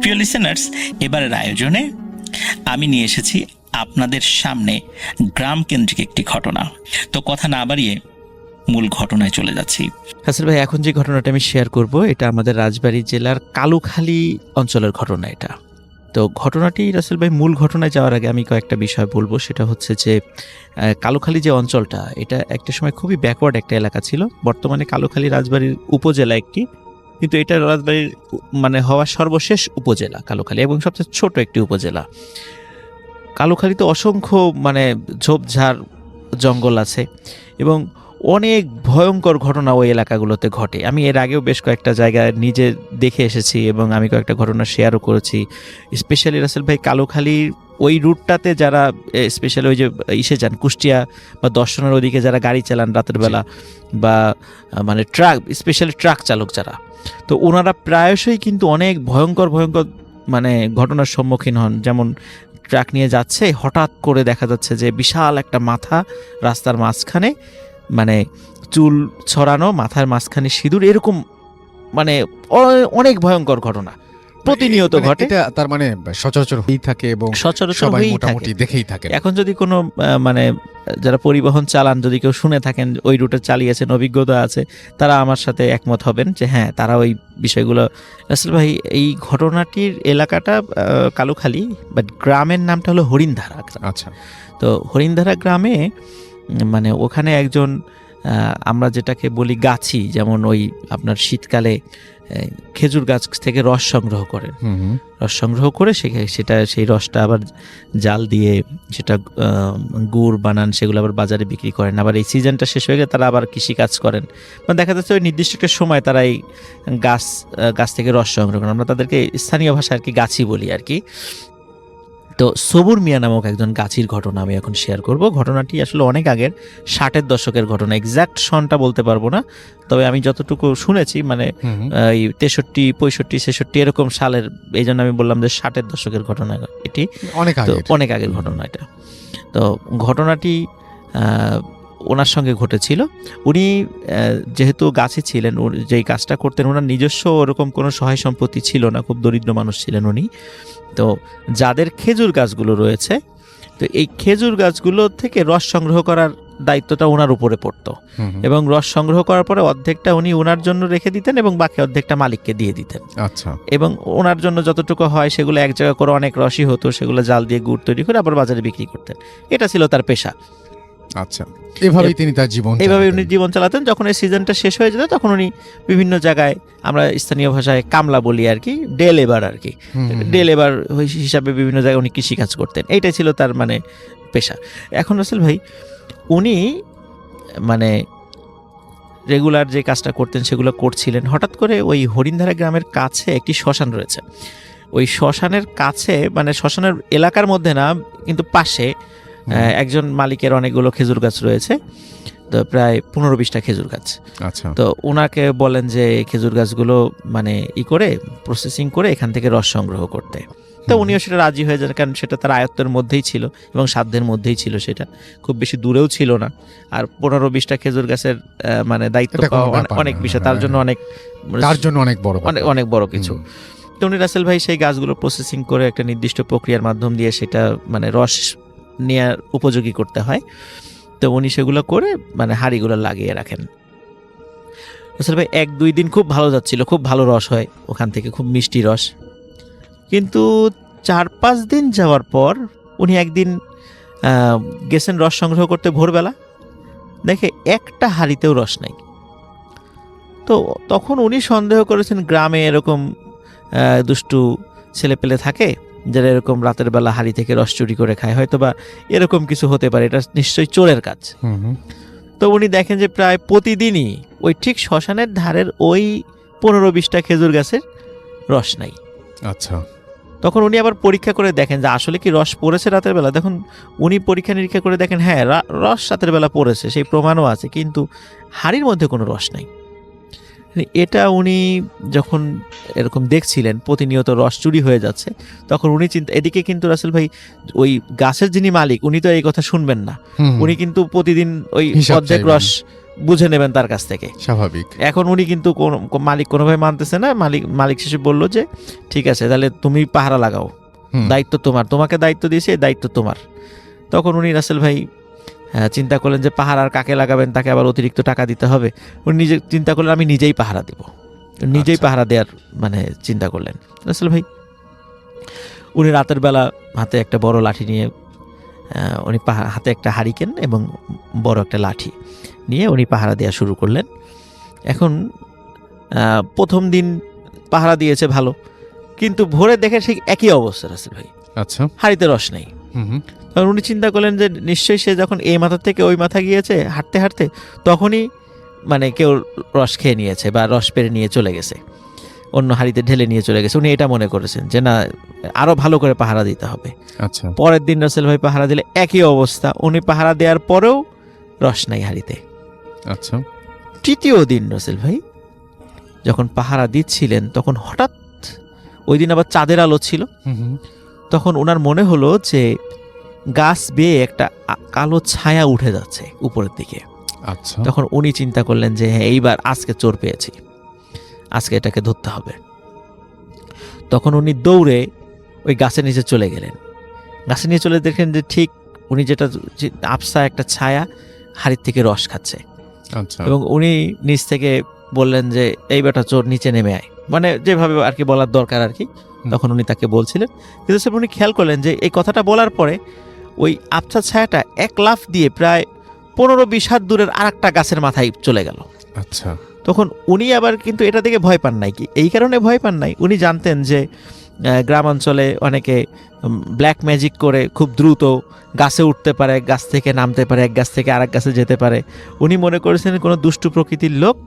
প্রিয় লিসেনার্স, এবারের আয়োজনে আমি নিয়ে এসেছি আপনাদের সামনে গ্রাম কেন্দ্রিক একটি ঘটনা। তো কথা না বাড়িয়ে মূল ঘটনায় চলে যাচ্ছি। হাসিল ভাই, এখন যে ঘটনাটা আমি শেয়ার করব এটা আমাদের রাজবাড়ী জেলার কালুখালী অঞ্চলের ঘটনা। এটা তো ঘটনাটি রাসেল ভাই, মূল ঘটনায় যাওয়ার আগে আমি কয়েকটা বিষয় বলবো। সেটা হচ্ছে যে কালুখালী যে অঞ্চলটা, এটা একটা সময় খুবই ব্যাকওয়ার্ড একটা এলাকা ছিল। বর্তমানে কালুখালী রাজবাড়ির উপজেলা একটি, কিন্তু এটা রাজবাড়ির মানে হওয়ার সর্বশেষ উপজেলা কালুখালী এবং সবচেয়ে ছোট একটি উপজেলা। কালুখালীতে অসংখ্য মানে ঝোপঝাড় জঙ্গল আছে এবং অনেক ভয়ঙ্কর ঘটনা ওই এলাকাগুলোতে ঘটে। আমি এর আগেও বেশ কয়েকটা জায়গায় নিজে দেখে এসেছি এবং আমি কয়েকটা ঘটনা শেয়ারও করেছি। স্পেশালি রাসেল ভাই, কালুখালীর ওই রুটটাতে যারা স্পেশালি ওই যে ইসে যান কুষ্টিয়া বা দর্শনের ওদিকে যারা গাড়ি চালান রাতের বেলা, বা মানে ট্রাক, স্পেশালি ট্রাক চালক যারা, তো ওনারা প্রায়শই কিন্তু অনেক ভয়ঙ্কর মানে ঘটনার সম্মুখীন হন। যেমন ট্রাক নিয়ে যাচ্ছে, হঠাৎ করে দেখা যাচ্ছে যে বিশাল একটা মাথা রাস্তার মাঝখানে, মানে চুল ছড়ানো, মাথার মাঝখানে সিঁদুর, এরকম মানে অনেক ভয়ঙ্কর ঘটনা প্রতিনিয়ত ঘটে। এটা তার মানে সচরাচর হয়েই থাকে এবং সবাই মোটামুটি দেখেই থাকে। এখন যদি কোনো মানে যারা পরিবহন চালান, যদি কেউ শুনে থাকেন, ওই রুটে চালিয়েছেন, অভিজ্ঞতা আছে, তারা আমার সাথে একমত হবেন যে হ্যাঁ, তারা ওই বিষয়গুলো। আসলে ভাই, এই ঘটনাটির এলাকাটা কালুখালী, বাট গ্রামের নামটা হলো হরিণধারা। আচ্ছা। তো হরিণধারা গ্রামে মানে ওখানে একজন আমরা যেটাকে বলি গাছি, যেমন ওই আপনার শীতকালে খেজুর গাছ থেকে রস সংগ্রহ করেন, রস সংগ্রহ করে সেই রসটা আবার জাল দিয়ে সেটা গুড় বানান, সেগুলো আবার বাজারে বিক্রি করেন। আবার এই সিজনটা শেষ হয়ে গেলে তারা আবার কৃষিকাজ করেন। মানে দেখা যাচ্ছে ওই নির্দিষ্ট একটা সময় তারা এই গাছ থেকে রস সংগ্রহ করেন। আমরা তাদেরকে স্থানীয় ভাষায় আর কি গাছি বলি আর কি। তো সবুর মিয়া নামক একজন গাছির ঘটনা আমি এখন শেয়ার করব। ঘটনাটি আসলে অনেক আগের, 60-এর দশকের ঘটনা। এক্সাক্ট সনটা বলতে পারবো না, তবে আমি যতটুকু শুনেছি মানে এই 63, 65, 66 এরকম সালের, এই জন্য আমি বললাম যে 60-এর দশকের ঘটনা এটি, অনেক আগের ঘটনা এটা। তো ঘটনাটি ওনার সঙ্গে ঘটেছিল। উনি যেহেতু গাছি ছিলেন, যেই কাজটা করতেন, ওনার নিজস্ব ওরকম কোনো সহায় সম্পত্তি ছিল না, খুব দরিদ্র মানুষ ছিলেন উনি। তো যাদের খেজুর গাছগুলো রয়েছে, তো এই খেজুর গাছগুলো থেকে রস সংগ্রহ করার দায়িত্বটা ওনার উপরে পড়তো এবং রস সংগ্রহ করার পরে অর্ধেকটা উনি ওনার জন্য রেখে দিতেন এবং বাকি অর্ধেকটা মালিককে দিয়ে দিতেন। আচ্ছা। এবং ওনার জন্য যতটুকু হয় সেগুলো এক জায়গা করে, অনেক রসই হতো, সেগুলো জাল দিয়ে গুড় তৈরি করে আবার বাজারে বিক্রি করতেন। এটা ছিল তার পেশা। আচ্ছা, এভাবেই তিনি তার জীবন চালাতেন। যখন এই সিজনটা শেষ হয়ে যেত তখন উনি বিভিন্ন জায়গায়, আমরা স্থানীয় ভাষায় কামলা বলি আর কি, ডে লেবার আর কি, ডে লেবার হিসাবে বিভিন্ন জায়গায় উনি কৃষিকাজ করতেন। এইটাই ছিল তার মানে পেশা। এখন রাসেল ভাই, উনি মানে রেগুলার যে কাজটা করতেন সেগুলো করছিলেন। হঠাৎ করে ওই হরিণধারা গ্রামের কাছে একটি শ্মশান রয়েছে। ওই শ্মশানের কাছে, মানে শ্মশানের এলাকার মধ্যে না, কিন্তু পাশে একজন মালিকের অনেকগুলো খেজুর গাছ রয়েছে, তো প্রায় 15-20টা খেজুর গাছ। আচ্ছা। তো ওনাকে বলেন যে খেজুর গাছগুলো মানে করে প্রসেসিং করে এখান থেকে রস সংগ্রহ করতে। তো উনিও সেটা রাজি হয়ে যান, কারণ সেটা তার আয়ত্তের মধ্যেই ছিল এবং সাধ্যের মধ্যেই ছিল, সেটা খুব বেশি দূরেও ছিল না। আর 15-20টা খেজুর গাছের মানে দায়িত্ব অনেক বিষয়, তার জন্য অনেক বড় কিছু। তো উনি রাসেল ভাই সেই গাছগুলো প্রসেসিং করে একটা নির্দিষ্ট প্রক্রিয়ার মাধ্যম দিয়ে সেটা মানে রস নেওয়ার উপযোগী করতে হয়। তো উনি সেগুলো করে মানে হাঁড়িগুলো লাগিয়ে রাখেন। রাসেল ভাই 1-2 দিন খুব ভালো যাচ্ছিল, খুব ভালো রস হয় ওখান থেকে, খুব মিষ্টি রস। কিন্তু 4-5 দিন যাওয়ার পর উনি একদিন গেছেন রস সংগ্রহ করতে ভোরবেলা, দেখে একটা হাঁড়িতেও রস নাই। তো তখন উনি সন্দেহ করেছেন গ্রামে এরকম দুষ্টু ছেলেপেলে থাকে যারা এরকম রাতের বেলা হাঁড়ি থেকে রস চুরি করে খায়, হয়তো বা এরকম কিছু হতে পারে, এটা নিশ্চয়ই চোরের কাজ। তো উনি দেখেন যে প্রায় প্রতিদিনই ওই ঠিক শ্মশানের ধারের ওই 15-20টা খেজুর গাছের রস নাই। আচ্ছা। তখন উনি আবার পরীক্ষা করে দেখেন যে আসলে কি রস পড়েছে রাতের বেলা। দেখুন উনি পরীক্ষা নিরীক্ষা করে দেখেন হ্যাঁ, রস রাতের বেলা পড়েছে, সেই প্রমাণও আছে, কিন্তু হাঁড়ির মধ্যে কোনো রস নাই। এটা উনি যখন এরকম দেখছিলেন প্রতিনিয়ত রস চুরি হয়ে যাচ্ছে, তখন উনি এদিকে কিন্তু রাসেল ভাই ওই গাছের যিনি মালিক উনি তো এই কথা শুনবেন না, উনি কিন্তু প্রতিদিন ওই অর্ধেক রস বুঝে নেবেন তার কাছ থেকে, স্বাভাবিক। এখন উনি কিন্তু মালিক কোনোভাবে মানতেছে না। মালিক শেষে বললো যে ঠিক আছে, তাহলে তুমি পাহারা লাগাও, দায়িত্ব তোমার, তোমাকে দায়িত্ব দিয়েছে, এই দায়িত্ব তোমার। তখন উনি রাসেল ভাই চিন্তা করলেন যে পাহারা আর কাকে লাগাবেন, তাকে আবার অতিরিক্ত টাকা দিতে হবে। উনি নিজে চিন্তা করলেন আমি নিজেই পাহারা দিব, নিজেই পাহারা দেওয়ার মানে চিন্তা করলেন রাসেল ভাই। উনি রাতের বেলা হাতে একটা বড় লাঠি নিয়ে, উনি হাতে একটা হারিকেন এবং বড় একটা লাঠি নিয়ে উনি পাহারা দেওয়া শুরু করলেন। এখন প্রথম দিন পাহারা দিয়েছে ভালো, কিন্তু ভোরে দেখে ঠিক একই অবস্থা রাসেল ভাই। আচ্ছা, হাড়িতে রস নেই। তখন উনি চিন্তা করলেন যে নিশ্চয়ই সে যখন এই মাথা থেকে ওই মাথা গিয়েছে হাঁটতে হাঁটতে, তখনই মানে কেউ রস খেয়ে নিয়েছে বা রস পেরে নিয়ে চলে গেছে, অন্য হাড়িতে ঢেলে নিয়ে চলে গেছে। উনি এটা মনে করেছেন যে না, আরো ভালো করে পাহারা দিতে হবে। আচ্ছা, পরের দিন রাসেল ভাই পাহারা দিলে একই অবস্থা, উনি পাহারা দেওয়ার পরেও রস নাই হাড়িতে। আচ্ছা, তৃতীয় দিন রাসেল ভাই যখন পাহারা দিচ্ছিলেন, তখন হঠাৎ ওই দিন আবার চাঁদের আলো ছিল। তখন ওনার মনে হলো যে গাছ বেয়ে একটা কালো ছায়া উঠে যাচ্ছে উপরের দিকে। আচ্ছা, তখন উনি চিন্তা করলেন যে হ্যাঁ, এইবার আজকে চোর পেয়েছি, আজকে এটাকে ধরতে হবে। তখন উনি দৌড়ে ওই গাছের নিচে চলে গেলেন। গাছের নিচে চলে দেখেন যে ঠিক উনি যেটা আবসা একটা ছায়া হাড়ির থেকে রস খাচ্ছে। আচ্ছা, এবং উনি নিচ থেকে বললেন যে এই বেটা চোর, নিচে নেমে আয়, মানে যেভাবে আর কি বলার দরকার আর কি তখন উনি তাকে বলছিলেন। কিন্তু সে উনি খেয়াল করলেন যে এই কথাটা বলার পরে ওই আবছা ছায়াটা এক লাফ দিয়ে প্রায় 15-20 হাত দূরের আরেকটা গাছের মাথায় চলে গেল। আচ্ছা, তখন উনি আবার কিন্তু এটা দেখে ভয় পান নাই। কি এই কারণে ভয় পান নাই, উনি জানতেন যে গ্রাম অঞ্চলে অনেকে ব্ল্যাক ম্যাজিক করে খুব দ্রুত গাছে উঠতে পারে, গাছ থেকে নামতে পারে, এক গাছ থেকে আরেক গাছে যেতে পারে। উনি মনে করেছেন কোনো দুষ্টু প্রকৃতির লোক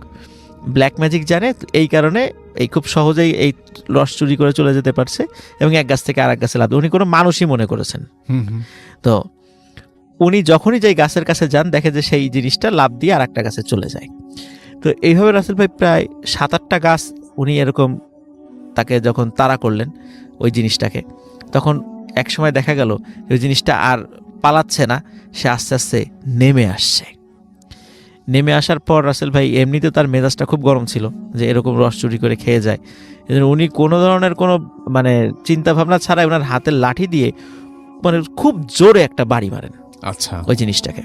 ব্ল্যাক ম্যাজিক জানে, এই কারণে এই খুব সহজেই এই রস চুরি করে চলে যেতে পারছে এবং এক গাছ থেকে আরেক গাছে লাভ। উনি কোনো মানুষই মনে করেছেন। তো উনি যখনই যাই গাছের কাছে যান, দেখে যে সেই জিনিসটা লাভ দিয়ে আর একটা গাছে চলে যায়। তো এইভাবে রাসেল ভাই প্রায় 7-8টা গাছ উনি এরকম তাকে যখন তাড়া করলেন ওই জিনিসটাকে, তখন এক সময় দেখা গেল ওই জিনিসটা আর পালাচ্ছে না, সে আস্তে আস্তে নেমে আসছে। নেমে আসার পর রাসেল ভাই এমনিতে তার মেজাজটা খুব গরম ছিল যে এরকম রস চুরি করে খেয়ে যায়। উনি কোনো ধরনের কোনো মানে চিন্তা ভাবনা ছাড়াই ওনার হাতের লাঠি দিয়ে মানে খুব জোরে একটা বাড়ি মারেন। আচ্ছা, ওই জিনিসটাকে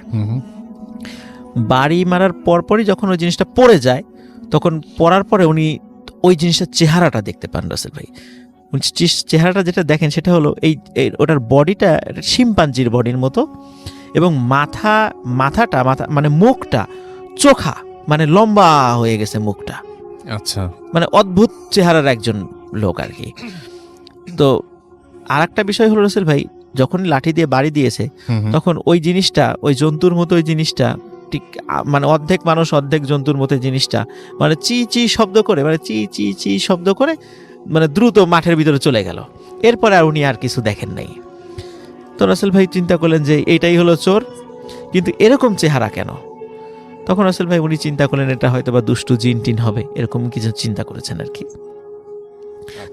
বাড়ি মারার পরপরই যখন ওই জিনিসটা পড়ে যায়, তখন পড়ার পরে উনি ওই জিনিসটার চেহারাটা দেখতে পান রাসেল ভাই। চেহারাটা যেটা দেখেন সেটা হলো এই ওটার বডিটা শিম্পাঞ্জির বডির মতো, এবং মাথাটা মানে মুখটা চোখা, মানে লম্বা হয়ে গেছে মুখটা। আচ্ছা, মানে অদ্ভুত চেহারার একজন লোক আর কি। তো আর একটা বিষয় হলো রাসেল ভাই, যখন লাঠি দিয়ে বাড়ি দিয়েছে তখন ওই জিনিসটা, ওই জন্তুর মতো ওই জিনিসটা ঠিক মানে অর্ধেক মানুষ অর্ধেক জন্তুর মতো জিনিসটা মানে চি চি শব্দ করে, মানে চি চি চি শব্দ করে মানে দ্রুত মাঠের ভিতরে চলে গেল। এরপরে আর উনি আর কিছু দেখেন নাই। তো রাসেল ভাই চিন্তা করলেন যে এইটাই হলো চোর, কিন্তু এরকম চেহারা কেন? তখন রাসেল ভাই উনি চিন্তা করলেন এটা হয়তো বা দুষ্টু জিন টিন হবে, এরকম কিছু চিন্তা করেছেন আর কি।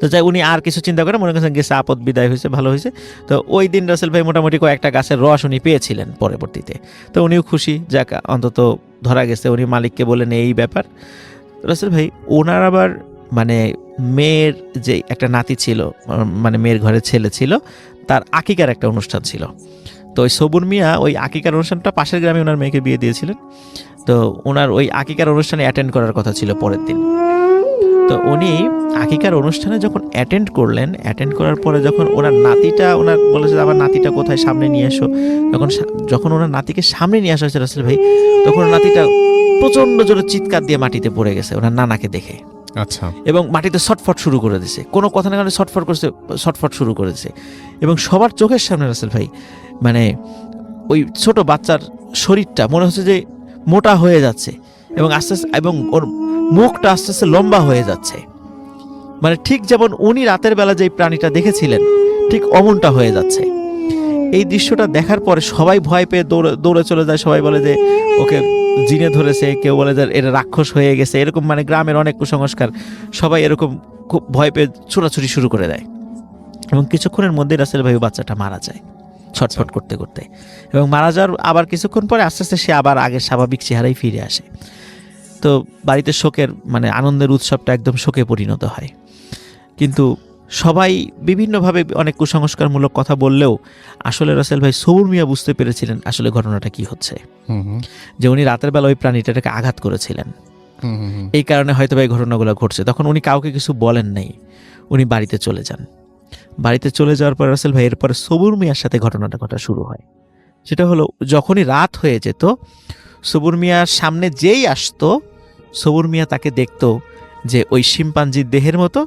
তো যাই উনি আর কিছু চিন্তা করে মনে করছেন গেছে আপদ বিদায় হয়েছে, ভালো হয়েছে। তো ওই দিন রাসেল ভাই মোটামুটি কয়েকটা গাছের রস উনি পেয়েছিলেন পরবর্তীতে। তো উনিও খুশি, যাক অন্তত ধরা গেছে। উনি মালিককে বলেন এই ব্যাপার। রাসেল ভাই ওনার আবার মানে মেয়ের যে একটা নাতি ছিল, মানে মেয়ের ঘরে ছেলে ছিল, তার আকিকার একটা অনুষ্ঠান ছিল। তো ওই সবুর মিয়া ওই আকিকার অনুষ্ঠানটা পাশের গ্রামে ওনার মেয়েকে বিয়ে দিয়েছিলেন। তো ওনার ওই আকিকার অনুষ্ঠানে অ্যাটেন্ড করার কথা ছিল পরের দিন। তো উনি আকিকার অনুষ্ঠানে যখন অ্যাটেন্ড করলেন, অ্যাটেন্ড করার পরে যখন ওনার নাতিটা, ওনার বলেছে আমার নাতিটা কোথায়, সামনে নিয়ে এসো। যখন ওনার নাতিকে সামনে নিয়ে আসা হয়েছে রাসেল ভাই, তখন নাতিটা প্রচণ্ড জোরে চিৎকার দিয়ে মাটিতে পড়ে গেছে ওনার নানাকে দেখে। আচ্ছা, এবং মাটিতে ছটফট শুরু করে দিয়েছে, কোনো কথা না কারণে ছটফট শুরু করে দিয়েছে। এবং সবার চোখের সামনে রাসেল ভাই মানে ওই ছোট বাচ্চার শরীরটা মনে হচ্ছে যে মোটা হয়ে যাচ্ছে এবং আস্তে আস্তে, এবং ওর মুখটা আস্তে আস্তে লম্বা হয়ে যাচ্ছে। মানে ঠিক যেমন উনি রাতের বেলা যে প্রাণীটা দেখেছিলেন ঠিক অমনটা হয়ে যাচ্ছে। এই দৃশ্যটা দেখার পরে সবাই ভয় পেয়ে দৌড়ে চলে যায়। সবাই বলে যে ওকে জিনে ধরেছে, কেউ বলে যে এটা রাক্ষস হয়ে গেছে, এরকম মানে গ্রামের অনেক কুসংস্কার, সবাই এরকম খুব ভয় পেয়ে ছোটাছুটি শুরু করে দেয়। এবং কিছুক্ষণের মধ্যে রাসেল ভাই বাচ্চাটা মারা যায়। ছটফট করতে করতে, এবং মারা যাওয়ার আবার কিছুক্ষণ পরে আস্তে আস্তে সে আবার আগের স্বাভাবিক চেহারায় ফিরে আসে। তো বাড়িতে শোকের মানে আনন্দের উৎসবটা একদম শোকে পরিণত হয়। কিন্তু সবাই বিভিন্নভাবে অনেক কুসংস্কারমূলক কথা বললেও আসলে রাসেল ভাই সবুর মিয়া বুঝতে পেরেছিলেন আসলে ঘটনাটা কি হচ্ছে, যে উনি রাতের বেলা ওই প্রাণীটাকে আঘাত করেছিলেন, এই কারণে হয়তো এই ঘটনাগুলো ঘটছে। তখন উনি কাউকে কিছু বলেন নাই, উনি বাড়িতে চলে যান। বাড়িতে চলে যাওয়ার পর রাসেল ভাই এরপরে সবুর মিয়ার সাথে ঘটনাটা ঘটা শুরু হয়। সেটা হলো যখনই রাত হয়ে যেত, সবুর মিয়ার সামনে যেই আসতো, সবুর মিয়া তাকে দেখতো যে ওই শিম্পাঞ্জির দেহের মতো,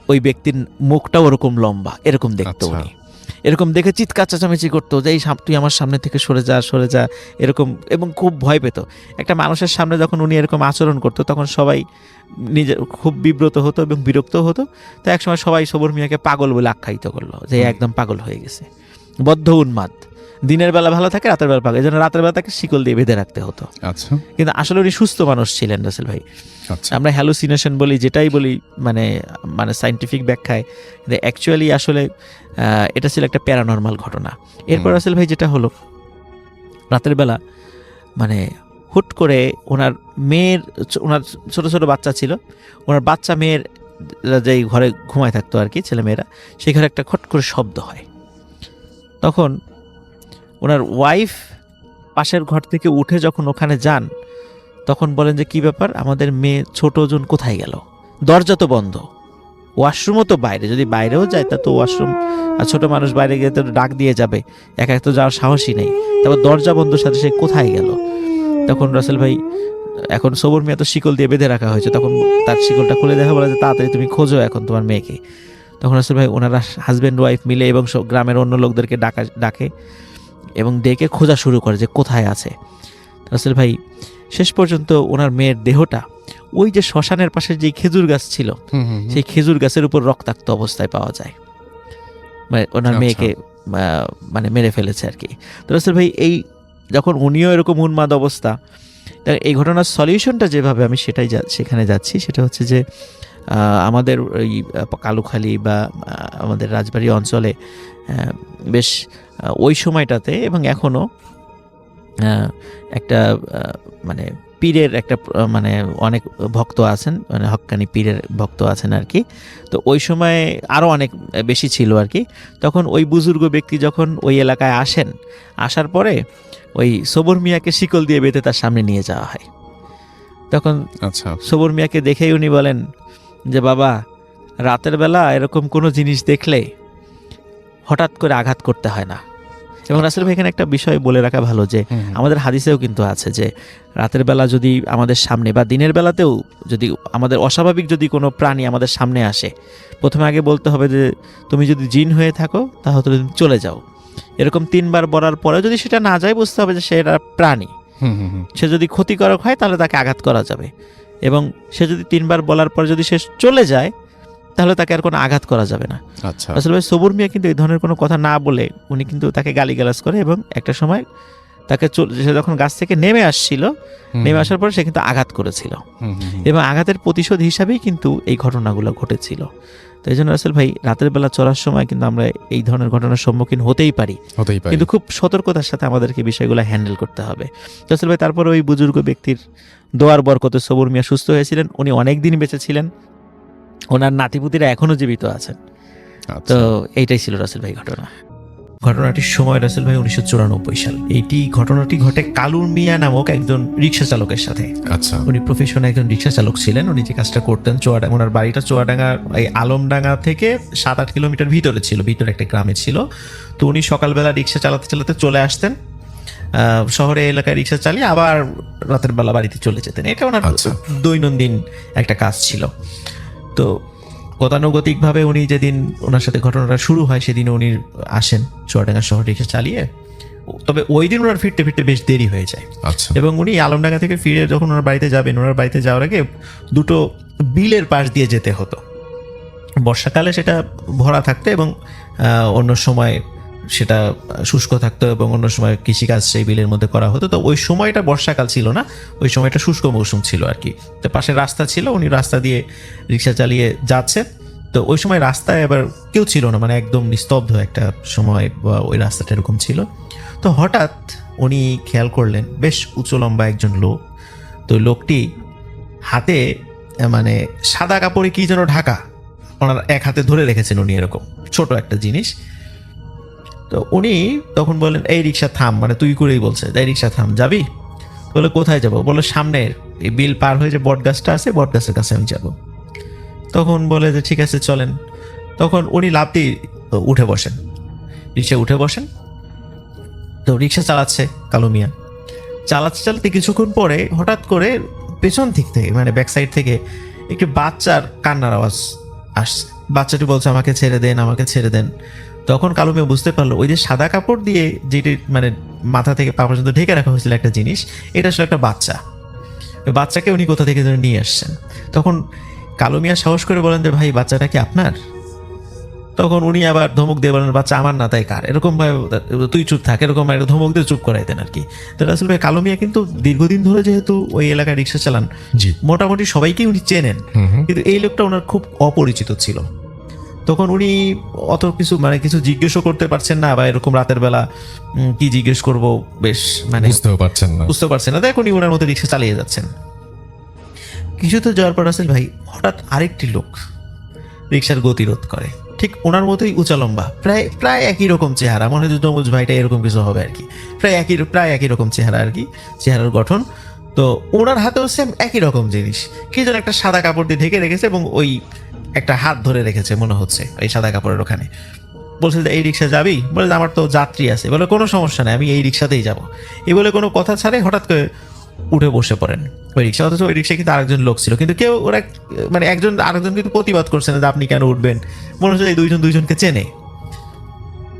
ওই ব্যক্তির মুখটা ওরকম লম্বা, এরকম দেখতো উনি। এরকম দেখে চিৎকার চেঁচামেচি করতো যে এই তুই আমার সামনে থেকে সরে যা এরকম, এবং খুব ভয় পেত। একটা মানুষের সামনে যখন উনি এরকম আচরণ করতো তখন সবাই নিজে খুব বিব্রত হতো এবং বিরক্ত হতো। তো একসময় সবাই সবুর মিয়াকে পাগল বলে আখ্যায়িত করলো, যে একদম পাগল হয়ে গেছে, বদ্ধ উন্মাদ, দিনের বেলা ভালো থাকে, রাতের বেলা পাগল, এই জন্য রাতের বেলা তাকে শিকল দিয়ে বেঁধে রাখতে হতো। কিন্তু আসলে উনি সুস্থ মানুষ ছিলেন রাসেল ভাই। আমরা হ্যালুসিনেশন বলি, যেটাই বলি মানে সায়েন্টিফিক ব্যাখ্যায়, অ্যাকচুয়ালি আসলে এটা ছিল একটা প্যারানর্মাল ঘটনা। এরপর রাসেল ভাই যেটা হলো, রাতের বেলা মানে হুট করে ওনার ছোট ছোট বাচ্চা ছিল, ওনার বাচ্চা মেয়ের যেই ঘরে ঘুমায় থাকতো আর কি, ছেলেমেয়েরা, সেই ঘরে একটা খট করে শব্দ হয়। তখন ওনার ওয়াইফ পাশের ঘর থেকে উঠে যখন ওখানে যান, তখন বলেন যে কি ব্যাপার, আমাদের মেয়ে ছোট জন কোথায় গেল? দরজা তো বন্ধ, ওয়াশরুমও তো বাইরে, যদি বাইরেও যায় তা তো ওয়াশরুম, আর ছোট মানুষ বাইরে গিয়ে তো ডাক দিয়ে যাবে, একা তো যাওয়ার সাহসই নেই, তারপর দরজা বন্ধ সাথে সে কোথায় গেল? তখন রাসেল ভাই, এখন সবুর মিয়া তো শিকল দিয়ে বেঁধে রাখা হয়েছে, তখন তার শিকলটা খুলে দেখা, বলে যে তাড়াতাড়ি তুমি খোঁজো এখন তোমার মেয়েকে। তখন রাসেল ভাই ওনারা হাজব্যান্ড ওয়াইফ মিলে এবং গ্রামের অন্য লোকদেরকে ডাকে এবং ডেকে খোঁজা শুরু করে যে কোথায় আছে। রাসেল ভাই শেষ পর্যন্ত ওনার মেয়ের দেহটা ওই যে শ্মশানের পাশে যে খেজুর গাছ ছিল, সেই খেজুর গাছের উপর রক্তাক্ত অবস্থায় পাওয়া যায়, মানে ওনার মেয়েকে মানে মেরে ফেলেছে আর কি। তো রাসেল ভাই এই যখন উনিও এরকম উন্মাদ অবস্থা, এই ঘটনার সলিউশনটা যেভাবে আমি সেখানে যাচ্ছি, সেটা হচ্ছে যে আমাদের ওই কালুখালী বা আমাদের রাজবাড়ি অঞ্চলে বেশ ওই সময়টাতে এবং এখনও একটা মানে পীরের একটা মানে অনেক ভক্ত আছেন, মানে হক্কানি পীরের ভক্ত আছেন আর কি। তো ওই সময় আরও অনেক বেশি ছিল আর কি। তখন ওই বুজুর্গ ব্যক্তি যখন ওই এলাকায় আসেন, আসার পরে ওই সবুর মিয়াকে শিকল দিয়ে বেঁধে তার সামনে নিয়ে যাওয়া হয়। তখন সবুর মিয়াকে দেখেই উনি বলেন যে বাবা, রাতের বেলা এরকম কোনো জিনিস দেখলে হঠাৎ করে আঘাত করতে হয় না। এবং রাসেল ভাই এখানে একটা বিষয় বলে রাখা ভালো, যে আমাদের হাদিসেও কিন্তু আছে যে রাতের বেলা যদি আমাদের সামনে বা দিনের বেলাতেও যদি আমাদের অস্বাভাবিক যদি কোনো প্রাণী আমাদের সামনে আসে, প্রথমে আগে বলতে হবে যে তুমি যদি জিন হয়ে থাকো তাহলে তুমি চলে যাও। এরকম 3 বার বলার পরে যদি সেটা না যায়, বুঝতে হবে যে সেটা প্রাণী, সে যদি ক্ষতিকারক হয় তাহলে তাকে আঘাত করা যাবে। এবং সে যদি 3 বার বলার পরে যদি সে চলে যায়, তাহলে তাকে আর কোনো আঘাত করা যাবে না। আসলে ভাই সবুর মিয়া কিন্তু এই ধরনের কোনো কথা না বলে উনি কিন্তু তাকে গালিগালাজ করে, এবং একটা সময় তাকে সে যখন গাছ থেকে নেমে আসছিল, নেমে আসার পরে সে কিন্তু আঘাত করেছিল, এবং আঘাতের প্রতিশোধ হিসাবেই কিন্তু এই ঘটনাগুলো ঘটেছিল। তো এই জন্য রাসেল ভাই রাতের বেলা চলার সময় কিন্তু আমরা এই ধরনের ঘটনার সম্মুখীন হতেই পারি, কিন্তু খুব সতর্কতার সাথে আমাদেরকে বিষয়গুলো হ্যান্ডেল করতে হবে। রাসেল ভাই তারপরে ওই বুজুর্গ ব্যক্তির দোয়ার বরকতে সবুর মিয়া সুস্থ হয়েছিলেন, উনি অনেক দিন বেঁচে ছিলেন, ওনার নাতিপুতিরা এখনো জীবিত আছেন। তো এইটাই ছিল রাসেল ভাই ঘটনা। ঘটনাটির সময় রাসেল ভাই 1994 সাল। এইটি ঘটনাটি ঘটে কালুর মিয়া নামক একজন রিক্সা চালকের সাথে। উনি প্রফেশনে একজন রিক্সা চালক ছিলেন। উনি যে কাজটা করতেন, ওনার বাড়িটা চুয়াডাঙ্গা এই আলমডাঙ্গা থেকে 7-8 কিলোমিটার ভিতরে ছিল, ভিতরে একটা গ্রামে ছিল। তো উনি সকালবেলা রিক্সা চালাতে চালাতে চলে আসতেন শহরে, এলাকায় রিক্সা চালিয়ে আবার রাতের বেলা বাড়িতে চলে যেতেন। এটা ওনার দৈনন্দিন একটা কাজ ছিল। তো গতানুগতিকভাবে উনি যেদিন ওনার সাথে ঘটনাটা শুরু হয়, সেদিন উনি আসেন চুয়াডাঙ্গা শহর রিক্সা চালিয়ে। তবে ওই দিন ওনার ফিরতে ফিরতে বেশ দেরি হয়ে যায়, এবং উনি আলমডাঙ্গা থেকে ফিরে যখন ওনার বাড়িতে যাবেন, ওনার বাড়িতে যাওয়ার আগে 2টো বিলের পাশ দিয়ে যেতে হতো। বর্ষাকালে সেটা ভরা থাকতো এবং অন্য সময় সেটা শুষ্ক থাকতো, এবং অন্য সময় কৃষিকাজ সেই বিলের মধ্যে করা হতো। তো ওই সময়টা বর্ষাকাল ছিল না, ওই সময়টা শুষ্ক মৌসুম ছিল আর কি। তো পাশে রাস্তা ছিল, উনি রাস্তা দিয়ে রিক্সা চালিয়ে যাচ্ছেন। তো ওই সময় রাস্তায় আবার কেউ ছিল না, মানে একদম নিস্তব্ধ একটা সময় বা ওই রাস্তাটা এরকম ছিল। তো হঠাৎ উনি খেয়াল করলেন বেশ উঁচু লম্বা একজন লোক। তো লোকটি হাতে মানে সাদা কাপড়ে কি যেন ঢাকা, ওনার এক হাতে ধরে রেখেছেন উনি, এরকম ছোট একটা জিনিস। তো উনি তখন বললেন, এই রিক্সা থাম, মানে তুই করেই বলছে, এই রিক্সা থাম, যাবি? বলে কোথায় যাবো? বলে সামনের এই বিল পার হয়ে যে বট গাছটা আছে, বট গাছের কাছে আমি যাবো। তখন বলে যে ঠিক আছে চলেন। তখন উনি লাফ দিয়ে উঠে বসেন, রিক্সা উঠে বসেন। তো রিক্সা চালাচ্ছে কালো মিয়া, চালাতে চালাতে কিছুক্ষণ পরে হঠাৎ করে পেছন দিক থেকে, মানে ব্যাক সাইড থেকে একটি বাচ্চার কান্নার আওয়াজ আসছে। বাচ্চাটি বলছে আমাকে ছেড়ে দেন, আমাকে ছেড়ে দেন। তখন কালো মেয়ে বুঝতে পারলো ওই যে সাদা কাপড় দিয়ে যেটি মানে মাথা থেকে পা পর্যন্ত ঢেকে রাখা হয়েছিল একটা জিনিস, এটা আসলে একটা বাচ্চা। ওই বাচ্চাকে উনি কোথা থেকে যেন নিয়ে আসছেন। তখন কালো মিয়া সাহস করে বলেন যে ভাই বাচ্চাটা কি আপনার? তখন উনি আবার ধমক দিয়ে বলেন বাচ্চা আমার না, তাই কার? এরকম ভাবে তুই চুপ থাক, এরকম একটা ধমক দিয়ে চুপ করাই দেন আর কি। তো রাসেল ভাই কালো মিয়া কিন্তু দীর্ঘদিন ধরে যেহেতু ওই এলাকায় রিক্সা চালান, মোটামুটি সবাইকে উনি চেনেন, কিন্তু এই লোকটা ওনার খুব অপরিচিত ছিল। তখন উনি অত কিছু মানে কিছু জিজ্ঞেসও করতে পারছেন না, বা এরকম রাতের বেলা কি জিজ্ঞেস করবো বেশ মানে বুঝতে পারছেন না। দেখ উনি ওনার মতো রিক্সা চালিয়ে যাচ্ছেন। কিছু তো যাওয়ার পর রাসেল ভাই হঠাৎ আরেকটি লোক রিক্সার গতিরোধ করে, ঠিক ওনার মতোই উঁচা লম্বা, প্রায় একই রকম চেহারা, মনে হয় যমুজ ভাইটা এরকম কিছু হবে আর কি, প্রায় একই রকম চেহারা আর কি, চেহারার গঠন। তো ওনার হাতেও সেম একই রকম জিনিস, কি যেন একটা সাদা কাপড় দিয়ে ঢেকে রেখেছে, এবং ওই একটা হাত ধরে রেখেছে মনে হচ্ছে এই সাদা কাপড়ের ওখানে। বলছে যে এই রিক্সা যাবি? বলে আমার তো যাত্রী আছে। বলে কোনো সমস্যা নেই, আমি এই রিক্সাতেই যাবো। এই বলে কোনো কথা ছাড়ে হঠাৎ করে উঠে বসে পড়েন ওই রিক্সা। অথচ ওই রিক্সায় কিন্তু আরেকজন লোক ছিল, কিন্তু কেউ ওরা মানে একজন আরেকজন কিন্তু প্রতিবাদ করছে না যে আপনি কেন উঠবেন, মনে হচ্ছে এই দুইজনকে চেনে।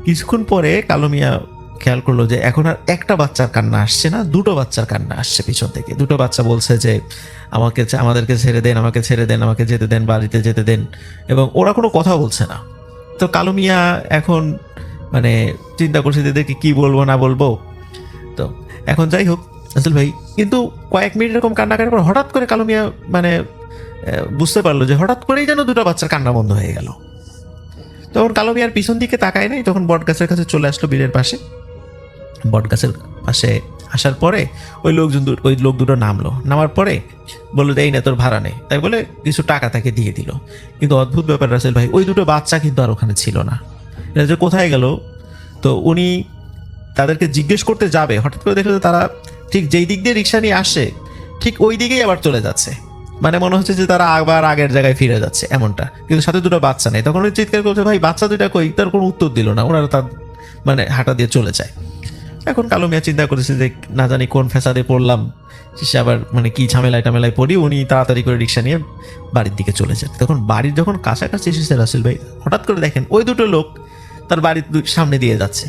কিছুক্ষণ পরে কালো মিয়া খেয়াল করলো যে এখন আর একটা বাচ্চার কান্না আসছে না, দুটো বাচ্চার কান্না আসছে পিছন থেকে। দুটো বাচ্চা বলছে যে আমাদেরকে ছেড়ে দেন, আমাকে ছেড়ে দেন, আমাকে যেতে দেন, বাড়িতে যেতে দেন, এবং ওরা কোনো কথা বলছে না। তো কালো মিয়া এখন মানে চিন্তা করছে যে এদেরকে কি বলবো না বলবো। তো এখন যাই হোক আসল ভাই, কিন্তু কয়েক মিনিট এরকম কান্নাকাটির পর হঠাৎ করে কালো মিয়া মানে বুঝতে পারলো যে হঠাৎ করেই যেন দুটো বাচ্চার কান্না বন্ধ হয়ে গেল। তখন কালো মিয়ার পিছন দিকে তাকায় নাই, তখন বট গাছের কাছে চলে আসলো বিলের পাশে। বট গাছের পাশে আসার পরে ওই লোক দুটো নামার পরে বললো এই না তোর ভাড়া নেই, তাই বলে কিছু টাকা তাকে দিয়ে দিল। কিন্তু অদ্ভুত ব্যাপার রাসেল ভাই, ওই দুটো বাচ্চা কিন্তু আর ওখানে ছিল না। এটা যে কোথায় গেল? তো উনি তাদেরকে জিজ্ঞেস করতে যাবে, হঠাৎ করে দেখলো তারা ঠিক যেই দিক দিয়ে রিক্সা নিয়ে আসে ঠিক ওই দিকেই আবার চলে যাচ্ছে, মানে মনে হচ্ছে যে তারা আবার আগের জায়গায় ফিরে যাচ্ছে এমনটা, কিন্তু সাথে দুটো বাচ্চা নেই। তখন ওই চিৎকার করছে ভাই বাচ্চা দুইটা কই? তার কোনো উত্তর দিল না, ওনারা তার মানে হাঁটা দিয়ে চলে যায়। এখন কালো মিয়া চিন্তা করেছে যে না জানি কোন ফ্যাসাদে পড়লাম, সে আবার মানে কি ঝামেলায় পড়ি। উনি তাড়াতাড়ি করে রিক্সা নিয়ে বাড়ির দিকে চলে যায়। তখন বাড়ির যখন কাছাকাছি এসেছে রাসেল ভাই, হঠাৎ করে দেখেন ওই দুটো লোক তার বাড়ির সামনে দিয়ে যাচ্ছে।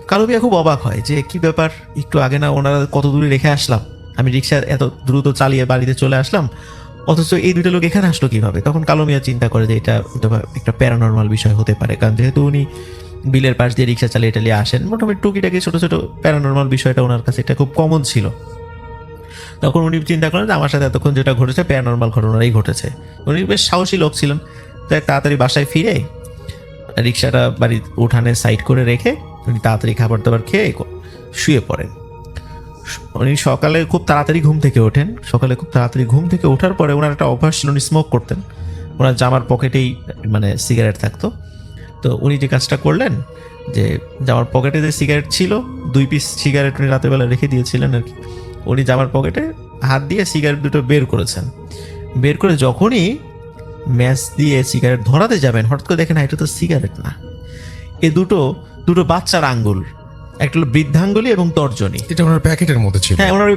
কালো মিয়া খুব অবাক হয় যে কি ব্যাপার, একটু আগে না ওনারা কত দূরে রেখে আসলাম, আমি রিক্সা এত দ্রুত চালিয়ে বাড়িতে চলে আসলাম, অথচ এই দুটো লোক এখানে আসলো কিভাবে? তখন কালো মিয়া চিন্তা করে যে এটা একটা প্যারানর্মাল বিষয় হতে পারে, কারণ যেহেতু উনি বিলের পাশ দিয়ে রিক্সা চালিয়ে আসেন, মোটামুটি টুকিটাকি ছোট ছোট প্যারানর্মাল বিষয়টা ওনার কাছে এটা খুব কমন ছিল। তখন উনি চিন্তা করেন যে আমার সাথে এতক্ষণ যেটা ঘটেছে প্যারানর্মাল ঘটনাই ঘটেছে। উনি বেশ সাহসী লোক ছিলেন, তাই তাড়াতাড়ি বাসায় ফিরে রিক্সাটা বাড়ির উঠানে সাইড করে রেখে উনি তাড়াতাড়ি খাবার দাবার খেয়ে শুয়ে পড়েন। উনি সকালে খুব তাড়াতাড়ি ঘুম থেকে ওঠার পরে ওনার একটা অভ্যাস ছিল, উনি স্মোক করতেন। ওনার জামার পকেটেই মানে সিগারেট থাকতো। তো উনি যে কাজটা করলেন যে জামার পকেটে যে সিগারেট ছিল 2 পিস সিগারেট উনি রাতের বেলা রেখে দিয়েছিলেন আর কি। উনি জামার পকেটে হাত দিয়ে সিগারেট দুটো বের করেছেন। বের করে যখনই ম্যাচ দিয়ে সিগারেট ধরাতে যাবেন, হঠাৎ করে দেখেন এটা তো সিগারেট না, এ দুটো বাচ্চার আঙ্গুল, একটা হলো বৃদ্ধাঙ্গুলি এবং তর্জনী। এটা ওনার প্যাকেটের মধ্যে ছিল। হ্যাঁ, ওনার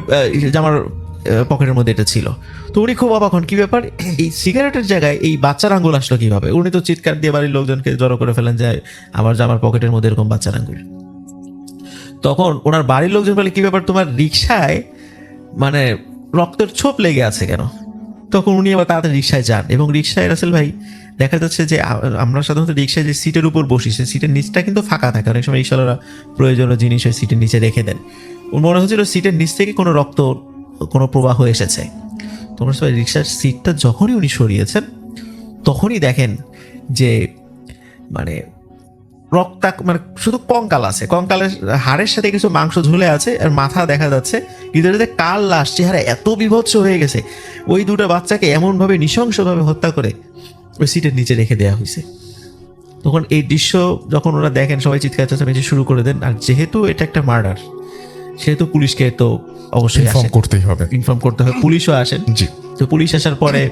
জামার পকেটের মধ্যে এটা ছিল। তো উনি খুব অবাক হন, কি ব্যাপার, এই সিগারেটের জায়গায় এই বাচ্চার আঙ্গুল আসলো কিভাবে? উনি তো চিৎকার দিয়ে বাড়ির লোকজনকে জড়ো করে ফেলেন যে আমার জামার পকেটের মধ্যে এরকম বাচ্চার আঙ্গুল। তখন ওনার বাড়ির লোকজন বলে কি ব্যাপার, তোমার রিক্সায় মানে রক্তের ছোপ লেগে আছে কেন? তখন উনি আবার তাড়াতাড়ি রিক্সায় যান, এবং রিক্সায় রাসেল ভাই দেখা যাচ্ছে যে আমরা সাধারণত রিক্সায় যে সিটের উপর বসি, সে সিটের নিচটা কিন্তু ফাঁকা থাকে, অনেক সময় রিক্সাওয়ালারা প্রয়োজনীয় জিনিস ওই সিটের নিচে রেখে দেন। মনে হচ্ছিল সিটের নিচ থেকে কোনো প্রবাহ এসেছে। তোমরা সবাই রিক্সার সিটটা যখনই উনি সরিয়েছেন তখনই দেখেন যে মানে মানে শুধু কঙ্কাল আছে, কঙ্কালের হাড়ের সাথে কিছু মাংস ঝুলে আছে আর মাথা দেখা যাচ্ছে, কিন্তু এটাতে কাল লাশ, চেহারা এত বিভৎস হয়ে গেছে। ওই দুটো বাচ্চাকে এমনভাবে নৃশংসভাবে হত্যা করে ওই সিটের নিচে রেখে দেওয়া হয়েছে। তখন এই দৃশ্য যখন ওরা দেখেন সবাই চিৎকার চেঁচামেচি শুরু করে দেন। আর যেহেতু এটা একটা মার্ডার, সেহেতু পুলিশকে তো অবশ্যই ইনফর্ম করতে হবে। পুলিশও আসেন। তো পুলিশ আসার পরে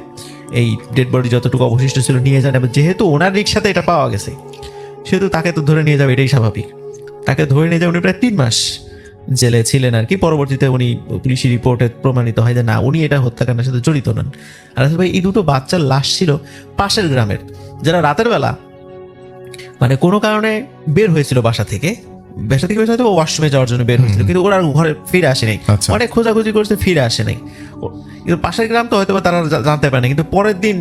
এই ডেড বডি যতটুকু অবশিষ্ট ছিল নিয়ে যান, এবং যেহেতু ওনার রিক্সাতে এটা পাওয়া গেছে সেহেতু তাকে তো ধরে নিয়ে যাবে, এটাই স্বাভাবিক। তাকে ধরে নিয়ে যাবে, উনি প্রায় 3 মাস জেলে ছিলেন আর কি। পরবর্তীতে উনি পুলিশি রিপোর্টে প্রমাণিত হয় যে না, উনি এটা হত্যাকাণ্ডের সাথে জড়িত নন। আর ভাই এই দুটো বাচ্চার লাশ ছিল পাশের গ্রামের, যারা রাতের বেলা মানে কোনো কারণে বের হয়েছিল বাসা থেকে হয়তো ওয়াশরুমে যাওয়ার জন্য বের হয়েছিল, কিন্তু ওরা ঘরে ফিরে আসে নাই। অনেক খোঁজাখুঁজি করছে, ফিরে আসে নাই। কিন্তু পাশের গ্রাম তো হয়তো তারা জানতে পারেনি, কিন্তু পরের দিন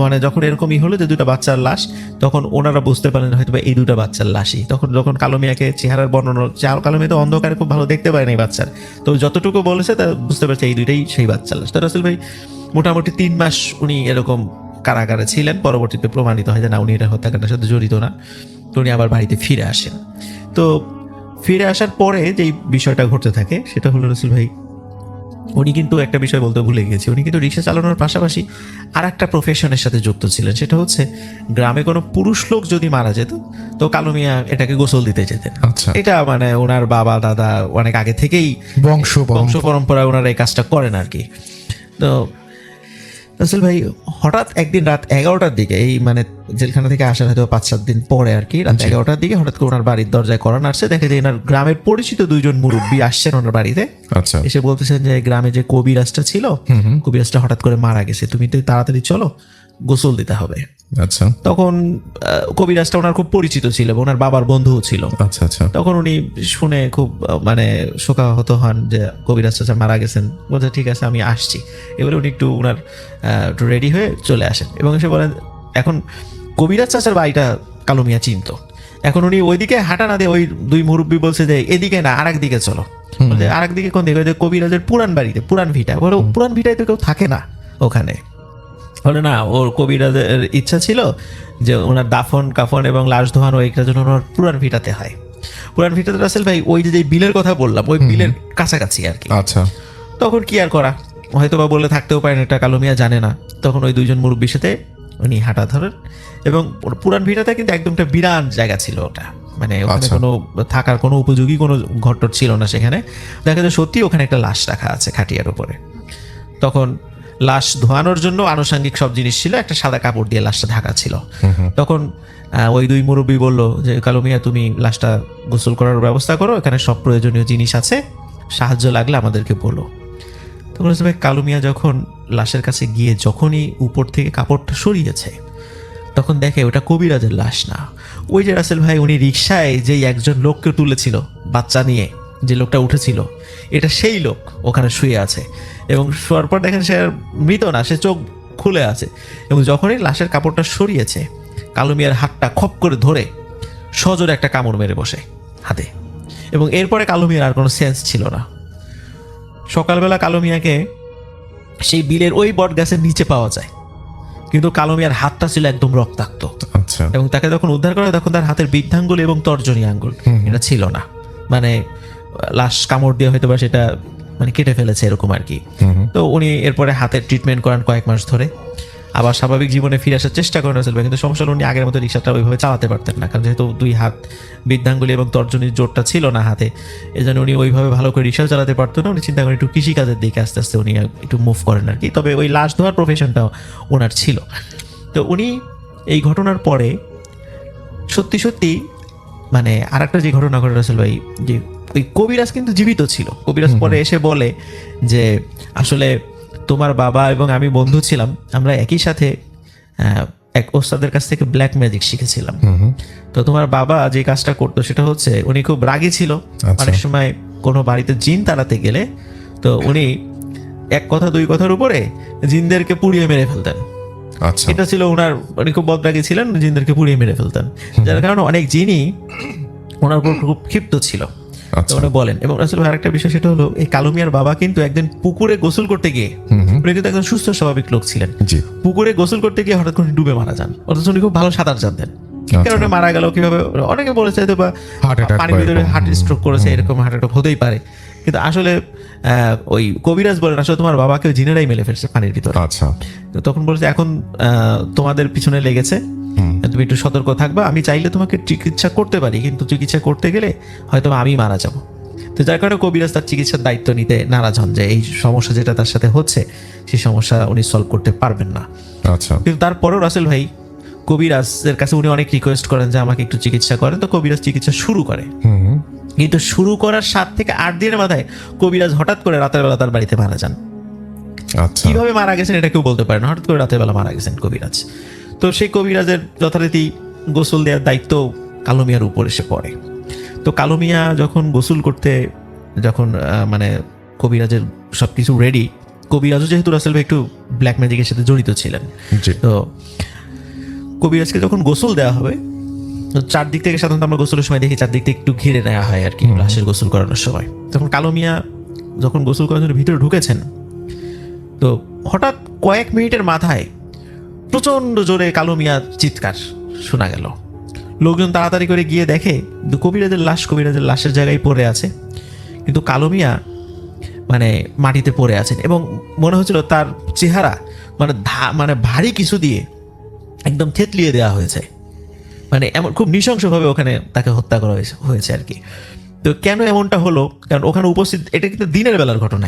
মানে যখন এরকমই হলো যে 2টা বাচ্চার লাশ, তখন ওনারা বুঝতে পারেন হয়তো এই 2টা বাচ্চার লাশই। তখন যখন কালো মিয়াকে চেহারার বর্ণনা, কালো মিয়া তো অন্ধকারে খুব ভালো দেখতে পারেনি বাচ্চার, তো যতটুকু বলেছে তা বুঝতে পারছে এই 2টাই সেই বাচ্চার লাশ। তো রাসেল ভাই মোটামুটি 3 মাস উনি এরকম কারাগারে ছিলেন। পরবর্তীতে প্রমাণিত হয় যে না, উনি এটা হত্যাকাণ্ডের সাথে জড়িত না। তো উনি আবার বাড়িতে ফিরে আসেন। তো ফিরে আসার পরে যেই বিষয়টা ঘটতে থাকে সেটা হলো রাসেল ভাই, উনি কিন্তু একটা বিষয় বলতে ভুলে গেছি, উনি কিন্তু রিক্সা চালানোর পাশাপাশি আর একটা প্রফেশনের সাথে যুক্ত ছিলেন। সেটা হচ্ছে গ্রামে কোনো পুরুষ লোক যদি মারা যেত তো কালো মিয়া এটাকে গোসল দিতে যেতেন। এটা মানে ওনার বাবা দাদা অনেক আগে থেকেই বংশ পরম্পরায় ওনারা এই কাজটা করেন আর কি। তো রাসেল ভাই হঠাৎ একদিন রাত 11টার দিকে, এই মানে জেলখানা থেকে আসার হয়তো 5-7 দিন পরে আর কি, রাত 11টার দিকে হঠাৎ করে ওনার বাড়ির দরজায় করা নাড়ছে। দেখে যে এনার গ্রামের পরিচিত 2জন মুরব্বী আসছেন ওনার বাড়িতে। এসে বলতেছেন যে গ্রামে যে কবিরাজটা ছিল, কবিরাজটা হঠাৎ করে মারা গেছে, তুমি তো তাড়াতাড়ি চলো, গোসল দিতে হবে। তখন কবিরাজটা ওনার খুব পরিচিত ছিল, ওনার বাবার বন্ধুও ছিল। তখন উনি শুনে খুব মানে শোকাহত হন যে কবিরাজ চাচা মারা গেছেন। বলছে ঠিক আছে আমি আসছি। এবারে উনি একটু ওনার একটু রেডি হয়ে চলে আসেন এবং এসে বলেন, এখন কবিরাজ চাচার বাড়িটা কালো মিয়া চিনত। এখন উনি ওইদিকে হাঁটা না দিয়ে ওই 2 মুরব্বী বলছে যে এদিকে না, আর একদিকে চলো। আর একদিকে কোন দিকে? কবিরাজের পুরান বাড়িতে, পুরান ভিটা। বলো পুরান ভিটায় তো কেউ থাকে না ওখানে। বলে না, ওর কবিরাজের ইচ্ছা ছিল যে ওনার দাফন কাফন এবং লাশ ধোয়ানো এইটার জন্য ওনার পুরান ভিটাতে হয়। পুরান ভিটাতে রাসেল ভাই ওই যে বিলের কথা বললাম, ওই বিলের কাছাকাছি আর কি। তখন কি আর করা, হয়তো বা বলে থাকতেও পারেন, এটা কালো মিয়া জানে না। তখন ওই 2জন মুরব্বীর সাথে উনি হাঁটা ধরেন এবং পুরান ভিটাতে কিন্তু একদম একটা বিরান জায়গা ছিল ওটা, মানে ওখানে কোনো থাকার কোনো উপযোগী কোনো ঘর ছিল না। সেখানে দেখা যায় সত্যি ওখানে একটা লাশ রাখা আছে খাটিয়ার উপরে। তখন লাশ ধোয়ানোর জন্য আনুষঙ্গিক সব জিনিস ছিল, একটা সাদা কাপড় দিয়ে লাশটা ঢাকা ছিল। তখন ওই 2 মুরব্বী বলল যে কালো মিয়া তুমি লাশটা গোসল করার ব্যবস্থা করো, এখানে সব প্রয়োজনীয় জিনিস আছে, সাহায্য লাগলে আমাদেরকে বলো। তখন কালো মিয়া যখন লাশের কাছে গিয়ে যখনই উপর থেকে কাপড়টা সরিয়েছে তখন দেখে ওটা কবিরাজের লাশ না। ওই যে রাসেল ভাই উনি রিক্সায় যেই একজন লোককে তুলেছিল বাচ্চা নিয়ে, যে লোকটা উঠেছিল, এটা সেই লোক ওখানে শুয়ে আছে। এবং শোয়ার পর দেখেন সে মৃত না, সে চোখ খুলে আছে। এবং যখনই লাশের কাপড়টা সরিয়েছে কালো মিয়ার হাতটা খপ করে ধরে সজোরে একটা কামড় মেরে বসে হাতে। এবং এরপরে কালো মিয়ার আর কোনো সেন্স ছিল না। সকালবেলা কালো মিয়াকে সেই বিলের ওই বট গাছের নিচে পাওয়া যায়, কিন্তু কালো মিয়ার হাতটা ছিল একদম রক্তাক্ত। এবং তাকে যখন উদ্ধার করা হয় তখন তার হাতের বৃদ্ধাঙ্গুল এবং তর্জনী আঙ্গুল এটা ছিল না, মানে লাশ কামড় দিয়ে হয়তো বা সেটা মানে কেটে ফেলেছে এরকম আর কি। তো উনি এরপরে হাতের ট্রিটমেন্ট করান কয়েক মাস ধরে, আবার স্বাভাবিক জীবনে ফিরে আসার চেষ্টা করেন রাসেল ভাই। কিন্তু সমস্যা হলো উনি আগের মতো রিক্সাটা ওইভাবে চালাতে পারতেন না, কারণ যেহেতু 2 হাত বৃদ্ধাঙ্গুলি এবং তর্জনীর জোরটা ছিল না হাতে, এই জন্য উনি ওইভাবে ভালো করে রিক্সাও চালাতে পারতো না। উনি চিন্তা করেন একটু কৃষিকাজের দিকে আস্তে আস্তে উনি একটু মুভ করেন আর কি। তবে ওই লাশ ধোয়ার প্রফেশনটাও ওনার ছিল। তো উনি এই ঘটনার পরে সত্যি সত্যি মানে আর একটা যে ঘটনা ঘটে রাসেল ভাই, যে ওই কবিরাজ কিন্তু জীবিত ছিল। কবিরাজ পরে এসে বলে যে আসলে তোমার বাবা এবং আমি বন্ধু ছিলাম, আমরা একই সাথে এক ওস্তাদের কাছ থেকে ব্ল্যাক ম্যাজিক শিখেছিলাম। তো তোমার বাবা যে কাজটা করতো সেটা হচ্ছে উনি খুব রাগী ছিল। অনেক সময় কোনো বাড়িতে জিন তাড়াতে গেলে তো উনি 1 কথা 2 কথার উপরে জিনদেরকে পুড়িয়ে মেরে ফেলতেন। এটা ছিল ওনার, উনি খুব বদরাগী ছিলেন, জিনদেরকে পুড়িয়ে মেরে ফেলতেন, যার কারণে অনেক জিনই ওনার উপর খুব ক্ষিপ্ত ছিল। তো উনি বলেন। এবং রাসেল ভাই আরেকটা বিষয় সেটা হলো এই কালো মিয়ার বাবা কিন্তু একদিন পুকুরে গোসল করতে গিয়ে, উনি কিন্তু একজন সুস্থ স্বাভাবিক লোক ছিলেন, পুকুরে গোসল করতে গিয়ে হঠাৎ করে ডুবে মারা যান। অথচ উনি খুব ভালো সাঁতার জানতেন, কারণে মারা গেল কিভাবে অনেকে বলেছে হয়তো বা পানির ভিতরে হার্ট স্ট্রোক করেছে, এরকম হার্ট অ্যাটাক হতেই পারে। কিন্তু আসলে ওই কবিরাজ বলেন আসলে তোমার বাবাকে জিনেরাই মেলে ফেলছে পানির ভিতরে। আচ্ছা, তো তখন বলেছে এখন তোমাদের পিছনে লেগেছে, তুমি একটু সতর্ক থাকবা, আমি চাইলে তোমাকে চিকিৎসা করতে পারি, কিন্তু চিকিৎসা করতে গেলে হয়তো আমি মারা যাবো। তো যার কারণে কবিরাজ তার চিকিৎসার দায়িত্ব নিতে নারাজ হন, যে এই সমস্যা যেটা তার সাথে হচ্ছে সেই সমস্যা উনি সলভ করতে পারবেন না। আচ্ছা, কিন্তু তারপরেও রাসেল ভাই কবিরাজের কাছে উনি অনেক রিকোয়েস্ট করেন যে আমাকে একটু চিকিৎসা করেন। তো কবিরাজ চিকিৎসা শুরু করে, কিন্তু শুরু করার 7 থেকে 8 দিনের মাথায় কবিরাজ হঠাৎ করে রাতের বেলা তার বাড়িতে মারা যান। কিভাবে মারা গেছেন এটা কেউ বলতে পারে না, হঠাৎ করে রাতের বেলা মারা গেছেন কবিরাজ। তো সেই কবিরাজের যথারীতি গোসল দেওয়ার দায়িত্ব কালো মিয়ার উপর এসে পড়ে। তো কালো মিয়া যখন গোসল করতে, যখন মানে কবিরাজের সবকিছু রেডি, কবিরাজও যেহেতু রাসেল ভাই একটু ব্ল্যাক ম্যাজিকের সাথে জড়িত ছিলেন, তো কবিরাজকে যখন গোসল দেওয়া হবে, চারদিক থেকে সাধারণত আমরা গোসলের সময় দেখি চারদিক থেকে একটু ঘিরে নেওয়া হয় আর কি লাশের গোসল করানোর সময়। তখন কালো মিয়া যখন গোসল করার জন্য ভিতরে ঢুকেছেন, তো হঠাৎ কয়েক মিনিটের মাথায় প্রচন্ড জোরে কালো মিয়া চিৎকার শোনা গেল। লোকজন তাড়াতাড়ি করে গিয়ে দেখে কবিরাজের লাশের জায়গায় পড়ে আছে, কিন্তু কালো মিয়া মানে মাটিতে পড়ে আছেন এবং মনে হচ্ছিল তার চেহারা মানে ভারী কিছু দিয়ে একদম থেতলিয়ে দেওয়া হয়েছে, মানে এমন খুব নৃশংসভাবে ওখানে তাকে হত্যা করা হয়েছে আর কি। তো কেন এমনটা হলো, কারণ ওখানে উপস্থিত, এটা কিন্তু দিনের বেলার ঘটনা,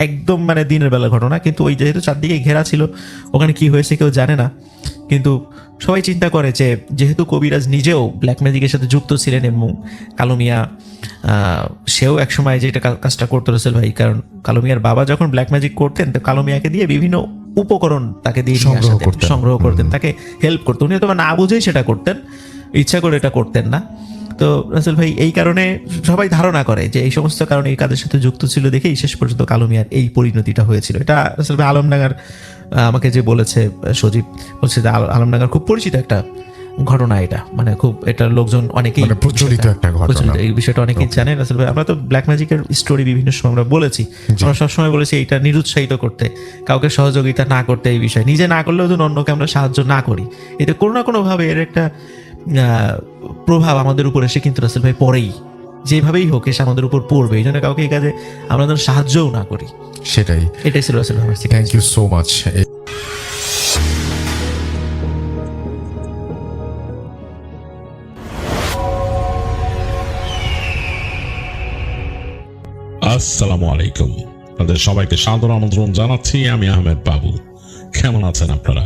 একদম মানে দিনের বেলার ঘটনা, কিন্তু ওই যেহেতু চারদিকে ঘেরা ছিল ওখানে কি হয়েছে কেউ জানে না। কিন্তু সবাই চিন্তা করে যে যেহেতু কবিরাজ নিজেও ব্ল্যাক ম্যাজিকের সাথে যুক্ত ছিলেন এবং কালো মিয়া সেও একসময় যেটা কাজটা করতো রাসেল ভাই, কারণ কালো মিয়ার বাবা যখন ব্ল্যাক ম্যাজিক করতেন তো কালো মিয়াকে দিয়ে বিভিন্ন উপকরণ তাকে দিয়ে সংগ্রহ করতেন, তাকে হেল্প করতেন। উনি হয়তো না বুঝেই সেটা করতেন, ইচ্ছা করে এটা করতেন না। তো রাসেল ভাই এই কারণে সবাই ধারণা করে যে এই সমস্ত কারণে এই কাজের সাথে যুক্ত ছিল দেখেই শেষ পর্যন্ত কালো মিয়ার এই পরিণতিটা হয়েছিল। এটা রাসেল ভাই আলমডাঙ্গার আমাকে যে বলেছে সজীব, বলছে যে আলমডাঙ্গার খুব পরিচিত একটা ঘটনা এটা, মানে খুব এটা লোকজন অনেকেই প্রচলিত একটা ঘটনা, এই বিষয়টা অনেকেই জানেন রাসেল ভাই। আমরা তো ব্ল্যাক ম্যাজিকের স্টোরি বিভিন্ন সময় আমরা বলেছি, আমরা সবসময় বলেছি এইটা নিরুৎসাহিত করতে, কাউকে সহযোগিতা না করতে, এই বিষয় নিজে না করলেও যেন অন্যকে আমরা সাহায্য না করি, এতে কোনো না কোনোভাবে এর একটা প্রভাব আমাদের উপর এসে কিন্তু রাসেল ভাই পরেই, যেভাবেই হোক এসে আমাদের উপর পড়বে। এই জন্য কাউকে এই কাজে আমরা যেন সাহায্যও না করি, এটাই ছিল রাসেল ভাই। Thank you so much. আসসালামু আলাইকুম, আপনাদের সবাইকে সাদর আমন্ত্রণ জানাচ্ছি। আমি আহমেদ বাবু। কেমন আছেন আপনারা?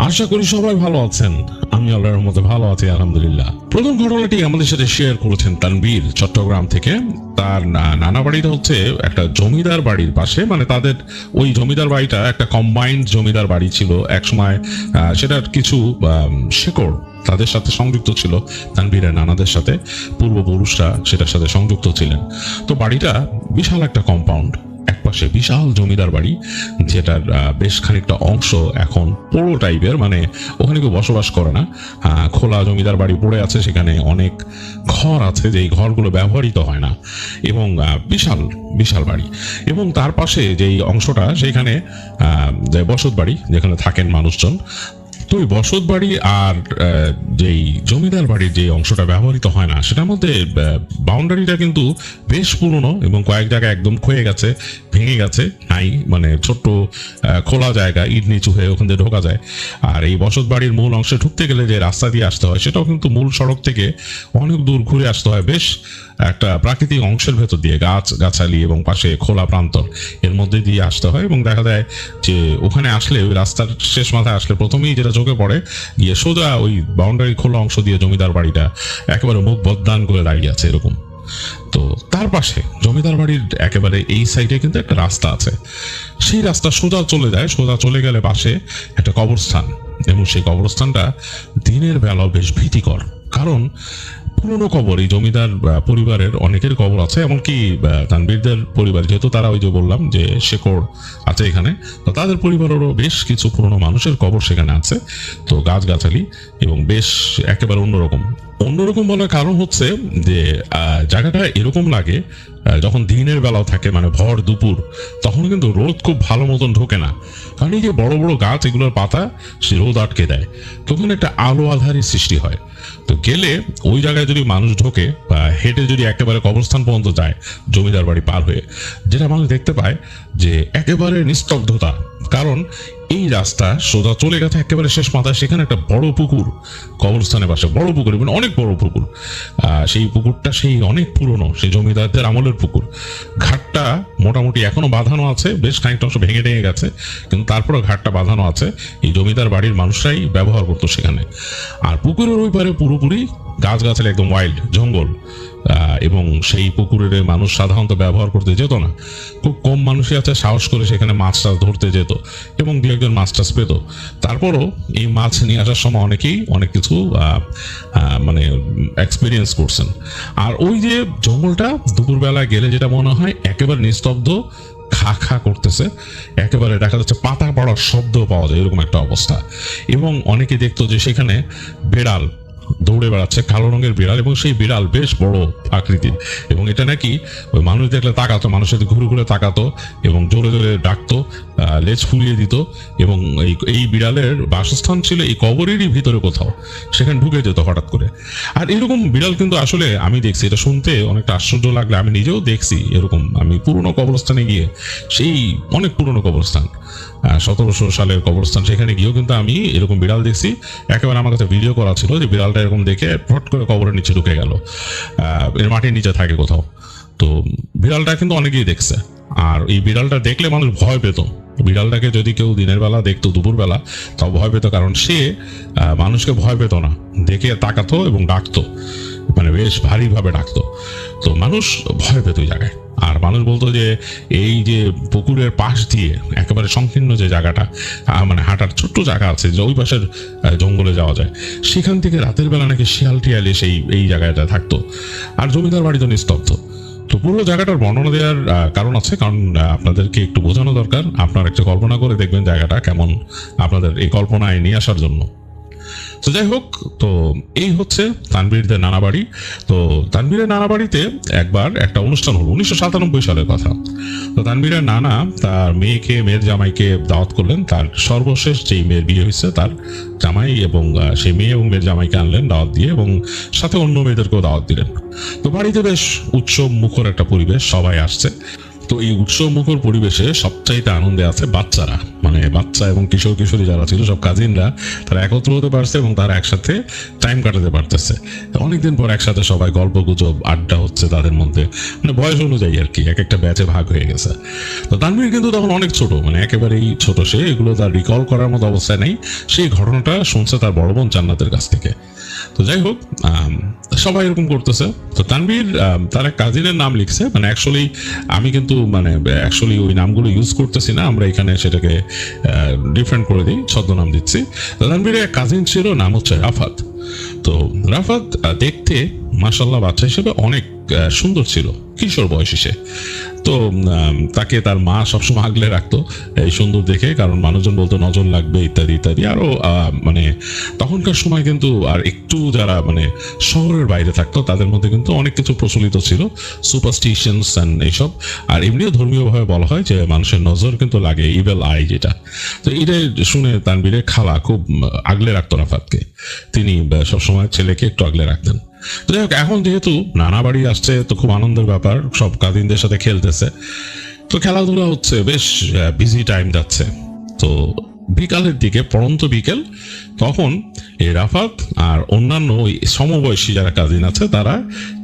আশা করি সবাই ভালো আছেন। আমি আল্লাহর রহমতে ভালো আছি আলহামদুলিল্লাহ। প্রথম ঘটনাটি আমাদের সাথে শেয়ার করেছেন তানভীর চট্টগ্রাম থেকে। তার নানা বাড়িটা হচ্ছে একটা জমিদার বাড়ির পাশে, মানে তাদের ওই জমিদার বাড়িটা একটা কম্বাইন্ড জমিদার বাড়ি ছিল একসময়। সেটার কিছু শেকড় তাদের সাথে সংযুক্ত ছিল, তানভীরের নানাদের সাথে, পূর্বপুরুষরা সেটার সাথে সংযুক্ত ছিলেন। তো বাড়িটা বিশাল একটা কম্পাউন্ড, একপাশে বিশাল জমিদার বাড়ি, যেটার বেশ খানিকটা অংশ এখন পোড়ো টাইপের, মানে ওখানে কেউ বসবাস করে না, খোলা জমিদার বাড়ি পড়ে আছে। সেখানে অনেক ঘর আছে যেই ঘরগুলো ব্যবহৃত হয় না, এবং বিশাল বিশাল বাড়ি। এবং তার পাশে যেই অংশটা সেখানে যে বসত বাড়ি, যেখানে থাকেন মানুষজন। তো ওই বসত বাড়ি আর যেই জমিদার বাড়ির যে অংশটা ব্যবহৃত হয় না, সেটার মধ্যে বাউন্ডারিটা কিন্তু বেশ পুরনো এবং কয়েক জায়গায় একদম ক্ষয়ে গেছে, ভেঙে গেছে, নাই মানে ছোট্ট খোলা জায়গা, ইট নিচু হয়ে ওখান থেকে ঢোকা যায়। আর এই বসত বাড়ির মূল অংশে ঢুকতে গেলে যে রাস্তা দিয়ে আসতে হয়, সেটাও কিন্তু মূল সড়ক থেকে অনেক দূর ঘুরে আসতে হয়, বেশ একটা প্রাকৃতিক অংশের ভেতর দিয়ে, গাছালি এবং পাশে খোলা প্রান্তর, এর মধ্যে দিয়ে আসতে হয়। এবং দেখা যায় যে ওখানে আসলে, ওই রাস্তার শেষ মাথায় আসলে প্রথমেই যেটা চোখে পড়ে, গিয়ে সোজা ওই বাউন্ডারি খোলা অংশ দিয়ে জমিদার বাড়িটা একেবারে মুখ বদদান করে দাঁড়িয়ে আছে এরকম। তো তার পাশে জমিদার বাড়ির একেবারে এই সাইডে কিন্তু একটা রাস্তা আছে, সেই রাস্তা সোজা চলে যায়। সোজা চলে গেলে পাশে একটা কবরস্থান, এবং সেই কবরস্থানটা দিনের বেলা বেশ ভীতিকর, কারণ পুরনো কবর, এই জমিদার পরিবারের অনেকের কবর আছে, এমনকি তানভীরদের পরিবার, যেহেতু তারা ওই যে বললাম যে শেকড় আছে এখানে, তো তাদের পরিবারেরও বেশ কিছু পুরনো মানুষের কবর সেখানে আছে। তো গাছগাছালি এবং বেশ একেবারে অন্যরকম বলার কারণ হচ্ছে যে জায়গাটা এরকম লাগে যখন দিনের বেলাও থাকে, মানে ভর দুপুর, তখন কিন্তু রোদ খুব ভালো মতন ঢোকে না, কারণ এই যে বড় বড় গাছ, এগুলোর পাতা সে রোদ আটকে দেয়, তখন একটা আলো আধারের সৃষ্টি হয়। তো গেলে ওই জায়গায় যদি মানুষ ঢোকে বা হেঁটে যদি একেবারে কবরস্থান পর্যন্ত যায় জমিদার বাড়ি পার হয়ে, যেটা মানুষ দেখতে পায় যে একেবারে নিস্তব্ধতা, কারণ এই রাস্তা সোজা চলে গেছে একেবারে শেষ মাথায়, সেখানে একটা বড় পুকুর, কবরস্থানের পাশে বড় পুকুর, মানে অনেক বড় পুকুর। সেই পুকুরটা সেই অনেক পুরনো, সেই জমিদারদের আমলের পুকুর। ঘাটটা মোটামুটি এখনো বাঁধানো আছে, বেশ খানিকটা অংশ ভেঙে ভেঙে গেছে, কিন্তু তারপরে ঘাটটা বাঁধানো আছে। এই জমিদার বাড়ির মানুষরাই ব্যবহার করতো সেখানে। আর পুকুরের ওই পারে পুরোপুরি গাছগাছালি, একদম ওয়াইল্ড জঙ্গল, এবং সেই পুকুরের মানুষ সাধারণত ব্যবহার করতে যেত না। খুব কম মানুষই আছে সাহস করে সেখানে মাছ টাছ ধরতে যেত, এবং দু একজন মাছ টাছ পেত। তারপরও এই মাছ নিয়ে আসার সময় অনেকেই অনেক কিছু মানে এক্সপিরিয়েন্স করছেন। আর ওই যে জঙ্গলটা দুপুরবেলা গেলে যেটা মনে হয় একেবারে নিস্তব্ধ, খা খা করতেছে, একেবারে দেখা যাচ্ছে পাতা পড়ার শব্দ পাওয়া যায়, এরকম একটা অবস্থা। এবং অনেকে দেখতো যে সেখানে বেড়াল দৌড়ে বেড়াচ্ছে, কালো রঙের বিড়াল, এবং সেই বিড়াল বেশ বড় আকৃতির, এবং এটা নাকি ওই মানুষ দেখলে তাকাতো, মানুষের ঘুরে ঘুরে তাকাতো এবং জোরে জোরে ডাকতো, লেজ ফুলিয়ে দিত। এবং এই বিড়ালের বাসস্থান ছিল এই কবরেরই ভিতরে কোথাও, সেখানে ঢুকে যেত হঠাৎ করে। আর এরকম বিড়াল কিন্তু আসলে আমি দেখছি, এটা শুনতে অনেকটা আশ্চর্য লাগলে আমি নিজেও দেখছি এরকম। আমি পুরনো কবরস্থানে গিয়ে, সেই অনেক পুরনো কবরস্থান, 1700 সালের কবরস্থান, সেখানে গিয়েও কিন্তু আমি এরকম বিড়াল দেখছি। একেবারে আমার কাছে ভিডিও করা ছিল যে বিড়ালটা এরকম দেখে ফট করে কবরের নিচে ঢুকে গেল, এর মাটির নিচে থাকে কোথাও। তো বিড়ালটা কিন্তু অনেকেই দেখছে। আর এই বিড়ালটা দেখলে মানুষ ভয় পেত। বিড়ালটাকে যদি কেউ দিনের বেলা দেখতো, দুপুরবেলা, তাও ভয় পেত, কারণ সে মানুষকে ভয় পেত না, দেখে তাকাতো এবং ডাকতো, মানে বেশ ভারীভাবে ডাকতো। তো মানুষ ভয় পেত ওই জায়গায়। আর মানুষ বলতো যে এই যে পুকুরের পাশ দিয়ে একেবারে সংকীর্ণ যে জায়গাটা, মানে হাঁটার ছোট্ট জায়গা আছে, যে ওই পাশের জঙ্গলে যাওয়া যায়, সেখান থেকে রাতের বেলা নাকি শিয়াল টিয়াল এসে এই জায়গাটা থাকতো। আর জমিদার বাড়ি তো নিস্তব্ধ। তো পুরো জায়গাটার বর্ণনা দেওয়ার কারণ আছে, কারণ আপনাদেরকে একটু বোঝানো দরকার। আপনারা একটা কল্পনা করে দেখবেন জায়গাটা কেমন, আপনাদের এই কল্পনায় নিয়ে আসার জন্য। তো যাই হোক, তো এই হচ্ছে তানভীরদের নানা বাড়ি। তো তানভীরের নানা বাড়িতে একবার একটা অনুষ্ঠান হলো, 1997 সালের কথা। তো তানভীরের নানা তার মেয়ের জামাইকে দাওয়াত করলেন, তার সর্বশেষ যেই মেয়ের বিয়ে হয়েছে তার জামাই, এবং সেই মেয়ে এবং মেয়ের জামাইকে আনলেন দাওয়াত দিয়ে, এবং সাথে অন্য মেয়েদেরকেও দাওয়াত দিলেন। তো বাড়িতে বেশ উৎসব মুখর একটা পরিবেশ, সবাই আসছে। তো এই উৎসব মুখর পরিবেশে সবচাইতে আনন্দে আছে বাচ্চারা, মানে বাচ্চা এবং কিশোর কিশোরী যারা ছিল, সব কাজিনরা, তারা একত্র হতে পারছে এবং তারা একসাথে টাইম কাটাতে পারতেছে। অনেকদিন পর একসাথে সবাই গল্প গুজব আড্ডা হচ্ছে তাদের মধ্যে, মানে বয়স অনুযায়ী আর কি, এক একটা ব্যাচে ভাগ হয়ে গেছে। তো তানভীর কিন্তু তখন অনেক ছোট, মানে একেবারেই ছোট, সে এগুলো তার রিকল করার মতো অবস্থায় নেই। সেই ঘটনাটা শুনছে তার বড় বোন জান্নাতের কাছ থেকে। তো যাই হোক, সবাই এরকম করতেছে। তো তানভীর তার এক কাজিনের নাম লিখছে, মানে অ্যাকচুয়ালি আমি কিন্তু অ্যাকচুয়ালি ওই নামগুলো ইউজ করতেছি না, আমরা এখানে সেটাকে ডিফারেন্ট করে দিই, ছদ্মনাম দিচ্ছি। তানভীরের এক কাজিন ছিল, নাম হচ্ছে রাফাত। তো রাফাত দেখতে মাশাআল্লাহ বাচ্চা হিসেবে অনেক সুন্দর ছিল, কিশোর বয়সী সে। তো তাকে তার মা সবসময় আগলে রাখতো এই সুন্দর দেখে, কারণ মানুষজন বলতো নজর লাগবে ইত্যাদি ইত্যাদি। আরো মানে তখনকার সময় কিন্তু আর একটু যারা মানে শহরের বাইরে থাকতো তাদের মধ্যে কিন্তু অনেক কিছু প্রচলিত ছিল, সুপারস্টিশনস অ্যান্ড এইসব। আর এমনিও ধর্মীয়ভাবে বলা হয় যে মানুষের নজর কিন্তু লাগে, ইভেল আই যেটা। তো এটাই শুনে তানভীরের খালা খুব আগলে রাখতো রাফাতকে, তিনি সবসময় ছেলেকে একটু আগলে রাখতেন। তো যাই হোক, এখন যেহেতু নানা বাড়ি আসছে, তো খুব আনন্দের ব্যাপার, সব কাজিনদের সাথে খেলতেছে, তো খেলাধুলা হচ্ছে, বেশ বিজি টাইম যাচ্ছে। তো বিকালের দিকে, পড়ন্ত বিকেল, তখন এই রাফাত আর অন্যান্য ওই সমবয়সী যারা কাজিন আছে তারা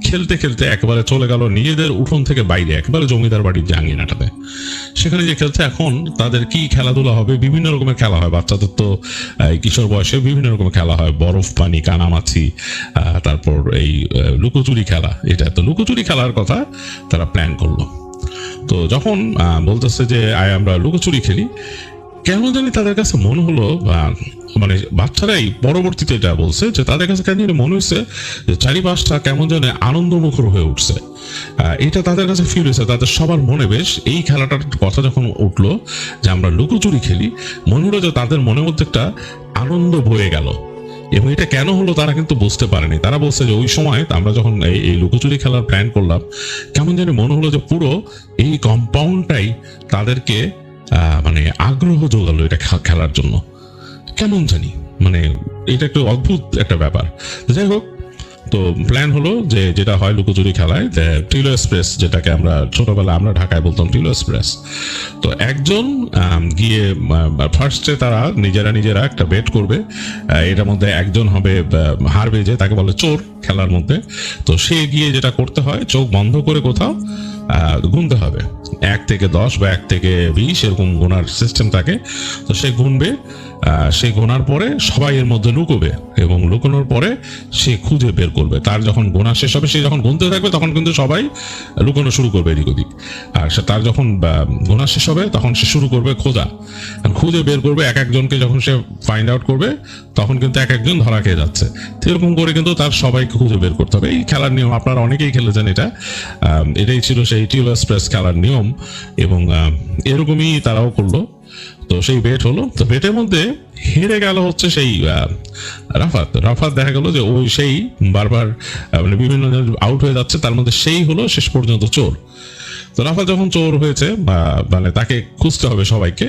খেলতে খেলতে একেবারে চলে গেল নিজেদের উঠোন থেকে বাইরে, একেবারে জমিদার বাড়ির যে আঙিনাটাতে। সেখানে যে খেলছে, এখন তাদের কি খেলাধুলা হবে, বিভিন্ন রকমের খেলা হয় বাচ্চাদের। তো কিশোর বয়সে বিভিন্ন রকমের খেলা হয়, বরফ পানি, কানামাছি, তারপর এই লুকোচুরি খেলা। এটা তো লুকোচুরি খেলার কথা তারা প্ল্যান করলো। তো যখন বলতেছে যে আমরা লুকোচুরি খেলি, কেন জানি তাদের কাছে মনে হলো, মানে বাচ্চারাই পরবর্তীতে এটা বলছে যে তাদের কাছে কেন জানি মনে হয়েছে যে চারিপাশটা কেমন জানি আনন্দমুখর হয়ে উঠছে। এটা তাদের কাছে ফিল হয়েছে তাদের সবার মনে। বেশ এই খেলাটার কথা যখন উঠলো যে আমরা লুকোচুরি খেলি, মনে হলো যে তাদের মনের মধ্যে একটা আনন্দ বয়ে গেল। এবং এটা কেন হলো তারা কিন্তু বুঝতে পারেনি। তারা বলছে যে ওই সময় আমরা যখন এই লুকোচুরি খেলার প্ল্যান করলাম, কেমন জানি মনে হলো যে পুরো এই কম্পাউন্ডটাই তাদেরকে মানে আগ্রহ জোগালো এটা খেলার জন্য। কেমন জানি মানে এটা একটু অদ্ভুত একটা ব্যাপার। যাই হোক, তো প্ল্যান হলো যে যেটা হয় লুকোচুরি খেলায়, টিলো এক্সপ্রেস, যেটাকে আমরা ছোটবেলায় আমরা ঢাকায় বলতাম টিলো এক্সপ্রেস। তো একজন গিয়ে ফার্স্টে তারা নিজেরা একটা বেট করবে, এটার মধ্যে একজন হবে হারবে, যে তাকে বলে চোর খেলার মধ্যে। তো সে গিয়ে যেটা করতে হয়, চোখ বন্ধ করে কোথাও গুনতে হবে, 1 থেকে 10 বা 1 থেকে 20 এরকম গোনার সিস্টেম থাকে। তো সে গুনবে, সে গোনার পরে সবাই এর মধ্যে লুকোবে এবং লুকোনোর পরে সে খুঁজে বের করবে। তার যখন গোনা শেষ হবে, সে যখন গুনতে থাকবে তখন কিন্তু সবাই লুকোনো শুরু করবে এদিক ওদিক। আর তার যখন গোনা শেষ হবে তখন সে শুরু করবে খোঁজা, খুঁজে বের করবে। এক একজনকে যখন সে ফাইন্ড আউট করবে তখন কিন্তু এক একজন ধরা খেয়ে যাচ্ছে। এরকম করে কিন্তু তার সবাইকে খুঁজে বের করতে হবে। এই খেলার নিয়ম আপনারা অনেকেই খেলেছেন। এটাই ছিল সেই টিলো এক্সপ্রেস খেলার নিয়ম এবং এরকমই তারাও করলো। তো সেই বেট হলো। তো বেটের মধ্যে হেরে গেল হচ্ছে সেই রাফাত দেখা গেল যে ওই সেই বারবার মানে বিভিন্ন আউট হয়ে যাচ্ছে, তার মধ্যে সেই হলো শেষ পর্যন্ত চোর। তো রাফাত যখন চোর হয়েছে, মানে তাকে খুঁজতে হবে সবাইকে,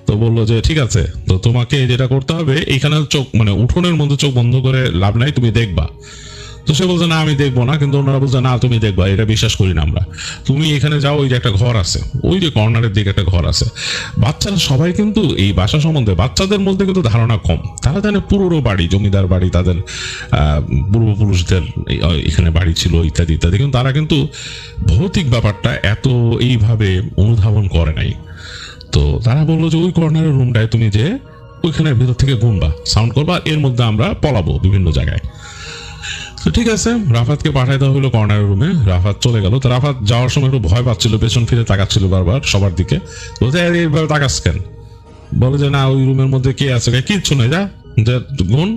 তো বললো যে ঠিক আছে, তো তোমাকে যেটা করতে হবে, এইখানে চোখ মানে উঠোনের মধ্যে চোখ বন্ধ করে লাভ নাই, তুমি দেখবা। তো সে বলছে না আমি দেখবো না, কিন্তু ওনারা বলছে না তুমি দেখবা, এটা বিশ্বাস করি না আমরা। তুমি এখানে যাও, ওই যে একটা ঘর আছে, ওই যে কর্নারের দিকে একটা ঘর আছে। বাচ্চারা সবাই কিন্তু এই বাসা সম্বন্ধে, বাচ্চাদের মধ্যে কিন্তু ধারণা কম। তারা জানে পুরো বাড়ি, জমিদার বাড়ি, তাদের পূর্বপুরুষদের এখানে বাড়ি ছিল ইত্যাদি ইত্যাদি, কিন্তু তারা কিন্তু ভৌতিক ব্যাপারটা এত এইভাবে অনুধাবন করে নাই। তো তারা বললো যে ওই কর্নারের রুমটায় তুমি যে ওইখানের ভিতর থেকে গুনবা, সাউন্ড করবা, এর মধ্যে আমরা পলাবো বিভিন্ন জায়গায়। তো ঠিক আছে, রাফাতকে পাঠাই দেওয়া হলো কর্নারের রুমে। রাফাত চলে গেল। তো রাফাত যাওয়ার সময় একটু ভয় পাচ্ছিল, পেছন ফিরে তাকাচ্ছিল বারবার সবার দিকে। বলতে এইভাবে তাকাস কেন? বলে যে না ওই রুমের মধ্যে কে আছে, কিচ্ছু নেই, যা গুন,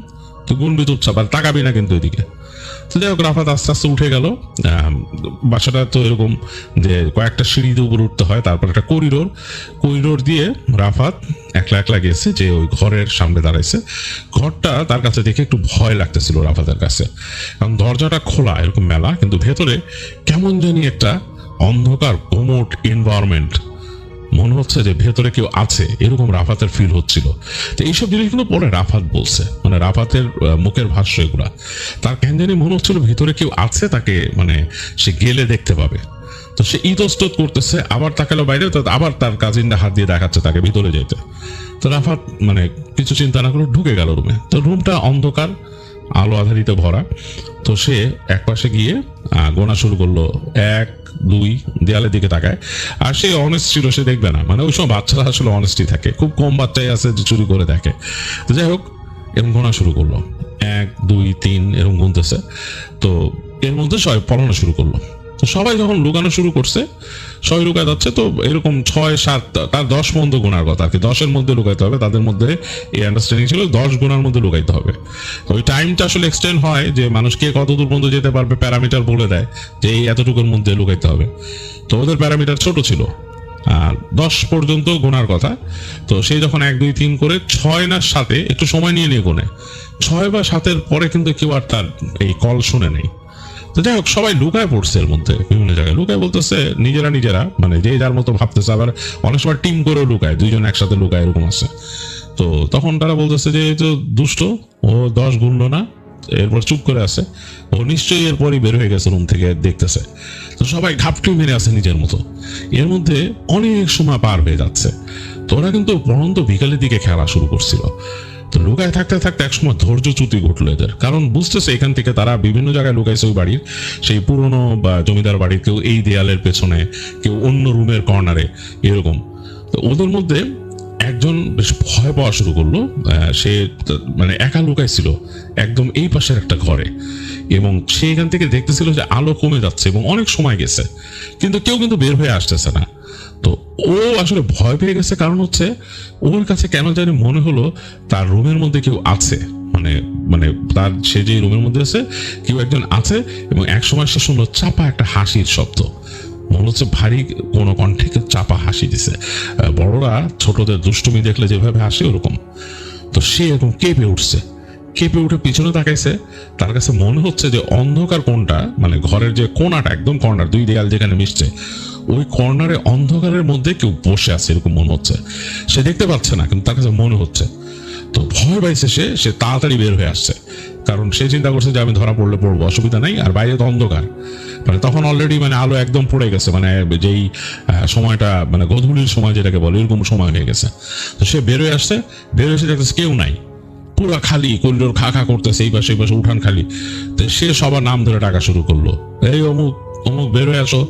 তুই গুনবি চুপচাপ, আর তাকাবি না কিন্তু এদিকে। তো যাই হোক, রাফাত আস্তে আস্তে উঠে গেল। বাসাটা তো এরকম যে কয়েকটা সিঁড়িতে উপরে উঠতে হয়, তারপর একটা করিডোর দিয়ে রাফাত একলা গেছে, যে ওই ঘরের সামনে দাঁড়াইছে। ঘরটা তার কাছে দেখে একটু ভয় লাগতেছিল রাফাতের কাছে, কারণ দরজাটা খোলা এরকম মেলা, কিন্তু ভেতরে কেমন জানি একটা অন্ধকার কোমট এনভায়রনমেন্ট, মনে হচ্ছে যে ভেতরে কেউ আছে, এরকম রাফাতের ফিল হচ্ছিল। তো এইসব জিনিস কিন্তু পরে রাফাত বলছে, মানে রাফাতের মুখের ভাষ্য এগুলা। তার কেন জানি মনে হচ্ছিল ভেতরে কেউ আছে, তাকে মানে সে গেলে দেখতে পাবে। তো সে ইতস্তত করতেছে, আবার তাকালো বাইরে, তো আবার তার কাজিনটা হাত দিয়ে দেখাচ্ছে তাকে ভিতরে যেতে। তো রাফাত মানে কিছু চিন্তা না করে ঢুকে গেল রুমে। তো রুমটা অন্ধকার, আলো আধারিতে ভরা। তো সে একপাশে গিয়ে গোনা শুরু করলো, 1 2 দেয়ালের দিকে তাকায়। আর সে অনেস্ট ছিল, সে দেখবে না, মানে ওই সময় বাচ্চারা আসলে অনেস্টি থাকে, খুব কম বাচ্চাই আছে যে চুরি করে দেখে। তো যাই হোক, এরকম গোনা শুরু করলো, 1 2 3 এরকম গুনতেছে। তো এর মধ্যে সবাই পড়ানো শুরু করলো। তো সবাই যখন লুকানো শুরু করছে, সবাই লুকায় যাচ্ছে। তো এরকম 6 7 তার 10 পর্যন্ত গোনার কথা আর কি, 10-এর মধ্যে লুকাইতে হবে। তাদের মধ্যে এই আন্ডারস্ট্যান্ডিং ছিল 10 গোনার মধ্যে লুকাইতে হবে। তো ওই টাইমটা আসলে এক্সটেন্ড হয়, যে মানুষ কে কত দূর পর্যন্ত যেতে পারবে প্যারামিটার বলে দেয়, যে এই এতটুকুর মধ্যে লুকাইতে হবে। তো ওদের প্যারামিটার ছোট ছিল, 10 পর্যন্ত গোনার কথা। তো সে যখন 1 2 3 করে 6 না 7-এ একটু সময় নিয়ে গোনে, 6 বা 7-এর পরে কিন্তু কেউ আর তার এই কল শুনে নেই। তো যাই হোক, সবাই লুকায় পড়ছে এর মধ্যে, বিভিন্ন জায়গায় লুকায় বলতেছে নিজেরা, মানে যে যার মতো ভাবতেছে। আবার অনেক সময় টিম করে লুকায়, 2 জন একসাথে লুকায়, এরকম আছে। তো তখন তারা বলতেছে যে এই তো দুষ্ট, ও 10 গুনলো না, এরপর চুপ করে আছে, ও নিশ্চয়ই এরপরই বের হয়ে গেছে রুম থেকে, দেখতেছে। তো সবাই ঘাপটি মেরে আছে নিজের মতো। এর মধ্যে অনেক সময় পার হয়ে যাচ্ছে। তো ওরা কিন্তু পরন্ত বিকালের দিকে খেলা শুরু করছিল। তো লুকায় থাকতে থাকতে একসময় ধৈর্যচ্যুতি ঘটলো এদের, কারণ বুঝতেছে এখান থেকে তারা বিভিন্ন জায়গায় লুকাইছে, ওই বাড়ির সেই পুরনো বা জমিদার বাড়ির, কেউ এই দেয়ালের পেছনে, কেউ অন্য রুমের কর্নারে, এরকম। তো ওদের মধ্যে একজন বেশ ভয় পাওয়া শুরু করলো। সে মানে একা লুকাইছিল একদম এই পাশের একটা ঘরে, এবং সে এখান থেকে দেখতেছিল যে আলো কমে যাচ্ছে এবং অনেক সময় গেছে, কিন্তু কেউ কিন্তু বের হয়ে আসতেছে না। তো ও আসলে ভয় পেয়ে গেছে, কারণ হচ্ছে ওর কাছে কেন জানি মনে হলো তার রুমের মধ্যে কেউ আছে, মানে মানে তার সে যে রুমের মধ্যে আছে কেউ একজন আছে, এবং একসময় সে শুনলো চাপা একটা হাসির শব্দ, মনে হচ্ছে ভারী কোনো কণ্ঠে কেউ চাপা হাসি দিছে। বড়রা ছোটদের দুষ্টুমি দেখলে যেভাবে হাসে ওরকম। তো সে এরকম কেঁপে উঠছে, কেঁপে উঠে পিছনে তাকাইছে, তার কাছে মনে হচ্ছে যে অন্ধকার কোণটা, মানে ঘরের যে কোণাটা একদম কর্নার, দুই দেয়াল যেখানে মিশছে, ওই কর্নারে অন্ধকারের মধ্যে কেউ বসে আছে এরকম মনে হচ্ছে। সে দেখতে পাচ্ছে না, কিন্তু তার কাছে মনে হচ্ছে। তো ভয় পাইছে সে তাড়াতাড়ি বের হয়ে আসছে, কারণ সে চিন্তা করছে যে আমি ধরা পড়লে পড়বো, অসুবিধা নেই, আর বাইরে তো অন্ধকার, মানে তখন অলরেডি মানে আলো একদম পড়ে গেছে, মানে যেই সময়টা মানে গধূলির সময় যেটাকে বলে এরকম সময় হয়ে গেছে। তো সে বের হয়ে আসছে, বের হয়ে এসে দেখতেছে কেউ নাই, পুরো খালি, করিডোর খা খা করতেছে, এই পাশে উঠান খালি। তো সে সবার নাম ধরে ডাকা শুরু করলো, এই অমুক অমুক বের হয়ে আসো,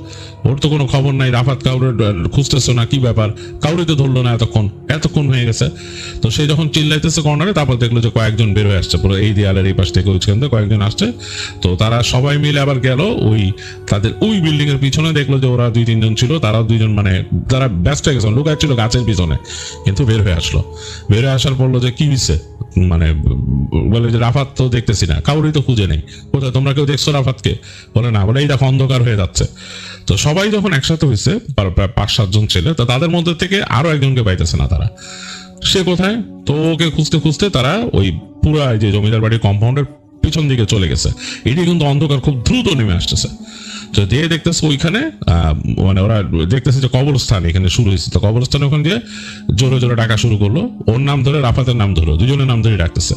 ওর তো কোনো খবর নাই, রাফাত কাউরে খুঁজতেছো না, কি ব্যাপার, কাউরে তো ধরলো না এতক্ষণ হয়ে গেছে। তো সে যখন চিল্লাইতেছে কর্নারে, তারপর দেখলো যে কয়েকজন বের হয়ে আসছে, পুরো এই দেয়ালের এই পাশ থেকে ওইখান থেকে কয়েকজন আসছে। তো তারা সবাই মিলে আবার গেল ওই তাদের ওই বিল্ডিং এর পিছনে, দেখলো যে ওরা 2-3 জন ছিল, তারাও 2 জন মানে তারা ব্যস্ত হয়ে গেছে, লুকায় ছিল গাছের পিছনে, কিন্তু বের হয়ে আসলো। বের হয়ে আসার বললো যে কি হয়েছে, মানে বলে যে রাফাত তো দেখতেছি না, কাউরই তো খুঁজে নেই, কোথায় তোমরা কেউ দেখছো রাফাতকে? বলে না, বলে এই দেখো অন্ধকার হয়ে যাচ্ছে। তো সবাই যখন একসাথে হয়েছে, প্রায় 5-7 জন ছেলে, তো তাদের মধ্যে থেকে আরো একজনকে পাইতেছে না তারা, সে কোথায়? তো ওকে খুঁজতে খুঁজতে তারা ওই পুরা যে জমিদার বাড়ির কম্পাউন্ডের পিছন দিকে চলে গেছে। এটি কিন্তু অন্ধকার খুব দ্রুত নেমে আসতেছে। তো দিয়ে দেখতেছে ওইখানে মানে ওরা দেখতেছে যে কবরস্থান এখানে শুরু হয়েছে। তো কবরস্থানে ওখানে দিয়ে জোরে জোরে ডাকা শুরু করলো, ওর নাম ধরে, রাফাতের নাম ধরো, 2 জনের নাম ধরে ডাকতেছে।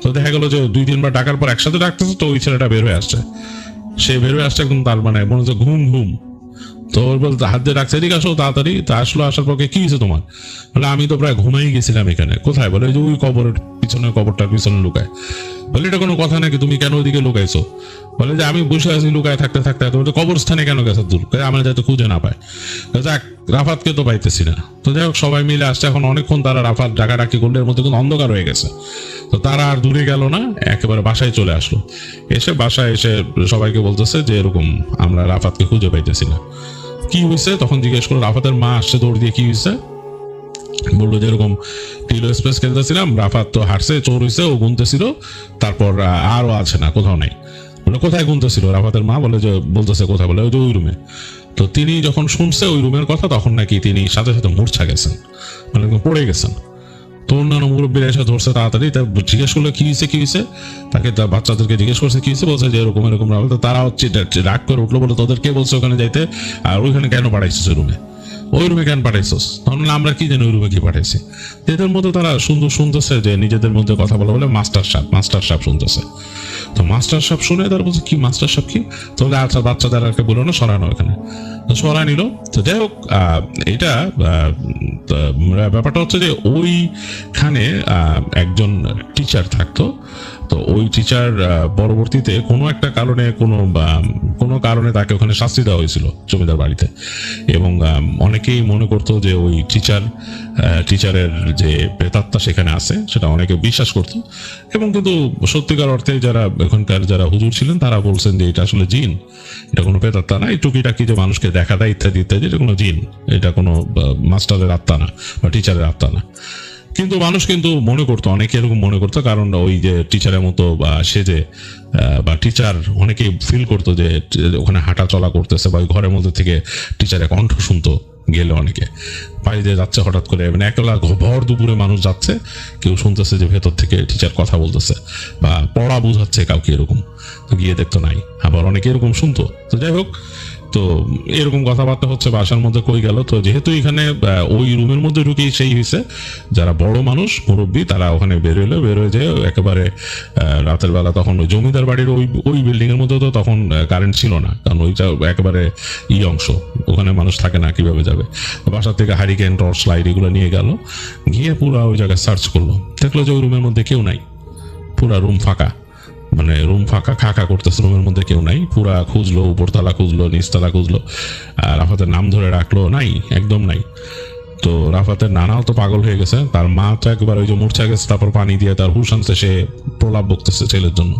তো দেখা গেলো যে 2-3 বার ডাকার পর একসাথে ডাকতেছে। তো ওই ছেলেটা বের হয়ে আসছে, সে বের হয়ে আসছে একদম, তার মানে মনে হচ্ছে ঘুম। তো ওর বলতে হাত দিয়ে ডাকছে, এদিকে আসো তাড়াতাড়ি। তা আসলো, আসার পর কি হয়েছে তোমার? বলে আমি তো প্রায় ঘুমাই গেছিলাম এখানে। কোথায়? বলে যে ওই কবরের পিছনে, কবরটার পিছনে লুকায়। বলে এটা কোনো কথা নাকি, তুমি কেন ওইদিকে লুকাইছো? বলে যে আমি বসে আছি লুকায় থাকতে থাকতে, তুমি তো কবরস্থানে কেন গেছো দূর, আমার যাতে খুঁজে না পায়। যাক, রাফাতকে তো পাইতেছি না। তো যাই হোক, সবাই মিলে আসছে, এখন অনেকক্ষণ তারা রাফাত ডাকাডাকি করলে, এর মধ্যে কিন্তু অন্ধকার হয়ে গেছে। তো তারা আর দূরে গেল না, একেবারে বাসায় চলে আসলো। বাসায় এসে সবাইকে বলতেছে যে এরকম আমরা রাফাতকে খুঁজে পাইতেছি না। কি হয়েছে তখন জিজ্ঞেস করলো, রাফাতের মা আসছে দৌড় দিয়ে, কি হয়েছে? বললো যে এরকম টিলো এক্সপ্রেস খেলতেছিলাম, রাফাত তো হারছে, চোর হয়েছে, ও গুনতেছিল, তারপর আরও আছে না, কোথাও নাই। বলে কোথায় গুনতেছিল? রাফাতের মা বলে যে বলতেছে কোথায়? বলে ওই যে ওই রুমে। তো তিনি যখন শুনছে ওই রুমের কথা, তখন নাকি তিনি সাথে সাথে মূর্ছা গেছেন, মানে পড়ে গেছেন। তো অন্যান্য মুরব্বীরা এসে ধরছে তাড়াতাড়ি, তা জিজ্ঞেস করলো কি হয়েছে, তাকে তার বাচ্চাদেরকে জিজ্ঞেস করছে কি হয়েছে, বলছে যে এরকম রাফাত। তো তারা হচ্ছে রাগ করে উঠলো, বলে তোদের কে বলছে ওখানে যাইতে, আর ওইখানে কেন পাঠাইছিস ওই রুমে? ওই রুমে কেন পাঠাইছিস? তখন আমরা কি জানি ওই রুমে কি পাঠাইছি। এদের মধ্যে তারা সুন্দর শুনতেছে যে নিজেদের মধ্যে কথা বলে মাস্টার সাহেব শুনতেছে। তো মাস্টার সাহেব শুনে তারা বলছে কি মাস্টার সাহেব কি? তাহলে আচ্ছা বাচ্চাদেরকে বলো না সরানো এখানে। তো সরাই নিল। তো যাই হোক, এটা ব্যাপারটা হচ্ছে যে ওইখানে একজন টিচার থাকতো। তো ওই টিচার পরবর্তীতে কোনো একটা কারণে কোনো কারণে তাকে ওখানে শাস্তি দেওয়া হয়েছিল জমিদার বাড়িতে, এবং অনেকেই মনে করতো যে ওই টিচারের যে প্রেতাত্মা সেখানে আছে সেটা অনেকে বিশ্বাস করতো। এবং কিন্তু সত্যিকার অর্থে যারা এখনকার যারা হুজুর ছিলেন তারা বলছেন যে এটা আসলে জিন, এটা কোনো প্রেতাত্মা না, এই টুকিটাকি যে মানুষকে দেখা দেয় ইত্যাদি ইত্যাদি, এটা কোনো জিন, এটা কোনো মাস্টারের আত্মা না বা টিচারের আত্মা না। কিন্তু মানুষ কিন্তু মনে করতো, অনেকে এরকম মনে করতো, কারণ ওই যে টিচারের মতো সেজে বা টিচার অনেকেই ফিল করতো যে ওখানে হাঁটা চলা করতেছে, বা ওই ঘরের মধ্যে থেকে টিচারের কণ্ঠ শুনতো গেলে, অনেকে পাড়ি দিয়ে যাচ্ছে হঠাৎ করে, মানে একলা ভর দুপুরে মানুষ যাচ্ছে, কেউ শুনতেছে যে ভেতর থেকে টিচার কথা বলতেছে বা পড়া বুঝাচ্ছে কাউকে, এরকম। তো গিয়ে দেখতো নাই, আবার অনেকে এরকম শুনতো। তো যাই হোক, তো এরকম কথাবার্তা হচ্ছে, বাসার মধ্যে কই গেল। তো যেহেতু এখানে ওই রুমের মধ্যে ঢুকেই সেই হয়েছে, যারা বড় মানুষ মুরব্বী তারা ওখানে বেরোয় যে একেবারে রাতের বেলা, তখন ওই জমিদার বাড়ির ওই বিল্ডিং এর মধ্যে তো তখন কারেন্ট ছিল না, কারণ ওইটা একেবারে অংশ, ওখানে মানুষ থাকে না, কিভাবে যাবে। বাসার থেকে হারিকেন, টর্চ লাইট এগুলো নিয়ে গেল, গিয়ে পুরো ওই জায়গায় সার্চ করলো, দেখলো যে ওই রুমের মধ্যে কেউ নাই, পুরা রুম ফাঁকা, মানে রুম ফাঁকা, খা করতেছে, রুমের মধ্যে কেউ নাই। পুরা খুঁজলো, উপরতলা খুঁজলো, নিচতলা খুঁজলো, রাফাতের নাম ধরে রাখলো, নাই, একদম নাই। তো রাফাতের নানাও তো পাগল হয়ে গেছে, তার মা তো একবার ওই যে মূর্ছা গেছে, তারপর পানি দিয়ে তার হুশ আনছে, সে প্রলাপ বকতেছে ছেলের জন্য।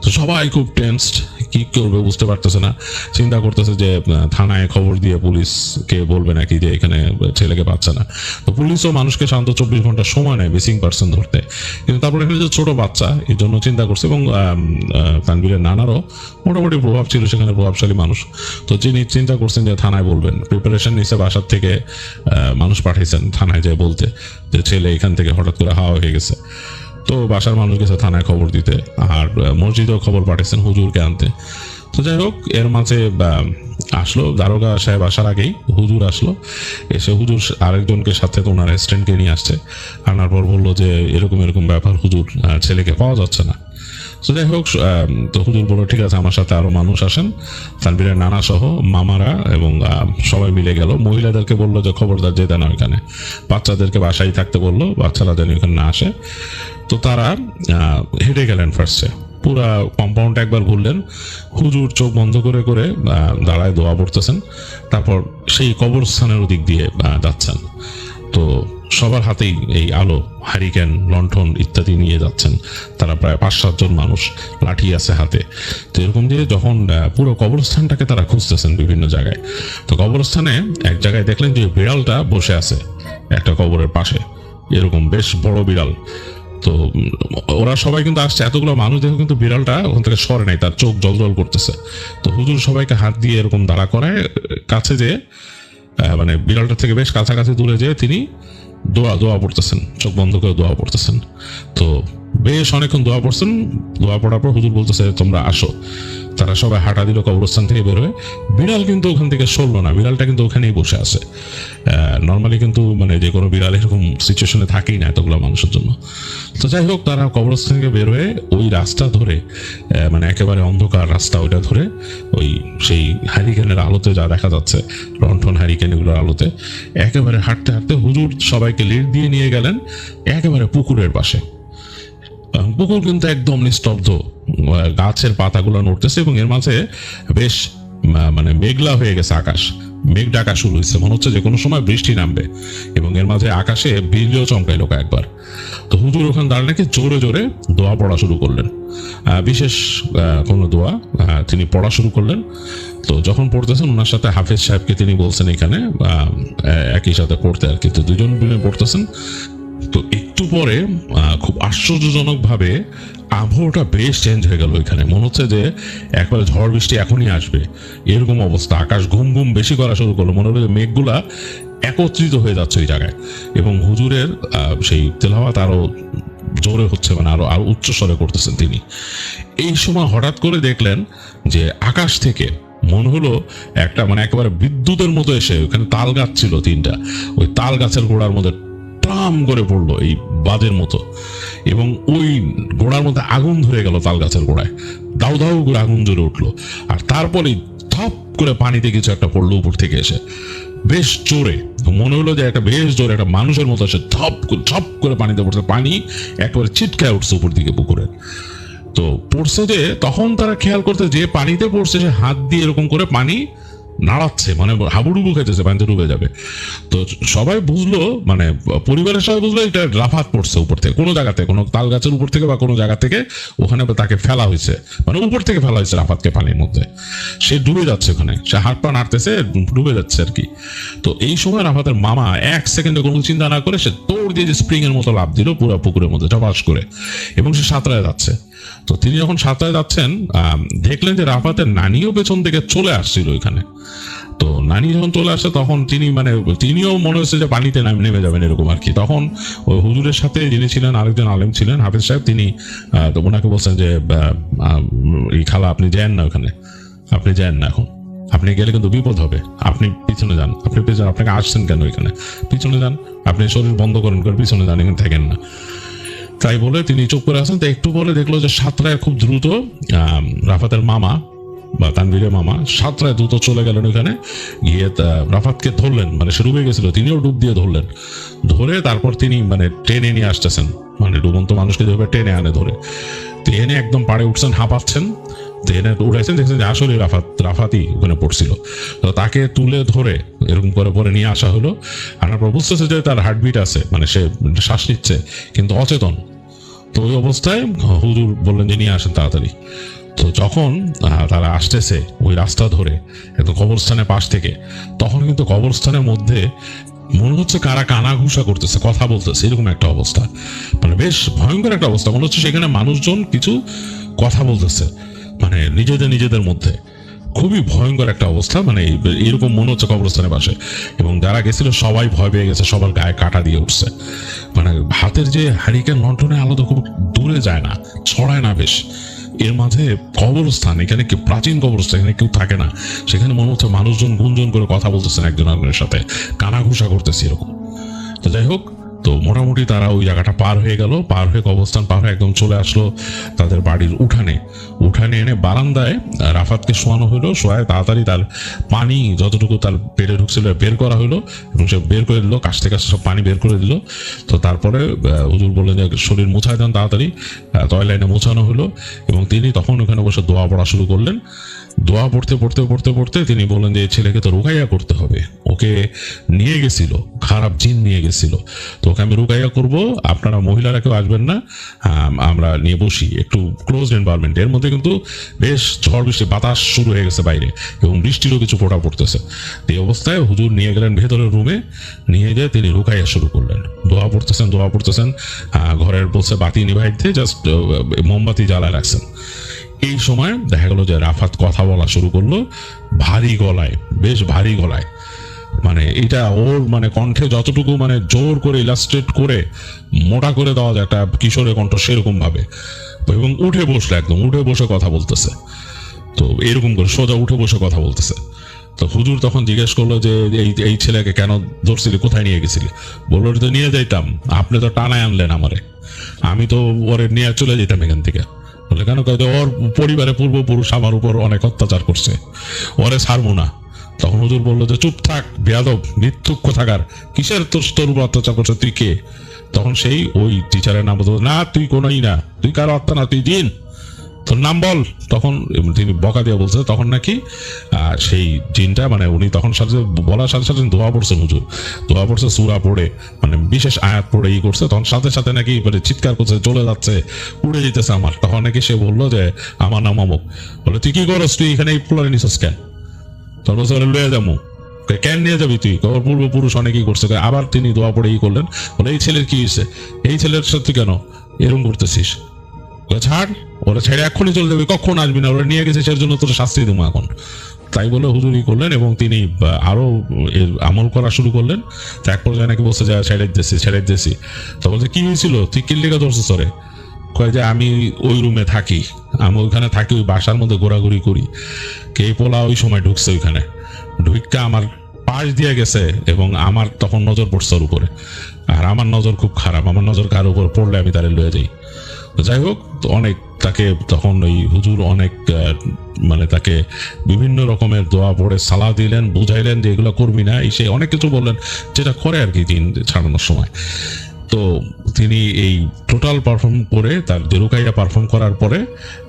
তো সবাই খুব টেন্সড, কি করবে বুঝতে পারতেছে না, চিন্তা করতেছে যে থানায় খবর দিয়ে পুলিশকে বলবে নাকি যে এখানে ছেলেকে পাচ্ছে না। তো পুলিশও মানুষকে শান্ত 24 ঘন্টা সময় নেয় মিসিং পার্সন ধরতে, কিন্তু তারপরে এখানে যে ছোট বাচ্চা এই জন্য চিন্তা করছে। এবং তানভীরের নানারও মোটামুটি প্রভাব ছিল, সেখানে প্রভাবশালী মানুষ। তো যিনি চিন্তা করছেন যে থানায় বলবেন, প্রিপারেশন নিচ্ছে, বাসার থেকে মানুষ পাঠিয়েছেন থানায় যায় বলতে যে ছেলে এখান থেকে হঠাৎ করে হাওয়া হয়ে গেছে। তো বাসার মানুষ গেছে থানায় খবর দিতে, আর মসজিদেও খবর পাঠিয়েছেন হুজুরকে আনতে। তো যাই হোক, এর মাঝে আসলো দারোগা সাহেব আসার আগেই হুজুর আসলো। এসে হুজুর আরেকজনকে সাথে তো ওনার অ্যাসিস্ট্যান্টকে নিয়ে আসছে। আনার পর বললো যে এরকম এরকম ব্যাপার হুজুর, ছেলেকে পাওয়া যাচ্ছে না। তো যাই হোক, তো হুজুর বললো ঠিক আছে, আমার সাথে আরো মানুষ আসেন, তানভীরের নানা সহ মামারা, এবং সবাই মিলে গেল। মহিলাদেরকে বললো যে খবরদার যেতে না ওইখানে, বাচ্চাদেরকে বাসায় থাকতে বললো, বাচ্চারা যেন ওইখানে না আসে। তো তারা হেঁটে গেলেন ফার্স্টে, পুরা কম্পাউন্ড একবার ঘুরলেন। হুজুর চোখ বন্ধ করে করে দাঁড়ায় দোয়া পড়তেছেন, তারপর সেই কবরস্থানের দিক দিয়ে যাচ্ছেন। তো সবার হাতেই এই আলো, হারিকেন, লণ্ঠন ইত্যাদি নিয়ে যাচ্ছেন তারা, প্রায় 5-7 জন মানুষ, লাঠি আছে হাতে। তো এরকম দিয়ে যখন পুরো কবরস্থানটাকে তারা খুঁজতেছেন বিভিন্ন জায়গায়, তো কবরস্থানে এক জায়গায় দেখলেন যে বিড়ালটা বসে আছে একটা কবরের পাশে, এরকম বেশ বড় বিড়াল। তো ওরা সবাই কিন্তু আসছে, এতগুলো মানুষ দেখে কিন্তু বিড়ালটা ওখান থেকে সরে নাই, তার চোখ জল করতেছে। তো হুজুর সবাইকে হাত দিয়ে এরকম দাঁড়া করায় কাছে যে মানে বিড়ালটার থেকে বেশ কাছাকাছি দূরে যেয়ে তিনি দোয়া পড়তেছেন, চোখ বন্ধ করে দোয়া পড়তেছেন। তো বেশ অনেকক্ষণ দোয়া পড়ছেন। দোয়া পড়ার পর হুজুর বলতেছে তোমরা আসো। তারা সবাই হাঁটা দিল কবরস্থান থেকে বের হয়ে। বিড়াল কিন্তু ওখান থেকে সরলো না, বিড়ালটা কিন্তু ওখানেই বসে আছে। নর্মালি কিন্তু মানে যে কোনো বিড়াল এরকম সিচুয়েশনে থাকেই না এতগুলো মানুষের জন্য। তো যাই হোক, তারা কবরস্থান থেকে বের হয়ে ওই রাস্তা ধরে, মানে একেবারে অন্ধকার রাস্তা, ওইটা ধরে ওই সেই হ্যারিকেনের আলোতে যা দেখা যাচ্ছে, লণ্ঠন হ্যারিকেন এগুলোর আলোতে একেবারে হাঁটতে হাঁটতে হুজুর সবাইকে লিড দিয়ে নিয়ে গেলেন একেবারে পুকুরের পাশে। পুকুর কিন্তু একদম নিস্তব্ধ, গাছের পাতাগুলো নড়তেছে, এবং এর মাঝে বেশ মানে মেঘলা হয়ে গেছে আকাশ, মেঘ ডাকা শুরু হয়েছে, মনে হচ্ছে যে কোনো সময় বৃষ্টি নামবে। এবং এর মাঝে আকাশে বিজলিও চমকাইলো কয়েকবার। তো হুজুর ওখানে দাঁড়িয়ে নাকি জোরে জোরে দোয়া পড়া শুরু করলেন, বিশেষ কোনো দোয়া তিনি পড়া শুরু করলেন। তো যখন পড়তেছেন, ওনার সাথে হাফেজ সাহেবকে তিনি বলছেন এখানে একই সাথে পড়তে, আর কি। তো দুজন মিলে পড়তেছেন। তো একটু পরে খুব আশ্চর্যজনক ভাবে আবহাওয়াটা বেশ চেঞ্জ হয়ে গেল। এখানে মনে হচ্ছে যে একবারে ঝড় বৃষ্টি এখনই আসবে, এরকম অবস্থা। আকাশ ঘুম ঘুম বেশি করা শুরু করলো, মনে হলো যে মেঘগুলা একত্রিত হয়ে যাচ্ছে ওই জায়গায়। এবং হুজুরের সেই তেলাওয়াত আরো জোরে হচ্ছে, মানে আরো আরো উচ্চ স্বরে করতেছেন তিনি। এই সময় হঠাৎ করে দেখলেন যে আকাশ থেকে মনে হলো একটা মানে একেবারে বিদ্যুতের মতো এসে, ওখানে তাল গাছ ছিল 3টা, ওই তাল গাছের গোড়ার মধ্যে টাম করে পড়লো এই বাজের মতো, এবং ওই গোড়ার মধ্যে আগুন ধরে গেল। তাল গাছের গোড়ায় দাউ দাউ করে আগুন জ্বলে উঠলো, আর তারপরে থপ করে পানিতে কিছু একটা পড়লো উপর থেকে এসে, বেশ জোরে। মনে হলো যে একটা বেশ জোরে একটা মানুষের মতো এসে ঝপ করে পানিতে পড়ছে, পানি একেবারে ছিটকায় উঠছে উপর দিকে পুকুরের। তো পড়ছে যে তখন তারা খেয়াল করতে, যে পানিতে পড়ছে সে হাত দিয়ে এরকম করে পানি নাড়াচ্ছে, মানে হাবুডুবু খেতেছে, পানিতে ডুবে যাবে। তো সবাই বুঝলো, মানে পরিবারের সবাই বুঝলো এটা রাফাত পড়ছে উপর থেকে, কোনো জায়গাতে, কোনো তাল গাছের উপর থেকে বা কোনো জায়গা থেকে ওখানে তাকে ফেলা হয়েছে, মানে উপর থেকে ফেলা হয়েছে রাফাতকে পানির মধ্যে। সে ডুবে যাচ্ছে ওখানে, সে হাত পা নাড়তেছে, ডুবে যাচ্ছে আর কি। তো এই সময় রাফাতের মামা 1 সেকেন্ডে কোনো চিন্তা না করে সে দৌড় দিয়ে যে স্প্রিং এর মতো লাফ দিল পুরো পুকুরের মধ্যে টপাস করে, এবং সে সাঁতরায় যাচ্ছে। তো তিনি যখন সাঁতরায় যাচ্ছেন, দেখলেন যে রাফাতের নানিও পেছন থেকে চলে আসছিল ওইখানে। তো নানি যখন চলে আসে, তখন তিনিও মনে হচ্ছে যে পানিতে নেমে যাবেন এরকম আর কি। তখন ওই হুজুরের সাথে যিনি ছিলেন আরেকজন আলেম ছিলেন, হাফেজ সাহেব, তিনি ওনাকে বলছেন যে এই খালা আপনি যান না ওখানে, আপনি যান না এখন, আপনি গেলে কিন্তু বিপদ হবে, আপনি পিছনে যান, আপনি পিছনে, আপনাকে আসছেন কেন এখানে, পিছনে যান, আপনি শরীর বন্ধ করেন করে পিছনে যান, এখানে থাকেন না। তাই বলে তিনি চুপ করে আসেন। তো একটু পরে দেখলো যে সাঁতরায় খুব দ্রুত রাফাতের মামা বা তানভীরের মামা সাঁতরায় দ্রুত চলে গেলেন ওখানে, গিয়ে রাফাতকে ধরলেন, মানে সে ডুবে গেছিল, তিনিও ডুব দিয়ে ধরলেন, ধরে তারপর তিনি মানে টেনে নিয়ে আসতেছেন, মানে ডুবন্ত মানুষকে যেভাবে টেনে আনে ধরে, তো এনে একদম পাড়ে উঠছেন, হাঁপাচ্ছেন। তো এনে উঠাইছেন, দেখছেন যে আসলে রাফাতই ওখানে পড়ছিল। তো তাকে তুলে ধরে এরকম করে পরে নিয়ে আসা হলো। আনার পর বুঝতেছে যে তার হার্টবিট আছে, মানে সে শ্বাস নিচ্ছে কিন্তু অচেতন। তো ওই অবস্থায় হুজুর বললেন যে নিয়ে আসেন তাড়াতাড়ি। তো যখন তারা আসতেছে ওই রাস্তা ধরে একদম কবরস্থানের পাশ থেকে, তখন কিন্তু কবরস্থানের মধ্যে মনে হচ্ছে কারা কানা ঘুষা করতেছে, কথা বলতেছে, এরকম একটা অবস্থা। মানে বেশ ভয়ঙ্কর একটা অবস্থা। মনে হচ্ছে সেখানে মানুষজন কিছু কথা বলতেছে, মানে নিজেদের মধ্যে। খুবই ভয়ঙ্কর একটা অবস্থা, মানে এরকম মনে হচ্ছে কবরস্থানের পাশে। এবং যারা গেছিল সবাই ভয় পেয়ে গেছে, সবার গায়ে কাটা দিয়ে উঠছে। মানে হাতের যে হারিকেন লন্ঠনের আলো তো খুব দূরে যায় না, ছড়ায় না বেশ। এর মাঝে কবরস্থান, এখানে কি প্রাচীন কবরস্থান, এখানে কেউ থাকে না। সেখানে মনে হচ্ছে মানুষজন গুঞ্জন করে কথা বলতেছেন একজন আরেকজনের সাথে, কানাঘুষা করতেছে এরকম। তো যাই হোক, তো মোটামুটি তারা ওই জায়গাটা পার হয়ে গেল, পার হয়ে কবরস্থান পার হয়ে একদম চলে আসলো তাদের বাড়ির উঠানে এনে বারান্দায় রাফাতকে শোয়ানো হলো। শোয়ায় তাড়াতাড়ি তার পানি যতটুকু তার পেটে ঢুকছিল বের করা হলো, এবং সে বের করে দিল, কাছতে কাছতে সব পানি বের করে দিল। তো তারপরে হুজুর বললেন যে শরীর মুছায় দেন তাড়াতাড়ি। টয়লেটে মোছানো হলো, এবং তিনি তখন ওখানে বসে দোয়া পড়া শুরু করলেন। দোয়া পড়তে তিনি বললেন যে এই ছেলেকে তো রুকাইয়া করতে হবে, ওকে নিয়ে গেছিল, খারাপ জিন নিয়ে গেছিল, তো ওকে আমি রুকাইয়া করব, আপনারা মহিলারা কেউ আসবেন না, আমরা নিয়ে বসি একটু ক্লোজ এনভায়রনমেন্ট। এর মধ্যে কিন্তু বেশ ঝড় বৃষ্টি, বাতাস শুরু হয়ে গেছে বাইরে, এবং বৃষ্টিরও কিছু ফোঁটা পড়তেছে। এই অবস্থায় হুজুর নিয়ে গেলেন ভেতরের রুমে, নিয়ে গিয়ে তিনি রুকাইয়া শুরু করলেন। দোয়া পড়তেছেন, ঘরের বলছে বাতি নিভাই দিয়ে জাস্ট মোমবাতি জ্বালায় রাখছেন। এই সময় দেখা গেল যে রাফাত কথা বলা শুরু করলো ভারী গলায়, বেশ ভারী গলায়। মানে এটা ওর মানে কণ্ঠে যতটুকু মানে জোর করে ইলাস্ট্রেট করে মোটা করে দেওয়া যায় একটা কিশোরের কণ্ঠ, সেরকম ভাবে। এবং উঠে বসে কথা বলতেছে। তো এরকম করে সোজা উঠে বসে কথা বলতেছে। তো হুজুর তখন জিজ্ঞেস করলো যে এই ছেলেকে কেন ধরছিলি, কোথায় নিয়ে গেছিলি? বললো তো নিয়ে যাইতাম, আপনি তো টানায় আনলেন আমারে, আমি তো ওরে নিয়ে চলে যেতাম এখান থেকে। বলে কেন? ওর পরিবারে পূর্বপুরুষ আমার উপর অনেক অত্যাচার করছে, ওরে ছাড়বো না। তখন হুজুর বললো যে চুপ থাক বেয়াদব, মিথ্যুক কোথাকার, কিসের তোর উপর অত্যাচার করছে, তুই কে? তখন সেই ওই টিচারের নাম বলতো, না তুই কোনোই না, তুই কারো আত্মা না, তুই জিন, তোর নাম বল। তখন তিনি বকা দিয়ে বলছে, তখন নাকি সেই জিনটা মানে উনি তখন সাথে বলার সাথে সাথে দোয়া পড়ছেন, হুজুর দোয়া পড়ছে, সূরা পড়ে মানে বিশেষ আয়াত পড়ে করছে। তখন সাথে সাথে নাকি মানে চিৎকার করছে, চলে যাচ্ছে, উড়ে যেতেছে আমার। তখন নাকি সে বললো যে আমার নাম অমুক। বলে তুই কি করস, তুই এখানে ফুলারে নিছিস কেন? তখন বলছে লয়ে যাবো। কেন নিয়ে যাবি তুই? ওর পূর্বপুরুষ অনেকেই করছে। আবার তিনি দোয়া পড়ে করলেন, বলে এই ছেলের কি হয়েছে, এই ছেলের সাথে কেন এরকম করতেছিস? ছাড়, ওরা ছেড়ে এক্ষুনি চলে যাবে, কখন আসবি না, ওরা নিয়ে গেছে সের জন্য তোর শাস্তি দেবো এখন। তাই বলে হুজুরি করলেন, এবং তিনি আরো আমল করা শুরু করলেন। এক পর্যায়ে নাকি বলছে যে ছেড়ে দিয়েছি। তো বলছে কি হয়েছিল, তুই কিল্লিকা ধরছিস? ওরে কয় যে আমি ওই রুমে থাকি, আমি ওইখানে থাকি, ওই বাসার মধ্যে ঘোরাঘুরি করি। কে পোলা ওই সময় ঢুকছে, ওইখানে ঢুকা আমার পাশ দিয়ে গেছে, এবং আমার তখন নজর পড়ছে ওর উপরে। আর আমার নজর খুব খারাপ, আমার নজর কার উপর পড়লে আমি তারে লয়ে যাই। যাই হোক, অনেক তাকে তখন ওই হুজুর অনেক মানে তাকে বিভিন্ন রকমের দোয়া পড়ে সালাহ দিলেন, বুঝাইলেন যে এগুলো করবি না, সে অনেক কিছু বললেন যেটা করে আর কি দিন ছাড়ানোর সময়। তো তিনি এই টোটাল পারফর্ম করে তার রুকাইয়া পারফর্ম করার পরে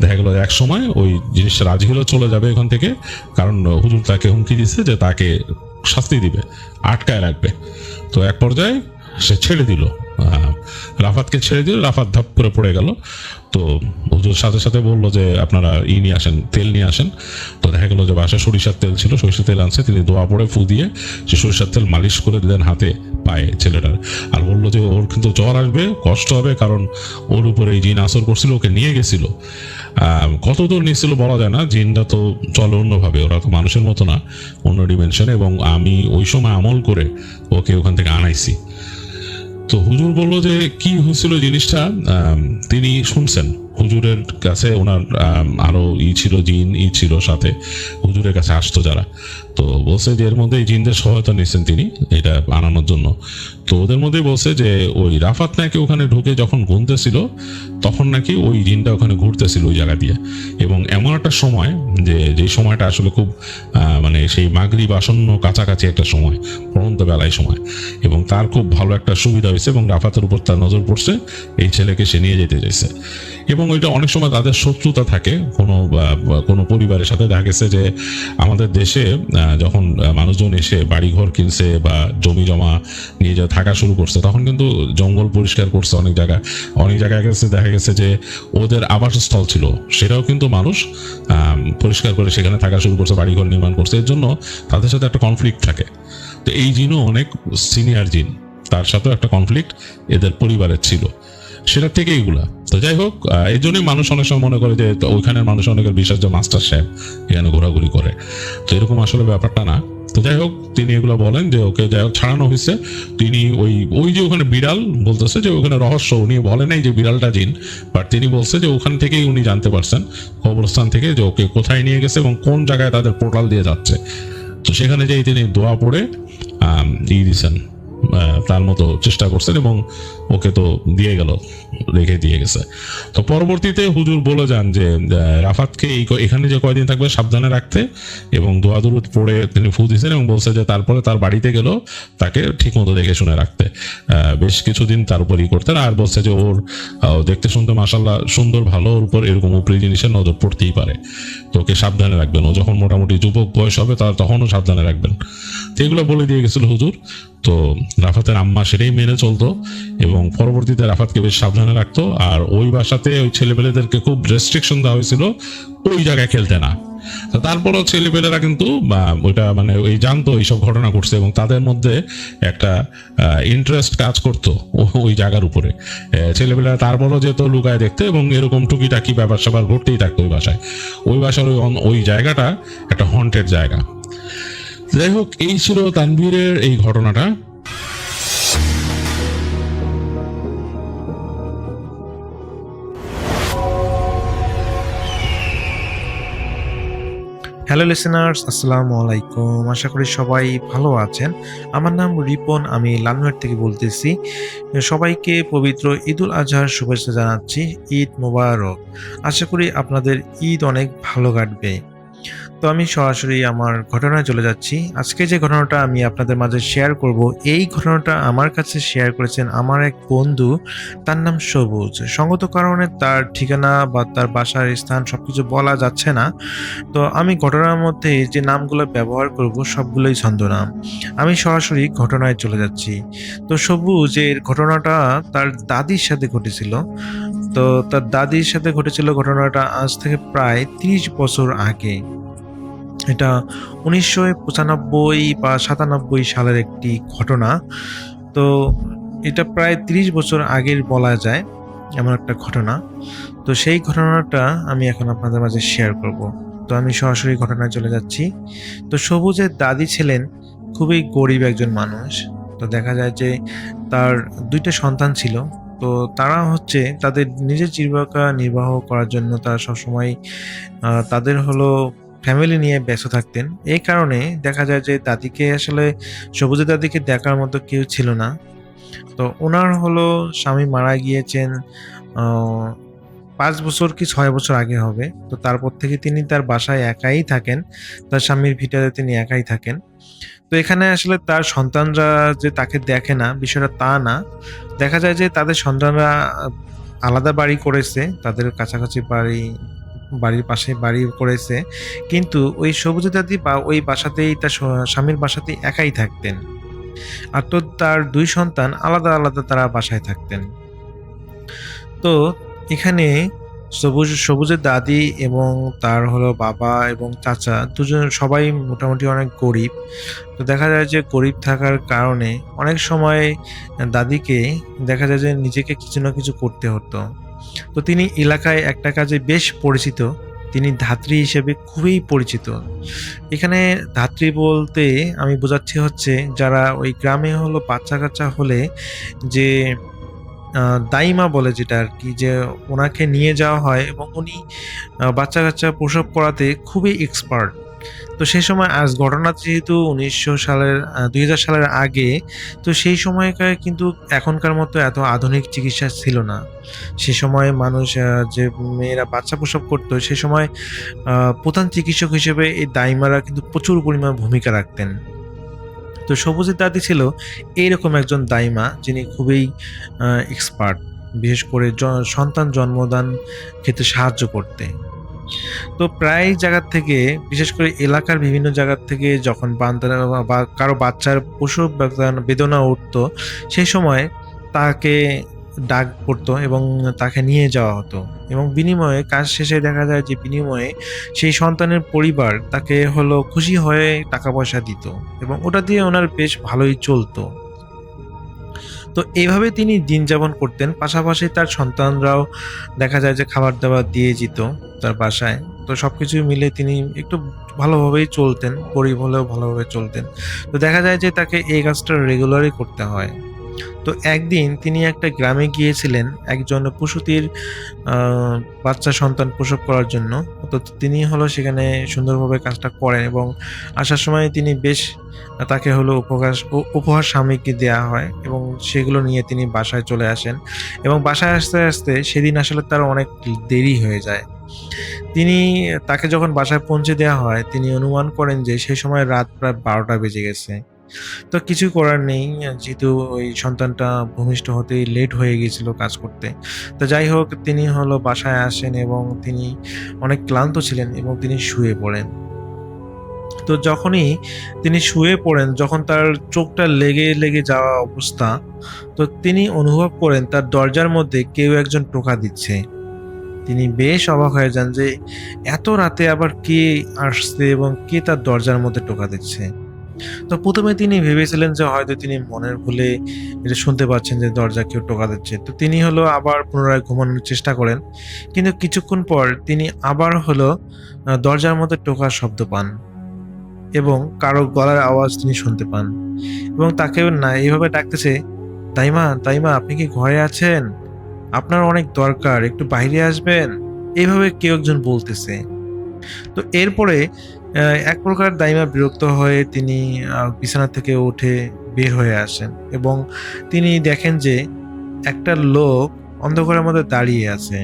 দেখা গেল এক সময় ওই জিনিসটা রাজি হলে চলে যাবে এখান থেকে, কারণ হুজুর তাকে হুমকি দিচ্ছে যে তাকে শাস্তি দিবে, আটকায় রাখবে। তো এক পর্যায়ে সে ছেড়ে দিল, রাফাতকে ছেড়ে দিল। রাফাত ধাপ করে পড়ে গেল। তো হুজুর সাথে সাথে বললো যে আপনারা নিয়ে আসেন, তেল নিয়ে আসেন। তো দেখা গেল যে বাসায় সরিষার তেল ছিল, সরিষার তেল আনছে। তিনি দোয়া পড়ে ফু দিয়ে সে সরিষার তেল মালিশ করে দিলেন হাতে পায়ে ছেলেটার। আর বললো যে ওর কিন্তু জ্বর আসবে, কষ্ট হবে, কারণ ওর উপরে এই জিন আসর করছিল, ওকে নিয়ে গেছিল। কত দূর নিয়েছিল বলা যায় না, জিনটা তো চলে অন্যভাবে, ওরা তো মানুষের মতো না, অন্য ডিমেনশনে। এবং আমি ওই সময় আমল করে ওকে ওখান থেকে আনাইছি। তো হুজুর বললো যে কি হয়েছিল জিনিসটা, তিনি শুনছেন হুজুরের কাছে। ওনার আরো জিন ছিল সাথে, হুজুরের কাছে আসতো যারা। তো বলছে যে এর মধ্যে এই জিনদের সহায়তা নিচ্ছেন তিনি এটা আনানোর জন্য। তো ওদের মধ্যেই বলছে যে ওই রাফাত নাকি ওখানে ঢুকে যখন গুনতেছিল, তখন নাকি ওই জিনটা ওখানে ঘুরতেছিল ওই জায়গা দিয়ে। এবং এমন একটা সময় যে সময়টা আসলে খুব মানে সেই মাগরিব আসন্ন কাছাকাছি একটা সময়, পড়ন্ত বেলায় সময়। এবং তার খুব ভালো একটা সুবিধা হয়েছে, এবং রাফাতের উপর তার নজর পড়ছে, এই ছেলেকে সে নিয়ে যেতে চাইছে। এবং ওইটা অনেক সময় তাদের শত্রুতা থাকে কোনো পরিবারের সাথে। দেখা গেছে যে আমাদের দেশে যখন মানুষজন এসে বাড়িঘর কিনছে বা জমি জমা নিয়ে যা থাকা শুরু করছে, তখন কিন্তু জঙ্গল পরিষ্কার করছে অনেক জায়গায় গেছে, দেখা গেছে যে ওদের আবাসস্থল ছিল সেটাও কিন্তু মানুষ পরিষ্কার করে সেখানে থাকা শুরু করছে, বাড়িঘর নির্মাণ করছে। এর জন্য তাদের সাথে একটা কনফ্লিক্ট থাকে। তো এই জিনও অনেক সিনিয়র জিন, তার সাথেও একটা কনফ্লিক্ট এদের পরিবারের ছিল, সেটা থেকে এইগুলা। তো যাই হোক, এই জন্যই মানুষ অনেক সময় মনে করে যে ওইখানের মানুষ অনেকের বিশ্বাস যে মাস্টার সাহেব এখানে ঘোরাঘুরি করে। তো এরকম আসলে ব্যাপারটা না। তো যাই হোক, তিনি এগুলো বলেন যে ওকে যাই হোক ছাড়ানো হয়েছে। তিনি ওই যে ওখানে বিড়াল বলতেছে যে ওখানে রহস্য, উনি বলে নাই যে বিড়ালটা জিন, বাট তিনি বলছে যে ওখান থেকেই উনি জানতে পারছেন কবরস্থান থেকে যে ওকে কোথায় নিয়ে গেছে এবং কোন জায়গায় তাদের পোর্টাল দিয়ে যাচ্ছে। তো সেখানে যেই তিনি দোয়া পড়ে দিয়েছেন, তার মতো চেষ্টা করছেন এবং ওকে তো রেখে দিয়ে গেছে। তো পরবর্তীতে হুজুর বলে যান যে রাফাতকে এখানে যে কয়দিন থাকবে সাবধানে রাখতে, এবং দোয়া দুরুদ পড়ে তিনি ফু দিয়েছেন এবং বলছে যে তারপরে তার বাড়িতে গেলেও তাকে ঠিক মতো দেখে শুনে রাখতে, বেশ কিছুদিন তার উপরই করতেন। আর বলছে যে ওর দেখতে শুনতে মাশাআল্লাহ সুন্দর, ভালো, ওর উপর এরকম উপরি জিনিসের নজর পড়তেই পারে, তো ওকে সাবধানে রাখবেন। ও যখন মোটামুটি যুবক বয়স হবে তখনও সাবধানে রাখবেন। তো এগুলো বলে দিয়ে গেছিল হুজুর। তো রাফাতের আম্মা সেটাই মেনে চলতো এবং পরবর্তীতে রাফাতকে বেশ সাবধানে রাখতো। আর ওই বাসাতে ওই ছেলেপেলেদেরকে খুব রেস্ট্রিকশন দেওয়া হয়েছিল ওই জায়গায় খেলতে না। তারপরও ছেলেপেলেরা কিন্তু ওইটা মানে ওই জানতো এইসব ঘটনা ঘটছে এবং তাদের মধ্যে একটা ইন্টারেস্ট কাজ করতো ওই জায়গার উপরে। ছেলেপেলেরা তারপরও যেত লুকায় দেখতে এবং এরকম টুকিটাকি ব্যাপার স্যাপার ঘটতেই থাকতো ওই বাসায়। ওই বাসার ওই জায়গাটা একটা হন্টেড জায়গা। যাই হোক, এই ছিল তানভীরের এই ঘটনাটা। হ্যালো লিসেনার্স, আসসালামু আলাইকুম। আশা করি সবাই ভালো আছেন। আমার নাম রিপন, আমি লালমেট থেকে বলতেছি। সবাইকে পবিত্র ঈদুল আজহার শুভেচ্ছা জানাচ্ছি। ঈদ মোবারক। আশা করি আপনাদের ঈদ অনেক ভালো কাটবে। তো আমি সরাসরি আমার ঘটনায় চলে যাচ্ছি। আজকে যে ঘটনাটা আমি আপনাদের মাঝে শেয়ার করব, এই ঘটনাটা আমার কাছে শেয়ার করেছেন আমার এক বন্ধু, তার নাম সবুজ। সঙ্গত কারণে তার ঠিকানা বা তার বাসার স্থান সবকিছু বলা যাচ্ছে না। তো আমি ঘটনার মধ্যে যে নামগুলো ব্যবহার করব সবগুলোই ছদ্মনাম। আমি সরাসরি ঘটনায় চলে যাচ্ছি। তো সবুজের ঘটনাটা তার দাদির সাথে ঘটেছিল। তো তার দাদির সাথে ঘটেছিল ঘটনাটা আজ থেকে প্রায় 30 বছর আগে। এটা 1995 বা 97 সালের একটি ঘটনা। তো এটা প্রায় 30 বছর আগের বলা যায় এমন একটা ঘটনা। তো সেই ঘটনাটা আমি এখন আপনাদের মাঝে শেয়ার করব। তো আমি সরাসরি ঘটনায় চলে যাচ্ছি। তো সবুজের দাদি ছিলেন খুবই গরিব একজন মানুষ। তো দেখা যায় যে তার 2টা সন্তান ছিল। তো তারা হচ্ছে তাদের নিজের জীবিকা নির্বাহ করার জন্য তারা সবসময় তাদের ফ্যামিলি নিয়ে ব্যস্ত থাকতেন। এই কারণে দেখা যায় যে সবুজের দাদিকে দেখার মতো কেউ ছিল না। তো ওনার স্বামী মারা গিয়েছেন 5 বছর কি 6 বছর আগে হবে। তো তারপর থেকে তিনি তার বাসায় একাই থাকেন, তার স্বামীর ভিটাতে তিনি একাই থাকেন। তো এখানে তার সন্তানরা যে তাকে দেখে না, বিষয়টা তা না। দেখা যায় যে তাদের সন্তানরা আলাদা বাড়ি করেছে, তাদের কাছাকাছি বাড়ির পাশে বাড়ি করেছে, কিন্তু ওই সবুজের দাদি বা ওই বাসাতেই তার স্বামীর বাসাতেই একাই থাকতেন। আর তো তার 2 সন্তান আলাদা আলাদা তারা বাসায় থাকতেন। তো এখানে সবুজের দাদি এবং তার বাবা এবং চাচা দুজন সবাই মোটামুটি অনেক গরিব। তো দেখা যায় যে গরিব থাকার কারণে অনেক সময় দাদিকে দেখা যায় যে নিজেকে কিছু না কিছু করতে হতো। তো তিনি এলাকায় একটা কাজে বেশ পরিচিত, তিনি ধাত্রী হিসেবে খুবই পরিচিত। এখানে ধাত্রী বলতে আমি বোঝাচ্ছি যারা ওই গ্রামে বাচ্চা কাচ্চা হলে যে দাইমা বলে, যেটা আর কি, যে ওনাকে নিয়ে যাওয়া হয় এবং উনি বাচ্চা কাচ্চা প্রসব করাতে খুবই এক্সপার্ট। তো সেই সময় আজ ঘটনা যেহেতু 2000 সালের আগে, তো সেই সময়কার কিন্তু এখনকার মতো এত আধুনিক চিকিৎসা ছিল না। সে সময় মানুষ যে মেয়েরা বাচ্চা প্রসব করতো, সে সময় প্রধান চিকিৎসক হিসেবে এই দাইমারা কিন্তু প্রচুর পরিমাণ ভূমিকা রাখতেন। তো সবুজের দাদি ছিল এইরকম একজন দাইমা যিনি খুবই এক্সপার্ট। বিশেষ করে সন্তান জন্মদান ক্ষেত্রে সাহায্য করতে। তো প্রায় জায়গা থেকে, বিশেষ করে এলাকার বিভিন্ন জায়গা থেকে যখন বা কারো বাচ্চার প্রসব বেদনা উঠতো, সেই সময় তাকে ডাক পড়তো এবং তাকে নিয়ে যাওয়া হতো, এবং বিনিময়ে কাজ শেষে দেখা যায় যে বিনিময়ে সেই সন্তানের পরিবার তাকে খুশি হয়ে টাকা পয়সা দিত, এবং ওটা দিয়ে ওনার বেশ ভালোই চলতো। তো এইভাবে তিনি দিন যাপন করতেন। পাশাপাশি তার সন্তানরাও দেখা যায় যে খাবার দাবার দিয়ে যেত তার বাসায়। তো সবকিছু মিলে তিনি একটু ভালোভাবেই চলতেন, গরিব হলেও ভালোভাবে চলতেন। তো দেখা যায় যে তাকে এই কাজটা রেগুলারই করতে হয়। তো একদিন তিনি একটা গ্রামে গিয়েছিলেন একজন প্রসূতির বাচ্চা সন্তান প্রসব করার জন্য। তো তিনি সেখানে সুন্দরভাবে কাজটা করেন, এবং আসার সময় তিনি বেশ তাকে উপহার সামগ্রী দেওয়া হয়, এবং সেগুলো নিয়ে তিনি বাসায় চলে আসেন। এবং বাসায় আসতে আসতে সেদিন আসলে তার অনেক দেরি হয়ে যায়। তাকে যখন বাসায় পৌঁছে দেওয়া হয়, তিনি অনুমান করেন যে সেই সময় রাত প্রায় 12টা বেজে গেছে। তো কিছু করার নেই, যেহেতু ওই সন্তানটা ভূমিষ্ঠ হতেই লেট হয়ে গিয়েছিল কাজ করতে। তো যাই হোক, তিনি বাসায় আসেন এবং তিনি অনেক ক্লান্ত ছিলেন এবং তিনি শুয়ে পড়েন। তো যখনই তিনি শুয়ে পড়েন, যখন তার চোখটা লেগে যাওয়া অবস্থা, তো তিনি অনুভব করেন তার দরজার মধ্যে কেউ একজন টোকা দিচ্ছে। তিনি বেশ অবাক হয়ে যান যে এত রাতে আবার কে আসছে এবং কে তার দরজার মধ্যে টোকা দিচ্ছে। তো প্রথমে তিনি ভেবেছিলেন যে হয়তো তিনি মনের ভুলে এটা শুনতে পাচ্ছেন যে দরজা কেউ টোকা দিচ্ছে। তো তিনি আবার পুনরায় ঘুমানোর চেষ্টা করেন, কিন্তু কিছুক্ষণ পর তিনি আবার দরজার মধ্যে টোকার শব্দ পান এবং কারো গলার আওয়াজ তিনি শুনতে পান, এবং তাকে না এইভাবে ডাকতেছে, দাইমা দাইমা, আপনি কি ঘরে আছেন? আপনার অনেক দরকার, একটু বাইরে আসবেন, এইভাবে কেউ একজন বলতেছে। তো এরপরে এক প্রকার দাইমা বিরক্ত হয়ে তিনি বিছানা থেকে উঠে বের হয়ে আসেন, এবং তিনি দেখেন যে একটা লোক অন্ধকারের মধ্যে দাঁড়িয়ে আছে।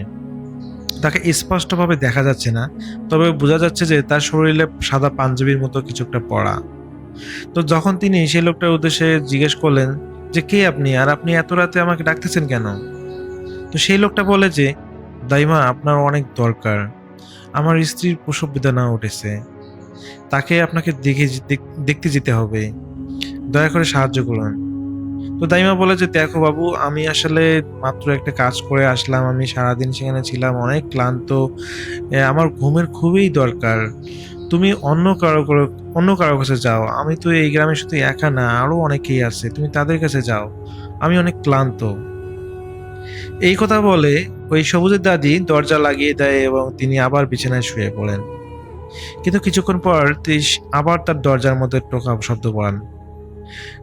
তাকে স্পষ্টভাবে দেখা যাচ্ছে না, তবে বোঝা যাচ্ছে যে তার শরীরে সাদা পাঞ্জাবির মতো কিছু একটা পরা। তো যখন তিনি সেই লোকটার উদ্দেশ্যে জিজ্ঞেস করলেন যে কে আপনি, আর আপনি এত রাতে আমাকে ডাকতেছেন কেন? তো সেই লোকটা বলে যে, দাইমা, আপনার অনেক দরকার, আমার স্ত্রীর প্রসব বেদনা উঠেছে, তাকে আপনাকে দেখতে যেতে হবে, দয়া করে সাহায্য করুন। তো দাইমা বলে যে, দেখো বাবু, আমি আসলে মাত্র একটা কাজ করে আসলাম, আমি সারাদিন সেখানে ছিলাম, অনেক ক্লান্ত, আমার ঘুমের খুবই দরকার, তুমি অন্য কারো কাছে যাও, আমি তো এই গ্রামে শুধু একা না, আরো অনেকেই আছে, তুমি তাদের কাছে যাও, আমি অনেক ক্লান্ত। এই কথা বলে ওই সবুজের দাদি দরজা লাগিয়ে দেয় এবং তিনি আবার বিছানায় শুয়ে পড়েন। কিন্তু কিছুক্ষণ পর আবার তার দরজার মধ্যে টোকা শব্দ পান।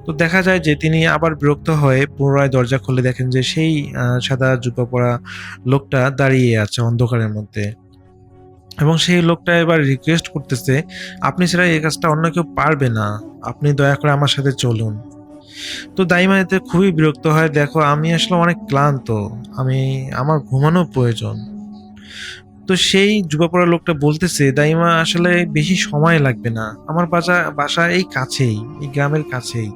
তো দেখা যায় যে তিনি আবার বিরক্ত হয়ে পুনরায় দরজা খুলে দেখেন যে সেই সাদা জুব্বা পরা লোকটা দাঁড়িয়ে আছে অন্ধকারের মধ্যে, এবং সেই লোকটা এবার রিকোয়েস্ট করতেছে, আপনি ছাড়া এই কাজটা অন্য কেউ পারবে না, আপনি দয়া করে আমার সাথে চলুন। তো দাইমা এতে খুবই বিরক্ত হয়, দেখো আমি আসলে অনেক ক্লান্ত, আমার ঘুমানো প্রয়োজন। তো সেই জুব্বা পরা লোকটা বলতেছে, দাইমা, আসলে বেশি সময় লাগবে না, আমার বাসা এই কাছেই, এই গ্রামের কাছেই,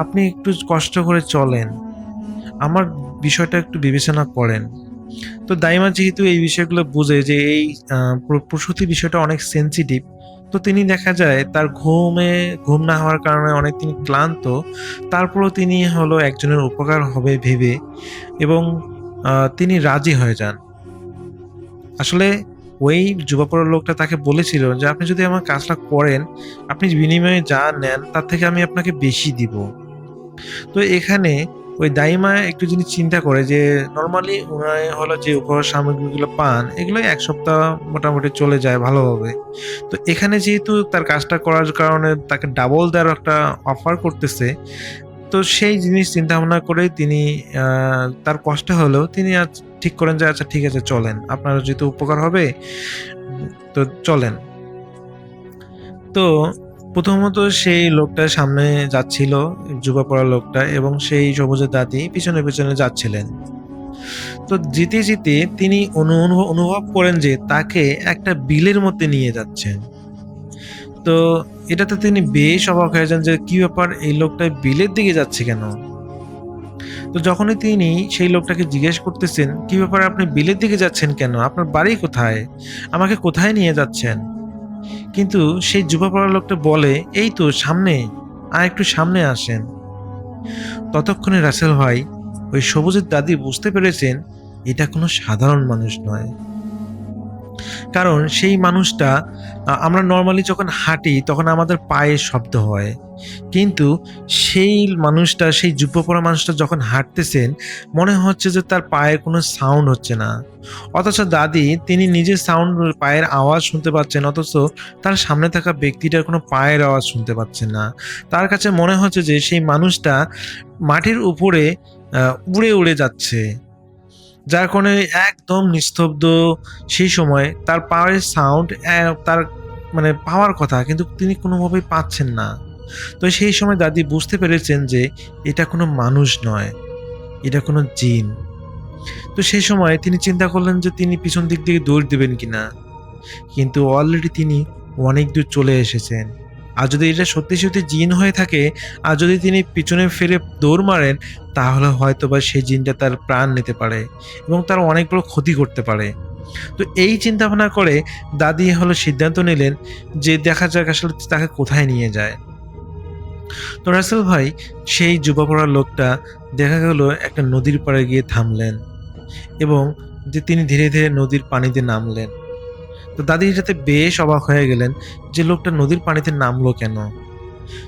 আপনি একটু কষ্ট করে চলেন, আমার বিষয়টা একটু বিবেচনা করেন। তো দাইমা যেহেতু এই বিষয়গুলো বুঝে যে এই প্রসূতি বিষয়টা অনেক সেন্সিটিভ, তো তিনি দেখা যায় তার ঘুম না হওয়ার কারণে অনেক তিনি ক্লান্ত, তারপরও তিনি একজনের উপকার হবে ভেবে এবং তিনি রাজি হয়ে যান। আসলে ওই যুবাপড়া লোকটা তাকে বলেছিল যে আপনি যদি আমার কাজটা করেন, আপনি বিনিময়ে যা নেন তার থেকে আমি আপনাকে বেশি দিব। তো এখানে ওই দাইমা একটু জিনিস চিন্তা করে যে নর্মালি ওনারা যে উপহার সামগ্রীগুলো পান, এগুলো 1 সপ্তাহ মোটামুটি চলে যায় ভালোভাবে। তো এখানে যেহেতু তার কাজটা করার কারণে তাকে ডাবল দেওয়ার একটা অফার করতেছে, তো সেই জিনিস চিন্তা ভাবনা করে তিনি তার কষ্ট হলেও তিনি আজ ঠিক করেন যে আচ্ছা ঠিক আছে, চলেন, আপনার যেহেতু উপকার হবে, তো চলেন। তো প্রথমত সেই লোকটা সামনে যাচ্ছিল, জুবা পরা লোকটা, এবং সেই সবুজের দাদি পিছনে পিছনে যাচ্ছিলেন। তো যেতে যেতে তিনি অনুভব করেন যে তাকে একটা বিলের মধ্যে নিয়ে যাচ্ছেন। তো এটাতে তিনি বেশ অবাক হয়ে যান যে কি ব্যাপার, এই লোকটা বিলের দিকে যাচ্ছে কেন? তো যখনই তিনি সেই লোকটাকে জিজ্ঞেস করতেছেন, কি ব্যাপারে আপনি বিলের দিকে যাচ্ছেন কেন, আপনার বাড়ি কোথায়, আমাকে কোথায় নিয়ে যাচ্ছেন, কিন্তু সেই যুবাপড়া লোকটা বলে, এই তো সামনে, আর একটু সামনে আসেন। ততক্ষণে রাসেল ভাই ওই সবুজের দাদি বুঝতে পেরেছেন এটা কোনো সাধারণ মানুষ নয়। কারণ সেই মানুষটা, আমরা নর্মালি যখন হাঁটি তখন আমাদের পায়ের শব্দ হয়, কিন্তু সেই মানুষটা, সেই যুব্য পরা মানুষটা যখন হাঁটতেছেন মনে হচ্ছে যে তার পায়ের কোনো সাউন্ড হচ্ছে না। অথচ দাদি তিনি নিজের সাউন্ড, পায়ের আওয়াজ শুনতে পাচ্ছেন, অথচ তার সামনে থাকা ব্যক্তিটার কোনো পায়ের আওয়াজ শুনতে পাচ্ছেন না। তার কাছে মনে হচ্ছে যে সেই মানুষটা মাটির উপরে উড়ে উড়ে যাচ্ছে, যার কারণে একদম নিস্তব্ধ। সেই সময় তার পাওয়ার সাউন্ড তার মানে পাওয়ার কথা, কিন্তু তিনি কোনোভাবেই পাচ্ছেন না। তো সেই সময় দাদি বুঝতে পেরেছেন যে এটা কোনো মানুষ নয়, এটা কোনো জিন। তো সেই সময় তিনি চিন্তা করলেন যে তিনি পিছন দিক থেকে দৌড় দেবেন কিনা, কিন্তু অলরেডি তিনি অনেক দূর চলে এসেছেন। আর যদি এটা সত্যি সত্যি জিন হয়ে থাকে, আর যদি তিনি পিছনে ফিরে দৌড় মারেন, তাহলে হয়তো বা সেই জিনটা তার প্রাণ নিতে পারে এবং তার অনেক বড় ক্ষতি করতে পারে। তো এই চিন্তা ভাবনা করে দাদি সিদ্ধান্ত নিলেন যে দেখা যাক আসলে তাকে কোথায় নিয়ে যায়। তো রাসেল ভাই সেই যুবাপড়া লোকটা দেখা গেল একটা নদীর পাড়ে গিয়ে থামলেন এবং যে তিনি ধীরে ধীরে নদীর পানিতে নামলেন। তো দাদি এটাতে বেশ অবাক হয়ে গেলেন যে লোকটা নদীর পানিতে নামলো কেন।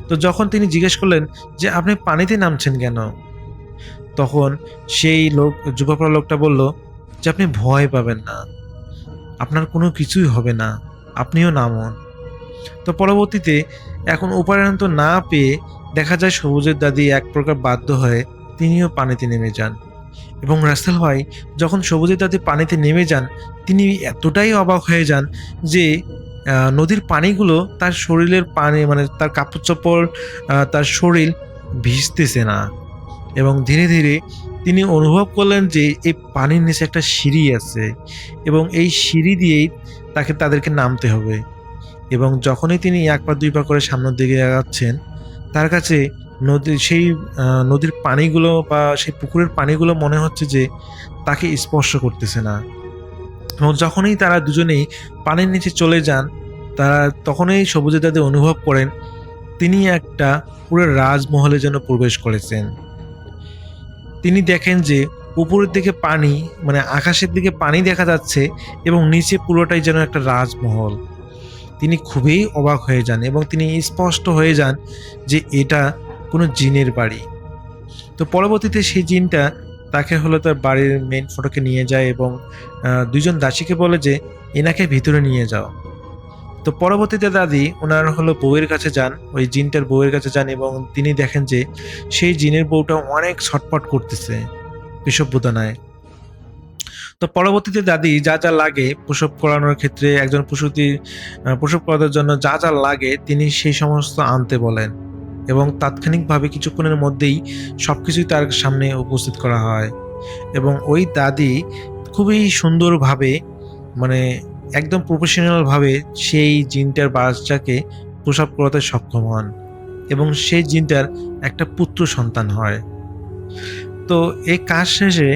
তো যখন তিনি জিজ্ঞেস করলেন যে আপনি পানিতে নামছেন কেন, তখন সেই যুবাপড়া লোকটা বলল যে আপনি ভয় পাবেন না, আপনার কোনো কিছুই হবে না, আপনিও নামুন। তো পরবর্তীতে এখন উপায়ন্ত না পেয়ে দেখা যায় সবুজের দাদি এক প্রকার বাধ্য হয়ে তিনিও পানিতে নেমে যান। এবং রাসেল ভাই যখন সবুজের দাদি পানিতে নেমে যান, তিনি এতটাই অবাক হয়ে যান যে নদীর পানিগুলো তার শরীরের পানি, মানে তার কাপড় চোপড়, তার শরীর ভিজতেছে না। এবং ধীরে ধীরে তিনি অনুভব করলেন যে এই পানির নিচে একটা সিঁড়ি আছে এবং এই সিঁড়ি দিয়েই তাদেরকে নামতে হবে। এবং যখনই তিনি এক পা দুই পা করে সামনের দিকে আগাচ্ছেন, তার কাছে নদীর পানিগুলো বা সেই পুকুরের পানিগুলো মনে হচ্ছে যে তাকে স্পর্শ করতেছে না। এবং যখনই তারা দুজনেই পানির নিচে চলে যান, তারা তখনই সবুজের দাদি অনুভব করেন তিনি একটা পুরো রাজমহলে যেন প্রবেশ করেছেন। তিনি দেখেন যে উপরের দিকে পানি, মানে আকাশের দিকে পানি দেখা যাচ্ছে এবং নিচে পুরোটাই যেন একটা রাজমহল। তিনি খুবই অবাক হয়ে যান এবং তিনি স্পষ্ট হয়ে যান যে এটা কোনো জিনের বাড়ি। তো পরবর্তীতে সেই জিনটা তাকে তার বাড়ির মেইন ফটকে নিয়ে যায় এবং দুইজন দাসীকে বলে যে এনাকে ভিতরে নিয়ে যাও। তো পরবর্তীতে দাদি ওনার বউয়ের কাছে যান, ওই জিনটার বউয়ের কাছে যান এবং তিনি দেখেন যে সেই জিনের বউটা অনেক ছটফট করতেছে প্রসব বেদনায়। তো পরবর্তীতে দাদি যা যা লাগে প্রসব করানোর ক্ষেত্রে, একজন প্রসব করানোর জন্য যা যা লাগে তিনি সেই সমস্ত আনতে বলেন এবং তাৎক্ষণিকভাবে কিছুক্ষণের মধ্যেই সবকিছুই তার সামনে উপস্থিত করা হয়। এবং ওই দাদি খুবই সুন্দরভাবে, মানে একদম প্রফেশনালভাবে সেই জিনটার বাচ্চাকে প্রসব করাতে সক্ষম হন এবং সেই জিনটার একটা পুত্র সন্তান হয়। তো এই কাজ শেষে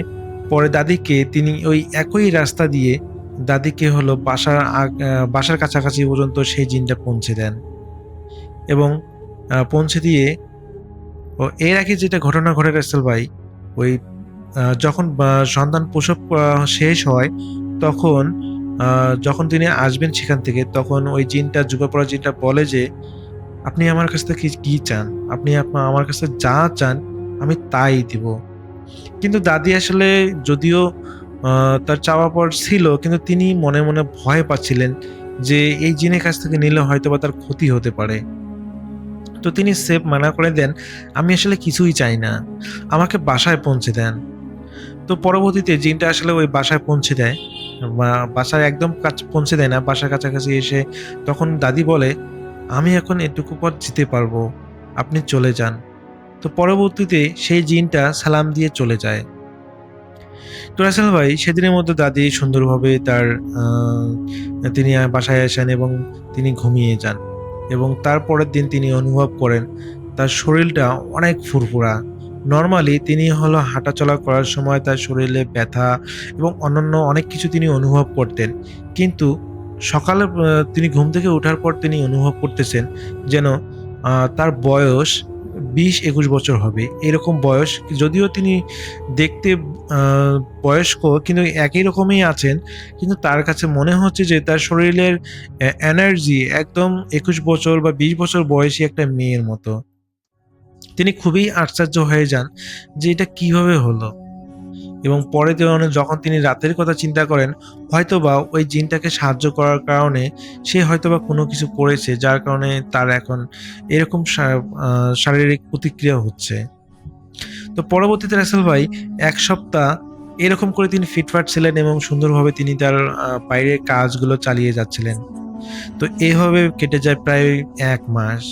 পরে দাদিকে তিনি ওই একই রাস্তা দিয়ে দাদিকে বাসার কাছাকাছি পর্যন্ত সেই জিনটা পৌঁছে দেন এবং পৌঁছে দিয়ে এর আগে যেটা ঘটনা ঘটে রাসেল ভাই, ওই যখন সন্তান প্রসব শেষ হয় তখন যখন তিনি আসবেন সেখান থেকে, তখন ওই জিনটা, যুবাপড়া জিনটা বলে যে আপনি আমার কাছ থেকে কি চান, আপনি আমার কাছে যা চান আমি তাই দিব। কিন্তু দাদি আসলে যদিও তার চাওয়া পাওয়ার ছিল, কিন্তু তিনি মনে মনে ভয় পাচ্ছিলেন যে এই জিনের কাছ থেকে নিলে হয়তো বা তার ক্ষতি হতে পারে। তো তিনি সেফ মানা করে দেন, আমি আসলে কিছুই চাই না, আমাকে বাসায় পৌঁছে দেন। তো পরবর্তীতে জিনটা আসলে ওই বাসায় পৌঁছে দেয়, বাসায় একদম পৌঁছে দেয় না, বাসার কাছাকাছি এসে তখন দাদি বলে আমি এখন এটুকু পথ যেতে পারবো, আপনি চলে যান। তো পরবর্তীতে সেই জিনটা সালাম দিয়ে চলে যায়। তো রাসেল ভাই সেদিনের মধ্যে দাদি সুন্দরভাবে তিনি বাসায় আসেন এবং তিনি ঘুমিয়ে যান এবং তারপরের দিন তিনি অনুভব করেন তার শরীরটা অনেক ফুরফুরা, নর্মালি তিনি হলো হাঁটাচলা করার সময় তার শরীরে ব্যথা এবং অন্যান্য অনেক কিছু তিনি অনুভব করতেন, কিন্তু সকালে তিনি ঘুম থেকে ওঠার পর তিনি অনুভব করতেছেন যেন তার বয়স 20-21 বছর হবে, এরকম বয়স। যদিও তিনি দেখতে বয়স্ক কিন্তু একই রকমই আছেন, কিন্তু তার কাছে মনে হচ্ছে যে তার শরীরের এনার্জি একদম 21 বছর বা 20 বছর বয়সী একটা মেয়ের মতো। তিনি খুবই আশ্চর্য হয়ে যান যে এটা কিভাবে হলো, এবং পরে যখন তিনি রাতের কথা চিন্তা করেন, হয়তোবা ওই জিনটাকে সাহায্য করার কারণে সে হয়তোবা কোনো কিছু করেছে, যার কারণে তার এখন এরকম শারীরিক প্রতিক্রিয়া হচ্ছে। তো পরবর্তীতে রাসেল ভাই 1 সপ্তাহ এরকম করে তিনি ফিটফাট ছিলেন এবং সুন্দরভাবে তিনি তার বাইরের কাজগুলো চালিয়ে যাচ্ছিলেন। তো এইভাবে কেটে যায় প্রায় 1 মাস।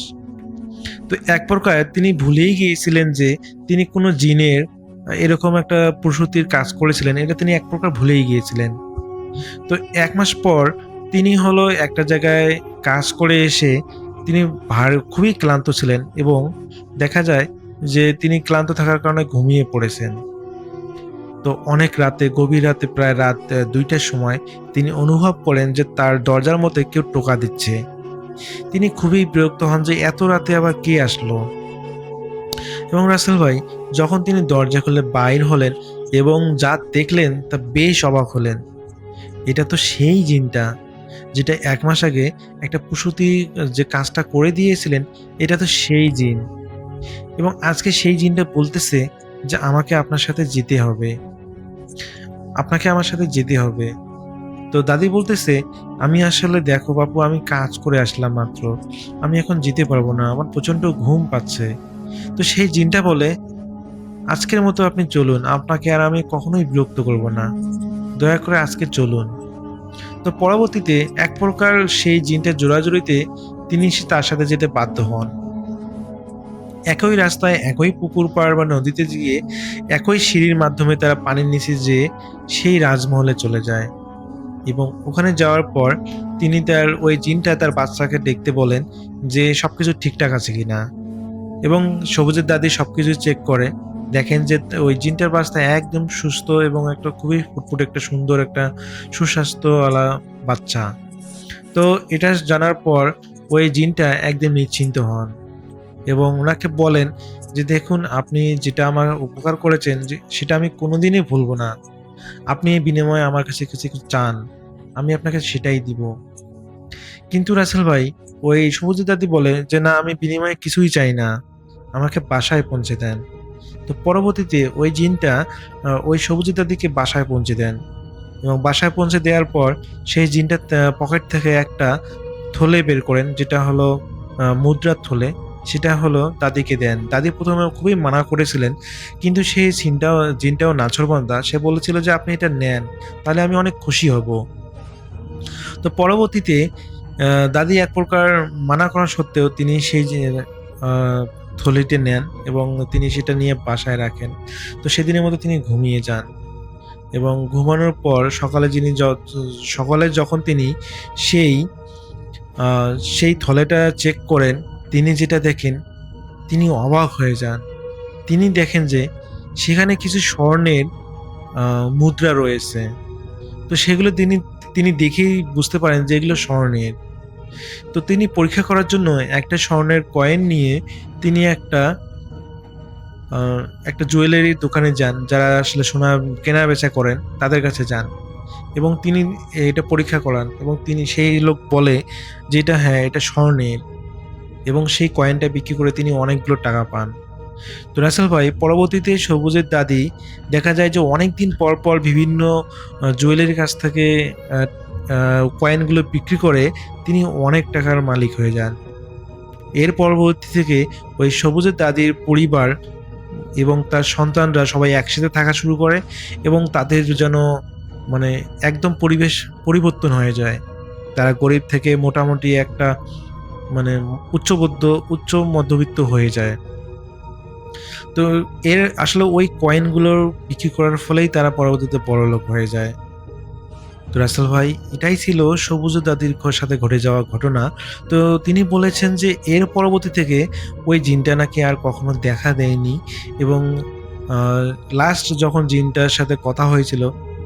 তো এক প্রকার তিনি ভুলেই গিয়েছিলেন যে তিনি কোনো জিনের এরকম একটা প্রসূতির কাজ করেছিলেন, এটা তিনি এক প্রকার ভুলেই গিয়েছিলেন। তো 1 মাস পর তিনি হলো একটা জায়গায় কাজ করে এসে তিনি খুবই ক্লান্ত ছিলেন, এবং দেখা যায় যে তিনি ক্লান্ত থাকার কারণে ঘুমিয়ে পড়েছেন। তো অনেক রাতে, গভীর রাতে, প্রায় রাত 2টার সময় তিনি অনুভব করেন যে তার দরজার মধ্যে কেউ টোকা দিচ্ছে। তিনি খুবই বিরক্ত হন যে এত রাতে আবার কে আসলো। এবং রাসেল ভাই যখন তিনি দরজা খুলে বাইর হলেন এবং যা দেখলেন তা বেশ অবাক হলেন। এটা তো সেই জিনটা যেটা 1 মাস আগে একটা প্রসূতি যে কাজটা করে দিয়েছিলেন, এটা তো সেই জিন। এবং আজকে সেই জিনটা বলতেছে যে আমাকে আপনার সাথে যেতে হবে, আপনাকে আমার সাথে যেতে হবে। তো দাদি বলতেছে, আমি আসলে দেখো বাপু, আমি কাজ করে আসলাম মাত্র, আমি এখন যেতে পারবো না, আমার প্রচন্ড ঘুম পাচ্ছে। তো সেই জিনটা বলে, আজকের মতো আপনি চলুন, আপনাকে আর আমি কখনোই বিরক্ত করব না, দয়া করে আজকে চলুন। তো পরবর্তীতে এক প্রকার সেই জিনটার জোড়াজুড়িতে তিনি তার সাথে যেতে বাধ্য হন। একই রাস্তায়, একই পুকুর পাড় বা নদীতে গিয়ে একই সিঁড়ির মাধ্যমে তারা পানির নিচে যেয়ে সেই রাজমহলে চলে যায়। এবং ওখানে যাওয়ার পর তিনি ওই জিনটা তার বাচ্চাকে দেখতে বলেন যে সবকিছু ঠিকঠাক আছে কিনা, এবং সবুজের দাদি সবকিছু চেক করে দেখেন যে ওই জিনটার বাচ্চা একদম সুস্থ এবং একটা খুবই ফুটফুটে, একটা সুন্দর, একটা সুস্বাস্থ্যওয়ালা বাচ্চা। তো এটা জানার পর ওই জিনটা একদম নিশ্চিন্ত হন এবং ওনাকে বলেন যে দেখুন, আপনি যেটা আমার উপকার করেছেন সেটা আমি কোনোদিনই ভুলবো না। আপনি বিনিময়ে আমার কাছে কিছু চান, আমি আপনাকে সেটাই দিব। কিন্তু রাসেল ভাই ওই সবুজের দাদি বলে যে না, আমি বিনিময়ে কিছুই চাই না, আমাকে বাসায় পৌঁছে দেন। তো পরবর্তীতে ওই জিনটা ওই সবুজের দাদিকে বাসায় পৌঁছে দেন, এবং বাসায় পৌঁছে দেওয়ার পর সেই জিনটা পকেট থেকে একটা থলে বের করেন, যেটা হলো মুদ্রার থলে, সেটা হলো দাদিকে দেন। দাদি প্রথমে খুবই মানা করেছিলেন, কিন্তু সেই জিনটাও নাছোড়বান্দা, সে বলেছিল যে আপনি এটা নেন, তাহলে আমি অনেক খুশি হব। তো পরবর্তীতে দাদি এক প্রকার মানা করা সত্ত্বেও তিনি সেই থলিটি নেন এবং তিনি সেটা নিয়ে বাসায় রাখেন। তো সেদিনের মতো তিনি ঘুমিয়ে যান, এবং ঘুমানোর পর সকালে যখন তিনি সেই থলেটা চেক করেন, তিনি যেটা দেখেন তিনি অবাক হয়ে যান। তিনি দেখেন যে সেখানে কিছু স্বর্ণের মুদ্রা রয়েছে। তো সেগুলো তিনি দেখেই বুঝতে পারেন যে এগুলো স্বর্ণের। তো তিনি পরীক্ষা করার জন্য একটা স্বর্ণের কয়েন নিয়ে তিনি একটা জুয়েলারি দোকানে যান, যারা আসলে সোনা কেনা বেচা করেন তাদের কাছে যান, এবং তিনি এটা পরীক্ষা করান, এবং সেই লোক বলে যে এটা হ্যাঁ, এটা স্বর্ণের, এবং সেই কয়েনটা বিক্রি করে তিনি অনেকগুলো টাকা পান। তো রাসেল ভাই পরবর্তীতে সবুজের দাদি দেখা যায় যে অনেকদিন পর পর বিভিন্ন জুয়েলারির কাছ থেকে কয়েনগুলো বিক্রি করে তিনি অনেক টাকার মালিক হয়ে যান। এর পরবর্তী থেকে ওই সবুজের দাদির পরিবার এবং তার সন্তানরা সবাই একসাথে থাকা শুরু করে, এবং তাদের যেন মানে একদম পরিবেশ পরিবর্তন হয়ে যায়। তারা গরিব থেকে মোটামুটি একটা মানে উচ্চ মধ্যবিত্ত হয়ে যায়। তো এর আসলে ওই কয়েনগুলোর বিক্রি করার ফলেই তারা পরবর্তীতে বড়লোক হয়ে যায়। তো রাসেল ভাই, এটাই ছিল সবুজ দাদির সাথে ঘটে যাওয়া ঘটনা। তো তিনি বলেছেন যে এর পরবর্তী থেকে ওই জিনটা নাকি আর কখনো দেখা দেয়নি, এবং লাস্ট যখন জিনটার সাথে কথা হয়েছিল,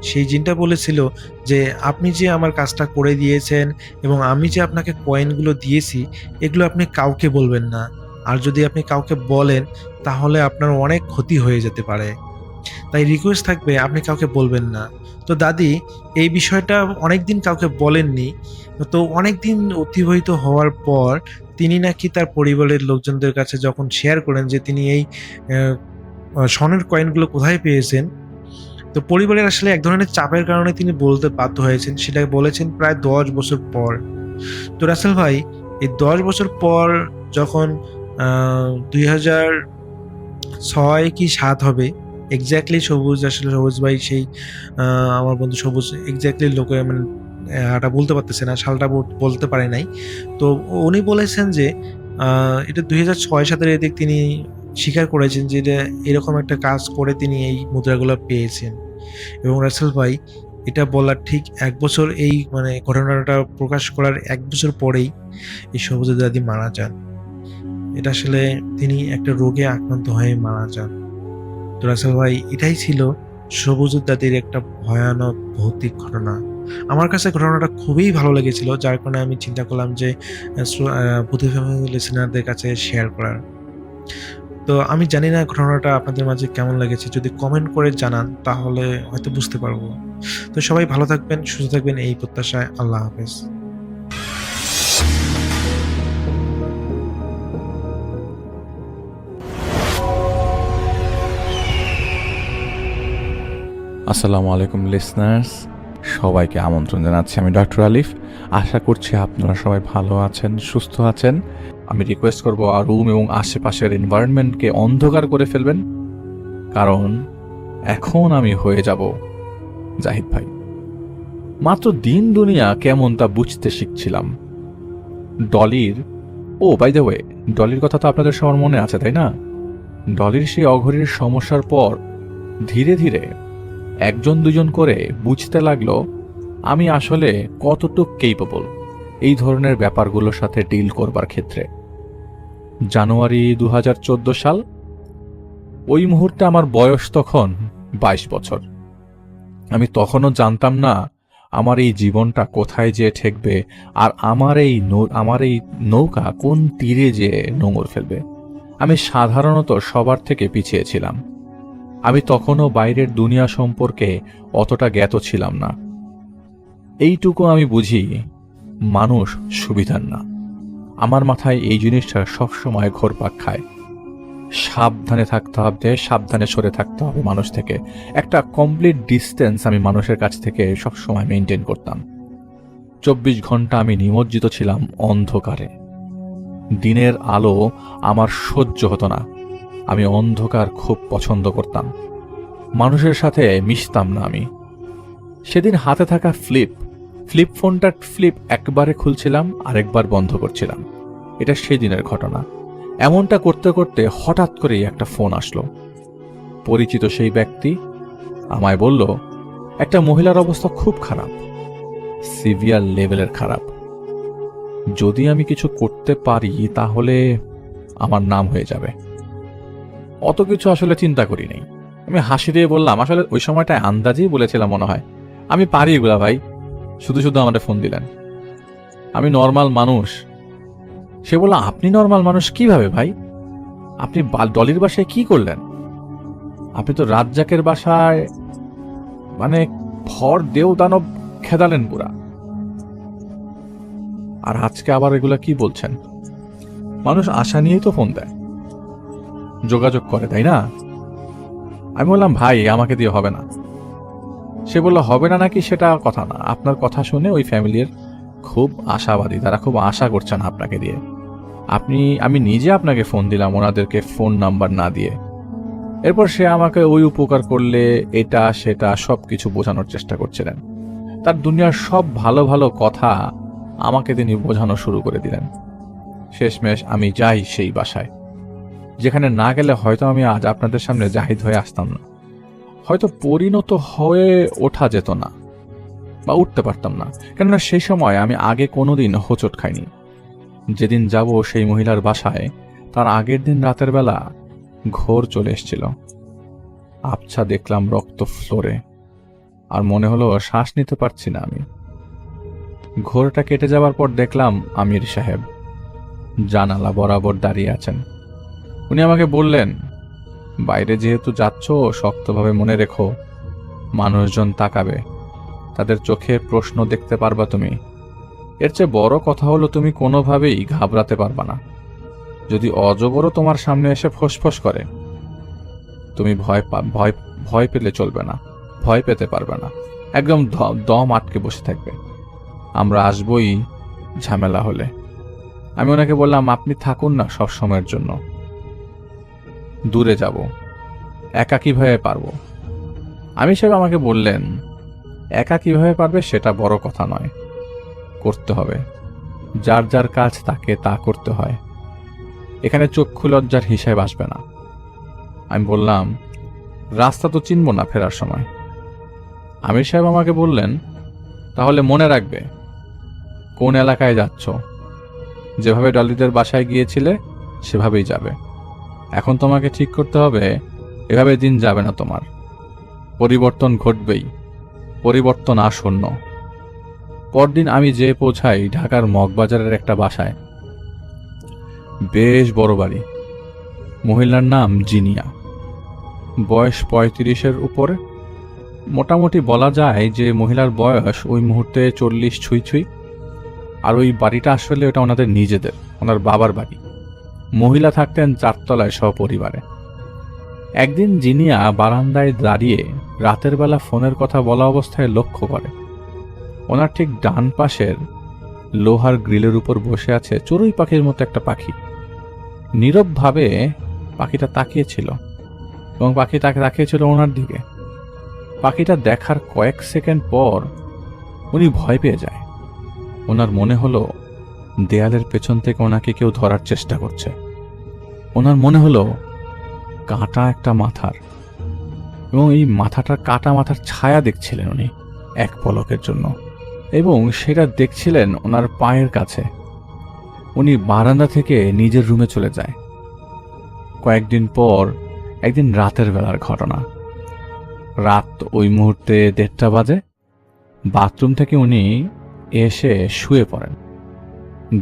সেই জিনটা বলেছিল যে আপনি যে আমার কাজটা করে দিয়েছেন এবং আমি যে আপনাকে কয়েনগুলো দিয়েছি, এগুলো আপনি কাউকে বলবেন না, আর যদি আপনি কাউকে বলেন তাহলে আপনার অনেক ক্ষতি হয়ে যেতে পারে, তাই রিকোয়েস্ট থাকবে আপনি কাউকে বলবেন না। তো দাদি এই বিষয়টা অনেকদিন কাউকে বলেননি। তো অনেকদিন অতিবাহিত হওয়ার পর তিনি নাকি তার পরিবারের লোকজনদের কাছে যখন শেয়ার করেন যে তিনি এই স্বর্ণের কয়েনগুলো কোথায় পেয়েছেন, তো পরিবারের আসলে এক ধরনের চাপের কারণে তিনি বলতে বাধ্য হয়েছেন, সেটা বলেছেন প্রায় 10 বছর পর। তো রাসেল ভাই, এই 10 বছর পর যখন 2006 কি 7 হবে এক্স্যাক্টলি, সবুজ ভাই সেই আমার বন্ধু সবুজ এক্স্যাক্টলি লোকে মানে এটা বলতে পারতেছে না, সালটা বলতে পারে নাই। তো উনি বলেছেন যে এটা 2006-7 এর দিক তিনি স্বীকার করেছেন যে এরকম একটা কাজ করে তিনি এই মুদ্রাগুলো পেয়েছেন। এবং রাসেল ভাই, এটা বলার ঠিক 1 বছর, এই মানে ঘটনাটা প্রকাশ করার 1 বছর পরেই এই সবুজের দাদি মারা যান। এটা আসলে তিনি একটা রোগে আক্রান্ত হয়ে মারা যান। তো রাসেল ভাই, এটাই ছিল সবুজের দাদির একটা ভয়ানক ভৌতিক ঘটনা। আমার কাছে ঘটনাটা খুবই ভালো লেগেছিল, যার কারণে আমি চিন্তা করলাম যে ভূতি ফ্যামিলি লিসেনারদের কাছে শেয়ার করার। তো আমি জানি না ঘটনাটা আপনাদের মাঝে কেমন লেগেছে, যদি কমেন্ট করে জানান তাহলে হয়তো বুঝতে পারবো। তো সবাই ভালো থাকবেন, সুস্থ থাকবেন, এই প্রত্যাশায় আল্লাহ হাফেজ। আসসালামু আলাইকুম লিসনার্স, সবাইকে আমন্ত্রণ জানাচ্ছি। আমি ডক্টর আলিফ। আশা করছি আপনারা সবাই ভালো আছেন, সুস্থ আছেন। আমি রিকোয়েস্ট করব আর রুম এবং আশেপাশের এনভায়রনমেন্টকে অন্ধকার করে ফেলবেন, কারণ এখন আমি হয়ে যাব জাহিদ ভাই। মাত্র দিন দুনিয়া কেমন তা বুঝতে শিখছিলাম। ডলির, বাই দ্য ওয়ে, ডলির কথা তো আপনাদের সবার মনে আছে, তাই না? ডলির সেই অঘরীর সমস্যার পর ধীরে ধীরে 1-2 করে বুঝতে লাগলো আমি আসলে কতটুক কেপেবল এই ধরনের ব্যাপারগুলোর সাথে ডিল করবার ক্ষেত্রে। জানুয়ারি 2014 সাল, ওই মুহূর্তে আমার বয়স তখন 22 বছর। আমি তখনও জানতাম না আমার এই জীবনটা কোথায় যেয়ে ঠেকবে, আর আমার এই নৌকা কোন তীরে যেয়ে নোঙর ফেলবে। আমি সাধারণত সবার থেকে পিছিয়ে ছিলাম। আমি তখনও বাইরের দুনিয়া সম্পর্কে অতটা জ্ঞাত ছিলাম না। এইটুকু আমি বুঝি, মানুষ সুবিধার না। আমার মাথায় এই জিনিসটা সবসময় ঘোরপাক খায়। সাবধানে থাকতে হবে, সাবধানে সরে থাকতে হবে মানুষ থেকে। একটা কমপ্লিট ডিস্টেন্স আমি মানুষের কাছ থেকে সবসময় মেনটেন করতাম। 24 ঘন্টা আমি নিমজ্জিত ছিলাম অন্ধকারে। দিনের আলো আমার সহ্য হতো না। আমি অন্ধকার খুব পছন্দ করতাম। মানুষের সাথে মিশতাম না আমি। সেদিন হাতে থাকা ফ্লিপ ফোনটা একবারে খুলছিলাম, আরেকবার বন্ধ করছিলাম। এটা সেদিনের ঘটনা। এমনটা করতে করতে হঠাৎ করেই একটা ফোন আসলো। পরিচিত সেই ব্যক্তি আমায় বলল, একটা মহিলার অবস্থা খুব খারাপ, সিভিয়ার লেভেলের খারাপ। যদি আমি কিছু করতে পারি তাহলে আমার নাম হয়ে যাবে। অত কিছু আসলে চিন্তা করি নাই। আমি হাসি দিয়ে বললাম, আসলে ওই সময়টায় আন্দাজেই বলেছিলাম মনে হয়, আমি পারি এগুলা ভাই, শুধু শুধু আমাদের ফোন দিলেন, আমি নর্মাল মানুষ। সে বলল, আপনি নর্মাল মানুষ কিভাবে ভাই? আপনি ডলির বাসায় কি করলেন? আপনি তো রাজ্জাকের বাসায় মানে ভর দেও দানব খেদালেন পুরা, আর আজকে আবার এগুলা কি বলছেন? মানুষ আশা নিয়েই তো ফোন দেয়, যোগাযোগ করে, তাই না? আমি বললাম, ভাই আমাকে দিয়ে হবে না। সে বলল, হবে না নাকি সেটা কথা না, আপনার কথা শুনে ওই ফ্যামিলির খুব আশাবাদী, তারা খুব আশা করছেন আপনাকে দিয়ে। আমি নিজে আপনাকে ফোন দিলাম ওনাদেরকে ফোন নাম্বার না দিয়ে। এরপর সে আমাকে ওই উপকার করলে এটা সেটা সবকিছু বোঝানোর চেষ্টা করছিলেন। তার দুনিয়ার সব ভালো ভালো কথা আমাকে তিনি বোঝানো শুরু করে দিলেন। শেষমেশ আমি যাই সেই বাসায়, যেখানে না গেলে হয়তো আমি আজ আপনাদের সামনে জাহিদ হয়ে আসতাম না, হয়তো পরিণত হয়ে ওঠা যেত না। বা উঠতে পারতাম না, কেননা সেই সময় আমি আগে কোনোদিন হোঁচট খাইনি। যেদিন যাব সেই মহিলার বাসায়, তার আগের দিন রাতের বেলা ঘোর চলে এসেছিল। আবছা দেখলাম রক্ত ফ্লোরে, আর মনে হলো শ্বাস নিতে পারছি না আমি। ঘোরটা কেটে যাওয়ার পর দেখলাম আমির সাহেব জানালা বরাবর দাঁড়িয়ে আছেন। উনি আমাকে বললেন, বাইরে যেহেতু যাচ্ছ শক্তভাবে মনে রেখো, মানুষজন তাকাবে, তাদের চোখে প্রশ্ন দেখতে পারবা তুমি। এর চেয়ে বড় কথা হলো তুমি কোনোভাবেই ঘাবড়াতে পারবা না। যদি অজগরও তোমার সামনে এসে ফোঁসফোঁস করে, তুমি ভয় পেলে চলবে না, ভয় পেতে পারবে না, একদম দম আটকে বসে থাকবে। আমরা আসবই ঝামেলা হলে। আমি ওনাকে বললাম, আপনি থাকুন না সব সময়ের জন্য, দূরে যাব, একা কিভাবে পারবো? আমির সাহেব আমাকে বললেন, একা কিভাবে পারবে সেটা বড় কথা নয়, করতে হবে। যার যার কাজ তাকে তা করতে হয়, এখানে চক্ষু লজ্জার হিসাব আসবে না। আমি বললাম, রাস্তা তো চিনব না ফেরার সময়। আমির সাহেব আমাকে বললেন, তাহলে মনে রাখবে কোন এলাকায় যাচ্ছ, যেভাবে ডলিদের বাসায় গিয়েছিলে সেভাবেই যাবে। এখন তোমাকে ঠিক করতে হবে, এভাবে দিন যাবে না তোমার, পরিবর্তন ঘটবেই, পরিবর্তন আসন্ন। পরদিন আমি যে পৌঁছাই ঢাকার মগবাজারের একটা বাসায়, বেশ বড় বাড়ি। মহিলার নাম জিনিয়া, বয়স 35-এর উপরে। মোটামুটি বলা যায় যে মহিলার বয়স ওই মুহূর্তে 40 ছুঁই ছুঁই। আর ওই বাড়িটা আসলে ওটা ওনাদের নিজেদের, ওনার বাবার বাড়ি। মহিলা থাকতেন 4 তলায় সপরিবারে। একদিন জিনিয়া বারান্দায় দাঁড়িয়ে রাতের বেলা ফোনের কথা বলা অবস্থায় লক্ষ্য করে ওনার ঠিক ডান পাশের লোহার গ্রিলের উপর বসে আছে চড়ুই পাখির মতো একটা পাখি। নীরবভাবে পাখিটা তাকিয়েছিল এবং পাখি তাকে তাকিয়েছিল ওনার দিকে। পাখিটা দেখার কয়েক সেকেন্ড পর উনি ভয় পেয়ে যায়। ওনার মনে হলো দেয়ালের পেছন থেকে ওনাকে কেউ ধরার চেষ্টা করছে। ওনার মনে হলো কাটা একটা মাথার, এবং এই মাথাটার কাটা মাথার ছায়া দেখছিলেন উনি এক পলকের জন্য, এবং সেটা দেখছিলেন ওনার পায়ের কাছে। উনি বারান্দা থেকে নিজের রুমে চলে যায়। কয়েকদিন পর একদিন রাতের বেলার ঘটনা। রাত ওই মুহূর্তে 1:30 বাজে। বাথরুম থেকে উনি এসে শুয়ে পড়েন।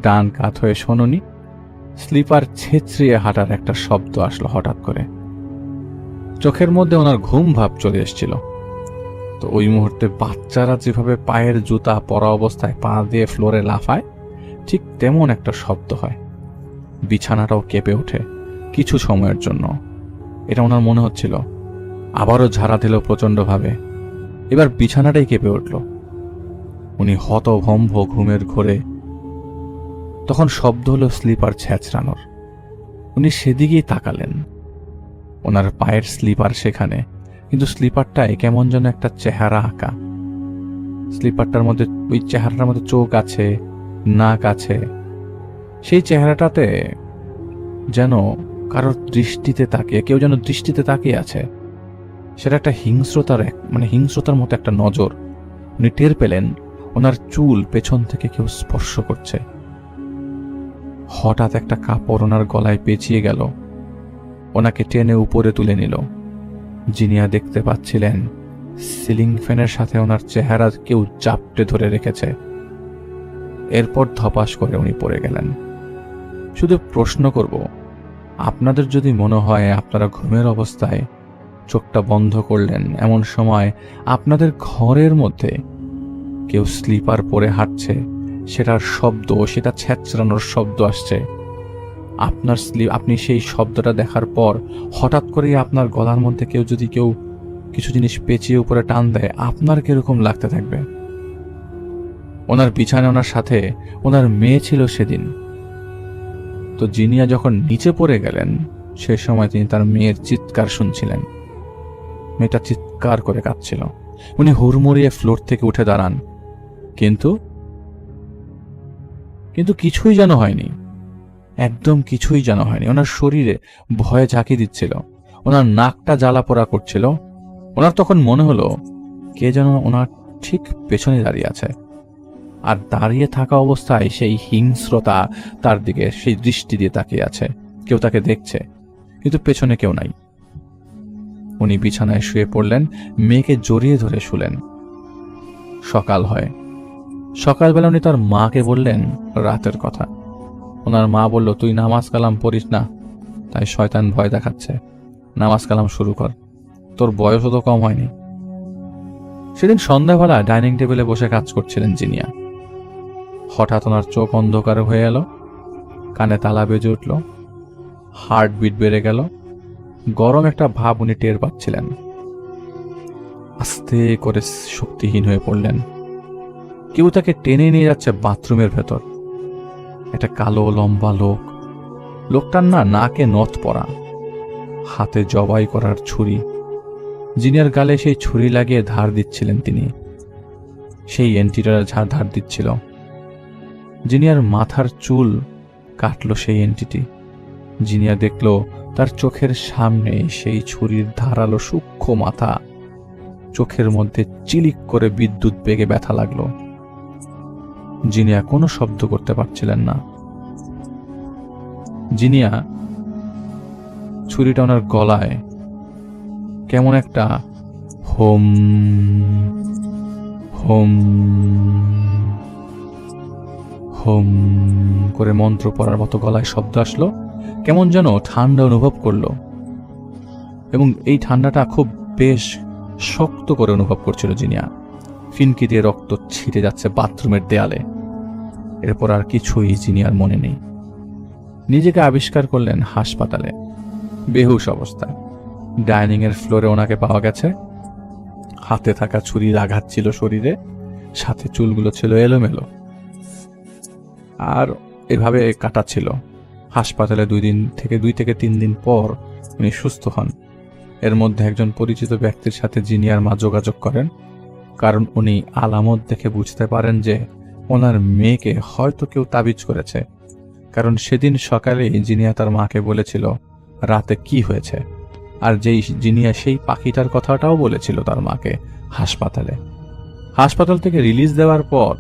ডান কাত হয়ে শোনুনি স্লিপার ছেঁচড়িয়ে হাঁটার একটা শব্দ আসলো হঠাৎ করে। চোখের মধ্যে ওনার ঘুম ভাব চলে এসেছিল। তো ওই মুহূর্তে বাচ্চারা যেভাবে পায়ের জুতা পরা অবস্থায় পা দিয়ে ফ্লোরে লাফায়, ঠিক তেমন একটা শব্দ হয়। বিছানাটাও কেঁপে ওঠে কিছু সময়ের জন্য। এটা ওনার মনে হচ্ছিল। আবারও ঝাড়া দিল প্রচণ্ডভাবে। এবার বিছানাটাই কেঁপে উঠল। উনি হতভম্ব ঘুমের ঘোরে। তখন শব্দ হলো স্লিপার ছেঁচড়ানোর। উনি সেদিকেই তাকালেন। ওনার পায়ের স্লিপার সেখানে, কিন্তু স্লিপারটায় কেমন যেন একটা চেহারা আঁকা। স্লিপারটার মধ্যে, ওই চেহারাটার মধ্যে চোখ আছে, নাক আছে। সেই চেহারাটাতে যেন কারোর দৃষ্টিতে তাকিয়ে, কেউ যেন দৃষ্টিতে তাকিয়ে আছে। সেটা একটা হিংস্রতার মতো একটা নজর। উনি টের পেলেন ওনার চুল পেছন থেকে কেউ স্পর্শ করছে। হঠাৎ একটা কাপড় ওনার গলায় পেঁচিয়ে গেল, ওনাকে টেনে উপরে তুলে নিল। জিনিয়া দেখতে পাচ্ছিলেন সিলিং ফ্যানের সাথে ওনার চেহারা কেউ চাপটে ধরে রেখেছে। এরপর ধপাস করে উনি পড়ে গেলেন। শুধু প্রশ্ন করব, আপনাদের যদি মনে হয় আপনারা ঘুমের অবস্থায় চোখটা বন্ধ করলেন, এমন সময় আপনাদের ঘরের মধ্যে কেউ স্লিপার পরে হাঁটছে, সেটার শব্দ, সেটা ছেঁচড়ানোর শব্দ আসছে, আপনি সেই শব্দটা দেখার পর হঠাৎ করেই আপনার গলার মধ্যে কেউ কিছু জিনিস পেঁচিয়ে উপরে টান দেয়, আপনার কিরকম লাগতে থাকবে? ওনার বিছানায় ওনার সাথে ওনার মেয়ে ছিল সেদিন। তো জিনিয়া যখন নিচে পড়ে গেলেন, সে সময় তিনি তার মেয়ের চিৎকার শুনছিলেন। মেয়েটা চিৎকার করে কাঁদছিল। উনি হুড়মুড়িয়ে ফ্লোর থেকে উঠে দাঁড়ান, কিন্তু কিছুই যেন হয়নি। একদম কিছুই যেন হয়নি। ওনার শরীরে ভয়ে ঝাঁকি দিচ্ছিল, ওনার নাকটা জ্বালা পোড়া করছিল। ওনার তখন মনে হলো কে যেন ওনার ঠিক পেছনে দাঁড়িয়ে আছে। আর দাঁড়িয়ে থাকা অবস্থায় সেই হিংস্রতা তার দিকে সেই দৃষ্টি দিয়ে তাকিয়ে আছে। কেউ তাকে দেখছে, কিন্তু পেছনে কেউ নাই। উনি বিছানায় শুয়ে পড়লেন, মেয়েকে জড়িয়ে ধরে শুলেন। সকাল হয়। সকালবেলা উনি তার মাকে বললেন রাতের কথা। ওনার মা বলল, তুই নামাজ কালাম পড়িস না, তাই শয়তান ভয় দেখাচ্ছে, নামাজ কালাম শুরু কর, তোর বয়সও তো কম হয়নি। সেদিন সন্ধ্যাবেলা ডাইনিং টেবিলে বসে কাজ করছিলেন জিনিয়া। হঠাৎ ওনার চোখ অন্ধকার হয়ে এলো, কানে তালা বেজে উঠল, হার্টবিট বেড়ে গেল, গরম একটা ভাব উনি টের পাচ্ছিলেন। আস্তে করে শক্তিহীন হয়ে পড়লেন। কেউ তাকে টেনে নিয়ে যাচ্ছে বাথরুমের ভেতর। একটা কালো লম্বা লোক, লোকটার নাকে নথ পরা, হাতে জবাই করার ছুরি। জিনিয়ার গালে সেই ছুরি লাগিয়ে ধার দিচ্ছিলেন তিনি। সেই এন্টিটার ধার দিচ্ছিল। জিনিয়ার মাথার চুল কাটল সেই এন্টিটি। জিনিয়া দেখল তার চোখের সামনে সেই ছুরির ধারালো সূক্ষ্ম মাথা। চোখের মধ্যে চিলিক করে বিদ্যুৎ বেগে ব্যথা লাগলো। জিনিয়া কোনো শব্দ করতে পারছিলেন না। জিনিয়া ছুরিটা ওনার গলায় কেমন একটা হোম হোম হোম করে মন্ত্র পড়ার মতো গলায় শব্দ আসলো। কেমন যেন ঠান্ডা অনুভব করলো, এবং এই ঠান্ডাটা খুব বেশ শক্ত করে অনুভব করছিল জিনিয়া। ফিনকি দিয়ে রক্ত ছিটে যাচ্ছে বাথরুমের দেয়ালে। এরপর আর কিছুই জিনিয়ার মনে নেই। নিজেকে আবিষ্কার করলেন হাসপাতালে, বেহুশ অবস্থায়। ডাইনিং এর ফ্লোরে ওনাকে পাওয়া গেছে। হাতে থাকা ছুরির আঘাত ছিল শরীরে, সাথে চুলগুলো ছিল এলোমেলো, আর এভাবে কাটা ছিল। হাসপাতালে 2 থেকে 3 দিন পর উনি সুস্থ হন। এর মধ্যে একজন পরিচিত ব্যক্তির সাথে জিনিয়ার মা যোগাযোগ করেন, কারণ উনি আলামত দেখে বুঝতে পারেন যে ওনার মেয়েকে হয়তো কেউ তাবিজ করেছে। কারণ সেদিন সকালে জিনিয়া তার মাকে বলেছিল রাতে কি হয়েছে, আর জিনিয়া সেই পাখিটার কথাটাও বলেছিল তার মাকে হাসপাতালে। হাসপাতাল থেকে রিলিজ দেওয়ার পর,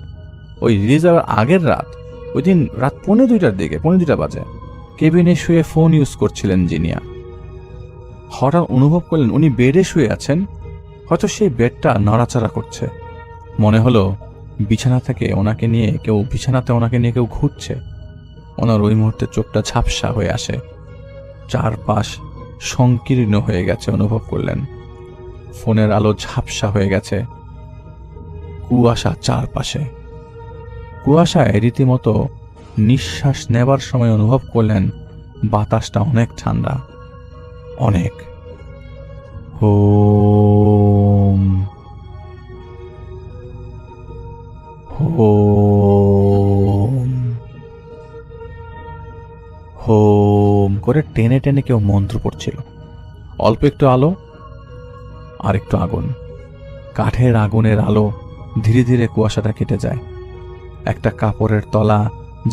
ওই রিলিজ দেওয়ার আগের রাত, ওই দিন রাত 2:45 দিকে, 2:45 বাজে, কেবিনে শুয়ে ফোন ইউজ করছিলেন জিনিয়া। হঠাৎ অনুভব করলেন উনি বেডে শুয়ে আছেন, হয়তো সেই বেডটা নড়াচড়া করছে। মনে হলো বিছানাতে ওনাকে নিয়ে কেউ ঘুরছে। ওনার ওই মুহূর্তে চোখটা ঝাপসা হয়ে আসে, চারপাশ সংকীর্ণ হয়ে গেছে অনুভব করলেন। ফোনের আলো ঝাপসা হয়ে গেছে, কুয়াশা চারপাশে। কুয়াশায় রীতিমতো নিঃশ্বাস নেবার সময় অনুভব করলেন বাতাসটা অনেক ঠান্ডা, অনেক। হোম হোম হোম করে টেনে টেনে কেউ মন্ত্র পড়ছিল। অল্প একটু আলো, আর একটু আগুন। কাঠের আগুনের আলো ধীরে ধীরে কুয়াশাটা কেটে যায়। একটা কাপড়ের তলা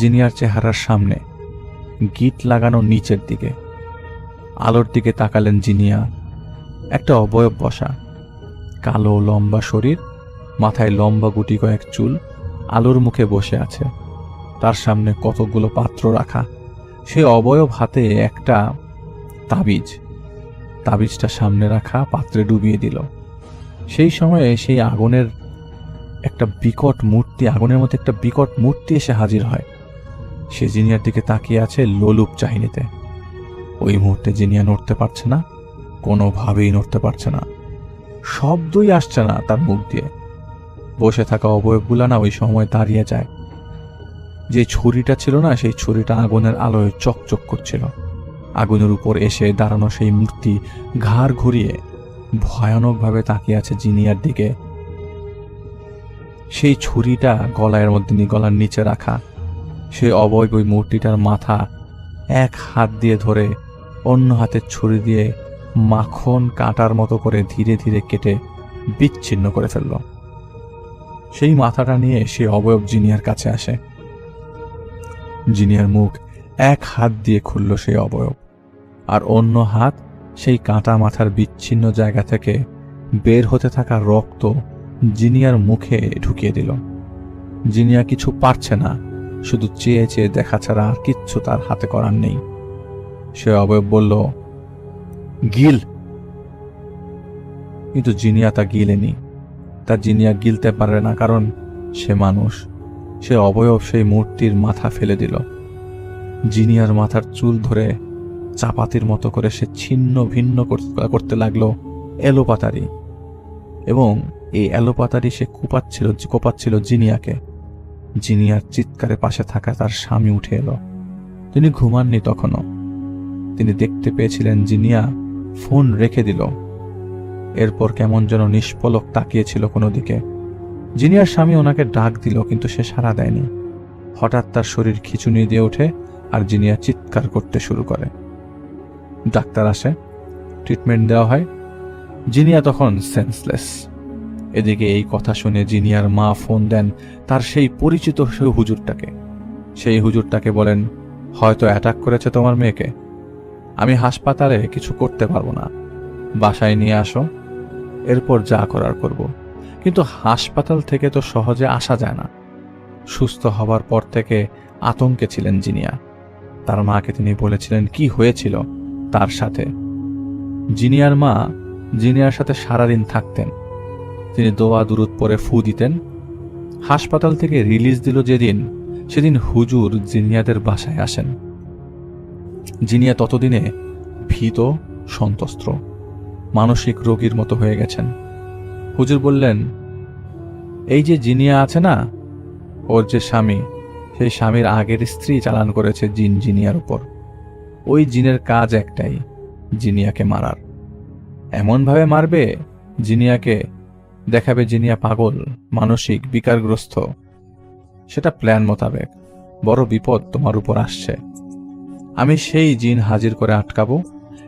জিনিয়ার চেহারার সামনে, গিট লাগানো নিচের দিকে। আলোর দিকে তাকালেন জিনিয়া। একটা অবয়ব বসা, কালো লম্বা শরীর, মাথায় লম্বা গুটি কয়েক চুল, আলোর মুখে বসে আছে। তার সামনে কতগুলো পাত্র রাখা। সে অবয়ব হাতে একটা তাবিজটা সামনে রাখা পাত্রে ডুবিয়ে দিল। সেই সময়ে সেই আগুনের মধ্যে একটা বিকট মূর্তি এসে হাজির হয়। সে জিনিয়ার দিকে তাকিয়ে আছে লোলুপ চাহিনীতে। ওই মুহূর্তে জিনিয়া নড়তে পারছে না, কোনোভাবেই নড়তে পারছে না, শব্দই আসছে না তার মুখ দিয়ে। বসে থাকা অবয়বগুলা না ওই সময় দাঁড়িয়ে যায়। যে ছুরিটা ছিল না, সেই ছুরিটা আগুনের আলোয় চকচক করছিল। আগুনের উপর এসে দাঁড়ানো সেই মূর্তি ঘাড় ঘুরিয়ে ভয়ানকভাবে তাকিয়ে আছে জিনিয়ার দিকে। সেই ছুরিটা গলার নিচে রাখা। সেই অবয়ব ওই মূর্তিটার মাথা এক হাত দিয়ে ধরে অন্য হাতের ছুরি দিয়ে মাখন কাটার মতো করে ধীরে ধীরে কেটে বিচ্ছিন্ন করে ফেলল। সেই মাথাটা নিয়ে সেই অবয়ব জিনিয়ার কাছে আসে। জিনিয়ার মুখ এক হাত দিয়ে খুলল সেই অবয়ব, আর অন্য হাত সেই কাটা মাথার বিচ্ছিন্ন জায়গা থেকে বের হতে থাকা রক্ত জিনিয়ার মুখে ঢুকিয়ে দিল। জিনিয়া কিছু পারছে না, শুধু চেয়ে চেয়ে দেখা ছাড়া আর কিচ্ছু তার হাতে করার নেই। সে অবয়ব বলল, গিল। কিন্তু জিনিয়া তা গিলেনি। তা জিনিয়া গিলতে পারে না, কারণ সে মানুষ। সে অবয়ব সেই মূর্তির মাথা ফেলে দিল। জিনিয়ার মাথার চুল ধরে চাপাতির মতো করে সে ছিন্ন ভিন্ন করতে লাগলো এলোপাতারি, এবং এই এলোপাতারি সে কোপাচ্ছিল জিনিয়াকে। জিনিয়ার চিৎকারে পাশে থাকা তার স্বামী উঠে এলো। তিনি ঘুমাননি তখনও। তিনি দেখতে পেয়েছিলেন জিনিয়া ফোন রেখে দিল, এরপর কেমন যেন নিষ্পলক তাকিয়েছিল কোনো দিকে। জিনিয়ার স্বামী ওনাকে ডাক দিল, কিন্তু সে সাড়া দেয়নি। হঠাৎ তার শরীর খিঁচুনি দিয়ে ওঠে আর জিনিয়া চিৎকার করতে শুরু করে। ডাক্তার আসে, ট্রিটমেন্ট দেওয়া হয়। জিনিয়া তখন সেন্সলেস। এদিকে এই কথা শুনে জিনিয়ার মা ফোন দেন তার সেই পরিচিত হুজুরটাকে। সেই হুজুরটাকে বলেন, হয়তো অ্যাটাক করেছে তোমার মেয়েকে। আমি হাসপাতালে কিছু করতে পারবো না, বাসায় নিয়ে আসো, এরপর যা করার করব। কিন্তু হাসপাতাল থেকে তো সহজে আসা যায় না। সুস্থ হবার পর থেকে আতঙ্কে ছিলেন জিনিয়া। তার মাকে তিনি বলেছিলেন কি হয়েছিল তার সাথে। জিনিয়ার মা জিনিয়ার সাথে সারাদিন থাকতেন। তিনি দোয়া দুরুদ পরে ফু দিতেন। হাসপাতাল থেকে রিলিজ দিল যেদিন, সেদিন হুজুর জিনিয়াদের বাসায় আসেন। জিনিয়া ততদিনে ভীত, সন্ত্রস্ত, মানসিক রোগীর মতো হয়ে গেছেন। হুজুর বললেন, এই যে জিনিয়া আছে না, ওর যে স্বামী, সেই স্বামীর আগের স্ত্রী চালান করেছে জিন জিনিয়ার উপর। ওই জিনের কাজ একটাই, জিনিয়াকে মারার। এমনভাবে মারবে জিনিয়াকে, দেখাবে জিনিয়া পাগল, মানসিক বিকারগ্রস্ত। সেটা প্ল্যান মোতাবেক। বড় বিপদ তোমার উপর আসছে। আমি সেই জিন হাজির করে আটকাবো,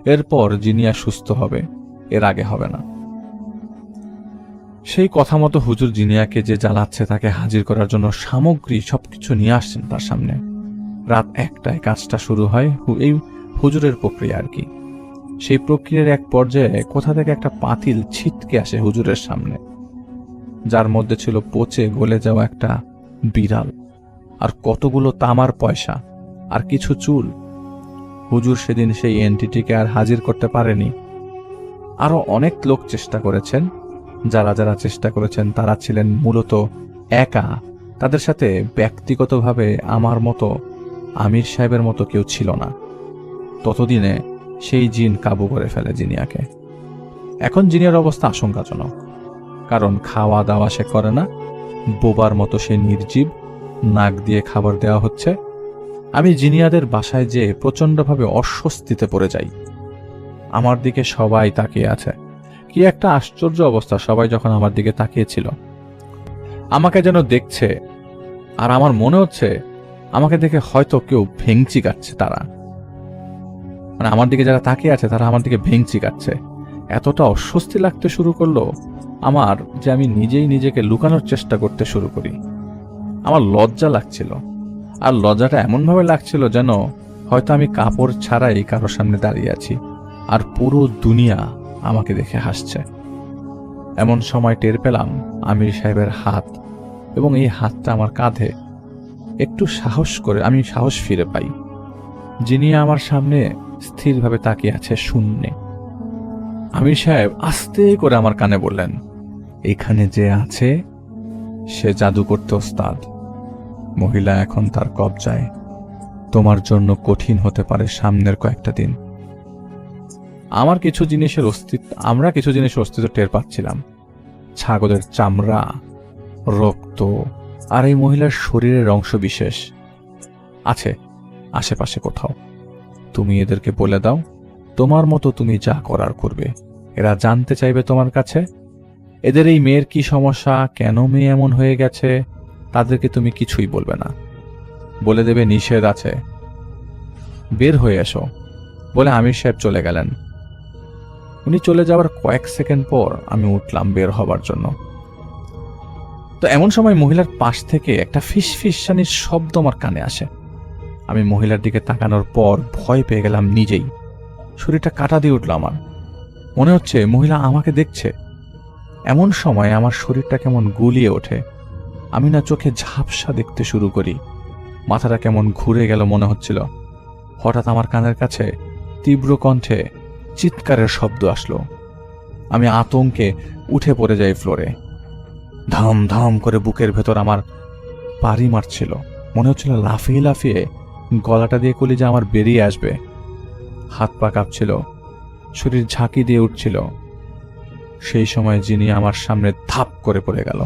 এরপর জিনিয়া সুস্থ হবে, এর আগে হবে না। সেই কথা মতো হুজুর জিনিয়াকে যে জ্বালাচ্ছে তাকে হাজির করার জন্য সামগ্রী সবকিছু নিয়ে আসছেন তার সামনে। রাত 1টায় কাজটা শুরু হয়। এই হুজুরের প্রক্রিয়া আর কি। সেই প্রক্রিয়ার এক পর্যায়ে কোথা থেকে একটা পাতিল ছিটকে আসে হুজুরের সামনে, যার মধ্যে ছিল পচে গলে যাওয়া একটা বিড়াল আর কতগুলো তামার পয়সা আর কিছু চুল। হুজুর সেদিন সেই এন্টিটিকে আর হাজির করতে পারেনি। আরো অনেক লোক চেষ্টা করেছেন। যারা যারা চেষ্টা করেছেন তারা ছিলেন মূলত একা। তাদের সাথে ব্যক্তিগতভাবে আমার মতো, আমির সাহেবের মতো কেউ ছিল না। ততদিনে সেই জিন কাবু করে ফেলে জিনিয়াকে। এখন জিনিয়ার অবস্থা আশঙ্কাজনক, কারণ খাওয়া দাওয়া সে করে না, বোবার মতো সে নির্জীব, নাক দিয়ে খাবার দেওয়া হচ্ছে। আমি জিনিয়াদের বাসায় যেয়ে প্রচন্ডভাবে অস্বস্তিতে পড়ে যাই। আমার দিকে সবাই তাকিয়ে আছে। কি একটা আশ্চর্য অবস্থা, সবাই যখন আমার দিকে তাকিয়েছিল আমাকে যেন দেখছে, আর আমার মনে হচ্ছে আমাকে দেখে হয়তো কেউ ভেংচি কাটছে। তারা মানে আমার দিকে যারা তাকিয়ে আছে তারা আমার দিকে ভেংচি কাটছে। এতটা অস্বস্তি লাগতে শুরু করলো আমার যে আমি নিজেই নিজেকে লুকানোর চেষ্টা করতে শুরু করি। আমার লজ্জা লাগছিল, আর লজ্জাটা এমনভাবে লাগছিল যেন হয়তো আমি কাপড় ছাড়াই কারোর সামনে দাঁড়িয়ে আছি আর পুরো দুনিয়া আমাকে দেখে হাসছে। এমন সময় টের পেলাম আমির সাহেবের হাত, এবং এই হাতটা আমার কাঁধে। একটু সাহস করে আমি সাহস ফিরে পাই। জিনিয়া আমার সামনে স্থিরভাবে তাকিয়ে আছে শূন্যে। আমির সাহেব আস্তে করে আমার কানে বললেন, এখানে যে আছে সে জাদু করতে ওস্তাদ। মহিলা এখন তার কবজায়। তোমার জন্য কঠিন হতে পারে সামনের কয়েকটা দিন। আমরা কিছু জিনিসের অস্তিত্ব টের পাচ্ছিলাম। ছাগলের চামড়া, রক্ত আর এই মহিলার শরীরের অংশ বিশেষ আছে আশেপাশে কোথাও। তুমি এদেরকে বলে দাও, তোমার মতো তুমি যা করার করবে। এরা জানতে চাইবে তোমার কাছে এদের এই মেয়ের কি সমস্যা, কেন মেয়ে এমন হয়ে গেছে। তাদেরকে তুমি কিছুই বলবে না, বলে দেবে নিষেধ আছে, বের হয়ে এসো বলে আমির সাহেব চলে গেলেন। উনি চলে যাওয়ার কয়েক সেকেন্ড পর আমি উঠলাম বের হবার জন্য। তো এমন সময় মহিলার পাশ থেকে একটা ফিসফিসানির শব্দ আমার কানে আসে। আমি মহিলার দিকে তাকানোর পর ভয় পেয়ে গেলাম নিজেই। শরীরটা কাটা দিয়ে উঠল আমার। মনে হচ্ছে মহিলা আমাকে দেখছে। এমন সময় আমার শরীরটা কেমন গুলিয়ে ওঠে। আমি না চোখে ঝাপসা দেখতে শুরু করি, মাথাটা কেমন ঘুরে গেল মনে হচ্ছিল। হঠাৎ আমার কানের কাছে তীব্র কণ্ঠে চিৎকারের শব্দ আসলো। আমি আতঙ্কে উঠে পড়ে যাই ফ্লোরে। ধাম ধাম করে বুকের ভেতর আমার পাড়ি মারছিল, মনে হচ্ছিল লাফিয়ে লাফিয়ে গলাটা দিয়ে কলিজা আমার বেরিয়ে আসবে। হাত পা কাঁপছিল, শরীর ঝাঁকি দিয়ে উঠছিল। সেই সময় যিনি আমার সামনে ধাপ করে পড়ে গেল।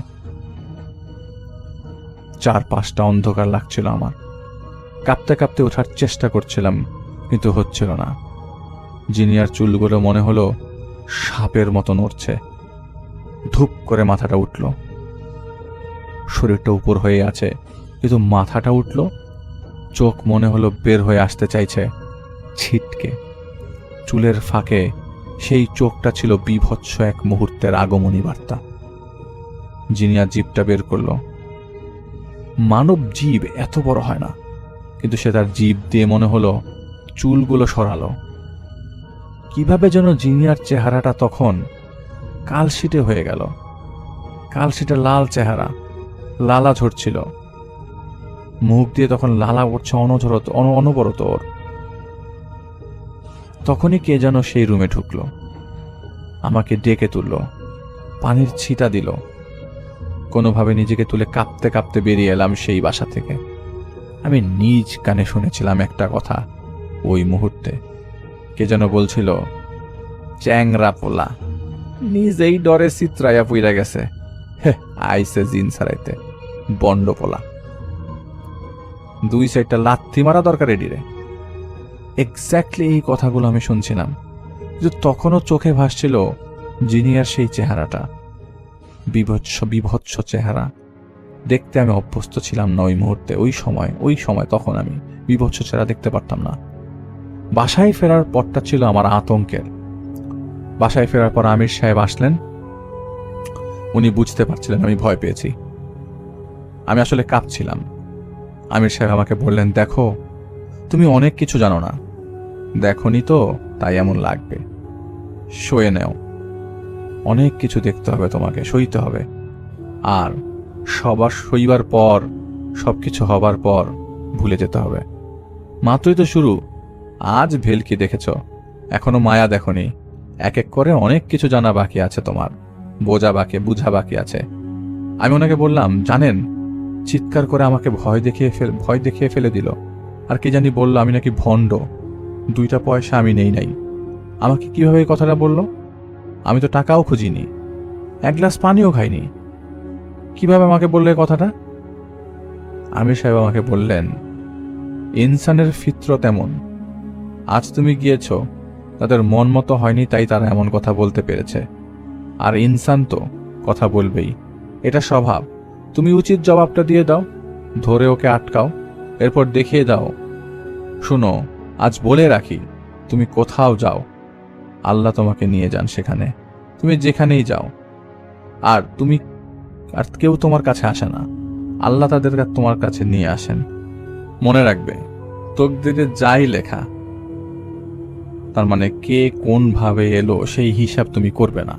চারপাশটা অন্ধকার লাগছিল আমার। কাঁপতে কাঁপতে ওঠার চেষ্টা করছিলাম, কিন্তু হচ্ছিল না। জিনিয়ার চুলগুলো মনে হলো সাপের মতো নড়ছে। ধূপ করে মাথাটা উঠল। শরীরটা উপর হয়ে আছে, কিন্তু মাথাটা উঠল। চোখ মনে হলো বের হয়ে আসতে চাইছে ছিটকে। চুলের ফাঁকে সেই চোখটা ছিল বীভৎস এক মুহূর্তের আগমনী বার্তা। জিনিয়া জিভটা বের করল। মানব জীব এত বড় হয় না, কিন্তু সে তার জিভ দিয়ে মনে হলো চুলগুলো সরালো। কিভাবে যেন জিনিয়ার চেহারাটা তখন কালশিটে হয়ে গেল। কালশিটে লাল চেহারা, লালা ঝরছিল। মুখ দিয়ে তখন লালা উঠছে অনবরত ওর। তখনই কে যেন সেই রুমে ঢুকলো, আমাকে ডেকে তুলল, পানির ছিটা দিল। কোনোভাবে নিজেকে তুলে কাঁপতে কাঁপতে বেরিয়ে এলাম সেই বাসা থেকে। আমি নিজ কানে শুনেছিলাম একটা কথা ওই মুহূর্তে। কে যেন বলছিল, চ্যাংরা পোলা, নিজেই ডরে চিত্রাইয়া পুইরা গেছে, হে আইসে জিন ছাড়াইতে, বন্ড পোলা। দুই সাইডটা লাথি মারা দরকার এডিরে। এক্স্যাক্টলি এই কথাগুলো আমি শুনছিলাম, কিন্তু তখনও চোখে ভাসছিল জিনিয়ার সেই চেহারাটা, বিভৎস চেহারা। দেখতে আমি অভ্যস্ত ছিলাম না ওই মুহূর্তে, ওই সময় তখন আমি বিভৎস চেহারা দেখতে পারতাম না। বাসায় ফেরার পরটা ছিল আমার আতঙ্কের। বাসায় ফেরার পর আমির সাহেব আসলেন। উনি বুঝতে পারছিলেন আমি ভয় পেয়েছি। আমি আসলে কাঁপছিলাম। আমির সাহেব আমাকে বললেন, দেখো তুমি অনেক কিছু জানো না, দেখোনি তো তাই এমন লাগবে, সয়ে নেও। অনেক কিছু দেখতে হবে তোমাকে, সইতে হবে। আর সবার সইবার পর, সবকিছু হবার পর ভুলে যেতে হবে। মাত্রই তো শুরু, আজ ভেলকি দেখেছ, এখনো মায়া দেখনি। এক এক করে অনেক কিছু জানা বাকি আছে তোমার, বোঝা বাকি আছে। আমি ওনাকে বললাম, জানেন, চিৎকার করে আমাকে ভয় দেখিয়ে ফেলে দিল। আর কি জানি বলল আমি নাকি ভণ্ড, 2টা পয়সা আমি নেই নাই। আমাকে কিভাবে এই কথাটা বলল? আমি তো টাকাও খুঁজিনি, 1 গ্লাস পানিও খাইনি। কিভাবে আমাকে বললে কথাটা? আমির সাহেব আমাকে বললেন, ইনসানের ফিতরত এমন, আজ তুমি গিয়েছ, তাদের মন মতো হয়নি তাই তারা এমন কথা বলতে পেরেছে। আর ইনসান তো কথা বলবেই, এটা স্বভাব। তুমি উচিত জবাবটা দিয়ে দাও, ধরে ওকে আটকাও, এরপর দেখিয়ে দাও। শুনো, আজ বলে রাখি, তুমি কোথাও যাও, আল্লাহ তোমাকে নিয়ে যান সেখানে, তুমি যেখানেই যাও। আর কেউ তোমার কাছে আসে না, আল্লাহ তাদের তোমার কাছে নিয়ে আসেন। মনে রাখবে, তকদিরে যাই লেখা, তার মানে কে কোন ভাবে এলো সেই হিসাব তুমি করবে না।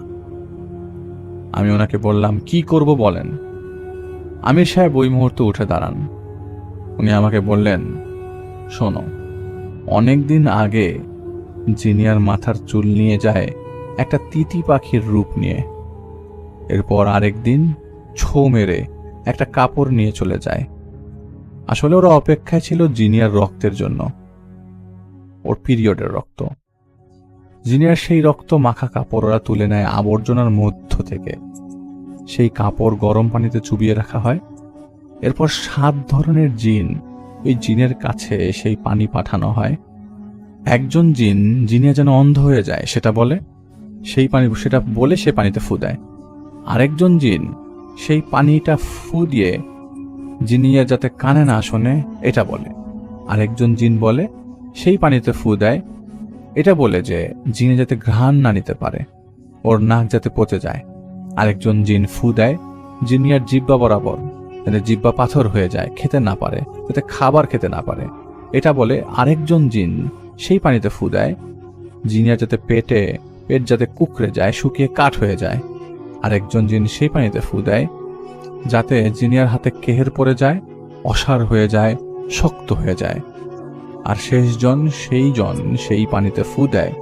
আমি ওনাকে বললাম, কি করব বলেন। আমির সাহেব ওই মুহূর্তে উঠে দাঁড়ান। উনি আমাকে বললেন, শোনো, অনেকদিন আগে জিনিয়ার মাথার চুল নিয়ে যায় একটা তিতি পাখির রূপ নিয়ে। এরপর আরেকদিন ছো মেরে একটা কাপড় নিয়ে চলে যায়। আসলে ওরা অপেক্ষায় ছিল জিনিয়ার রক্তের জন্য, ওর পিরিয়ডের রক্ত। জিনিয়ার সেই রক্ত মাখা কাপড় ওরা তুলে নেয় আবর্জনার মধ্য থেকে। সেই কাপড় গরম পানিতে চুবিয়ে রাখা হয়। এরপর 7 ধরনের জিন, ওই জিনের কাছে সেই পানি পাঠানো হয়। একজন জিন, জিনিয়া যেন অন্ধ হয়ে যায় সেটা বলে সে পানিতে ফু দেয়। আরেকজন জিন সেই পানিটা ফু দিয়ে জিনিয়া যাতে কানে না শোনে এটা বলে। আরেকজন জিন বলে সেই পানিতে ফু দেয় এটা বলে যে জিনে যাতে ঘ্রাণ না নিতে পারে, ওর নাক যাতে পচে যায়। আরেকজন জিন ফু দেয় জিনিয়ার জিহ্বা বরাবর, যাতে জিহ্বা পাথর হয়ে যায়, খেতে না পারে, যাতে খাবার খেতে না পারে এটা বলে। আরেকজন জিন সেই পানিতে ফু দেয় জিনিয়ার যাতে পেট যাতে কুকড়ে যায়, শুকিয়ে কাঠ হয়ে যায়। আরেকজন জিন সেই পানিতে ফু দেয়, যাতে জিনিয়ার হাতে কেহের পড়ে যায়, অসাড় হয়ে যায়, শক্ত হয়ে যায়। আর শেষজন সেই পানিতে ফু দেয়,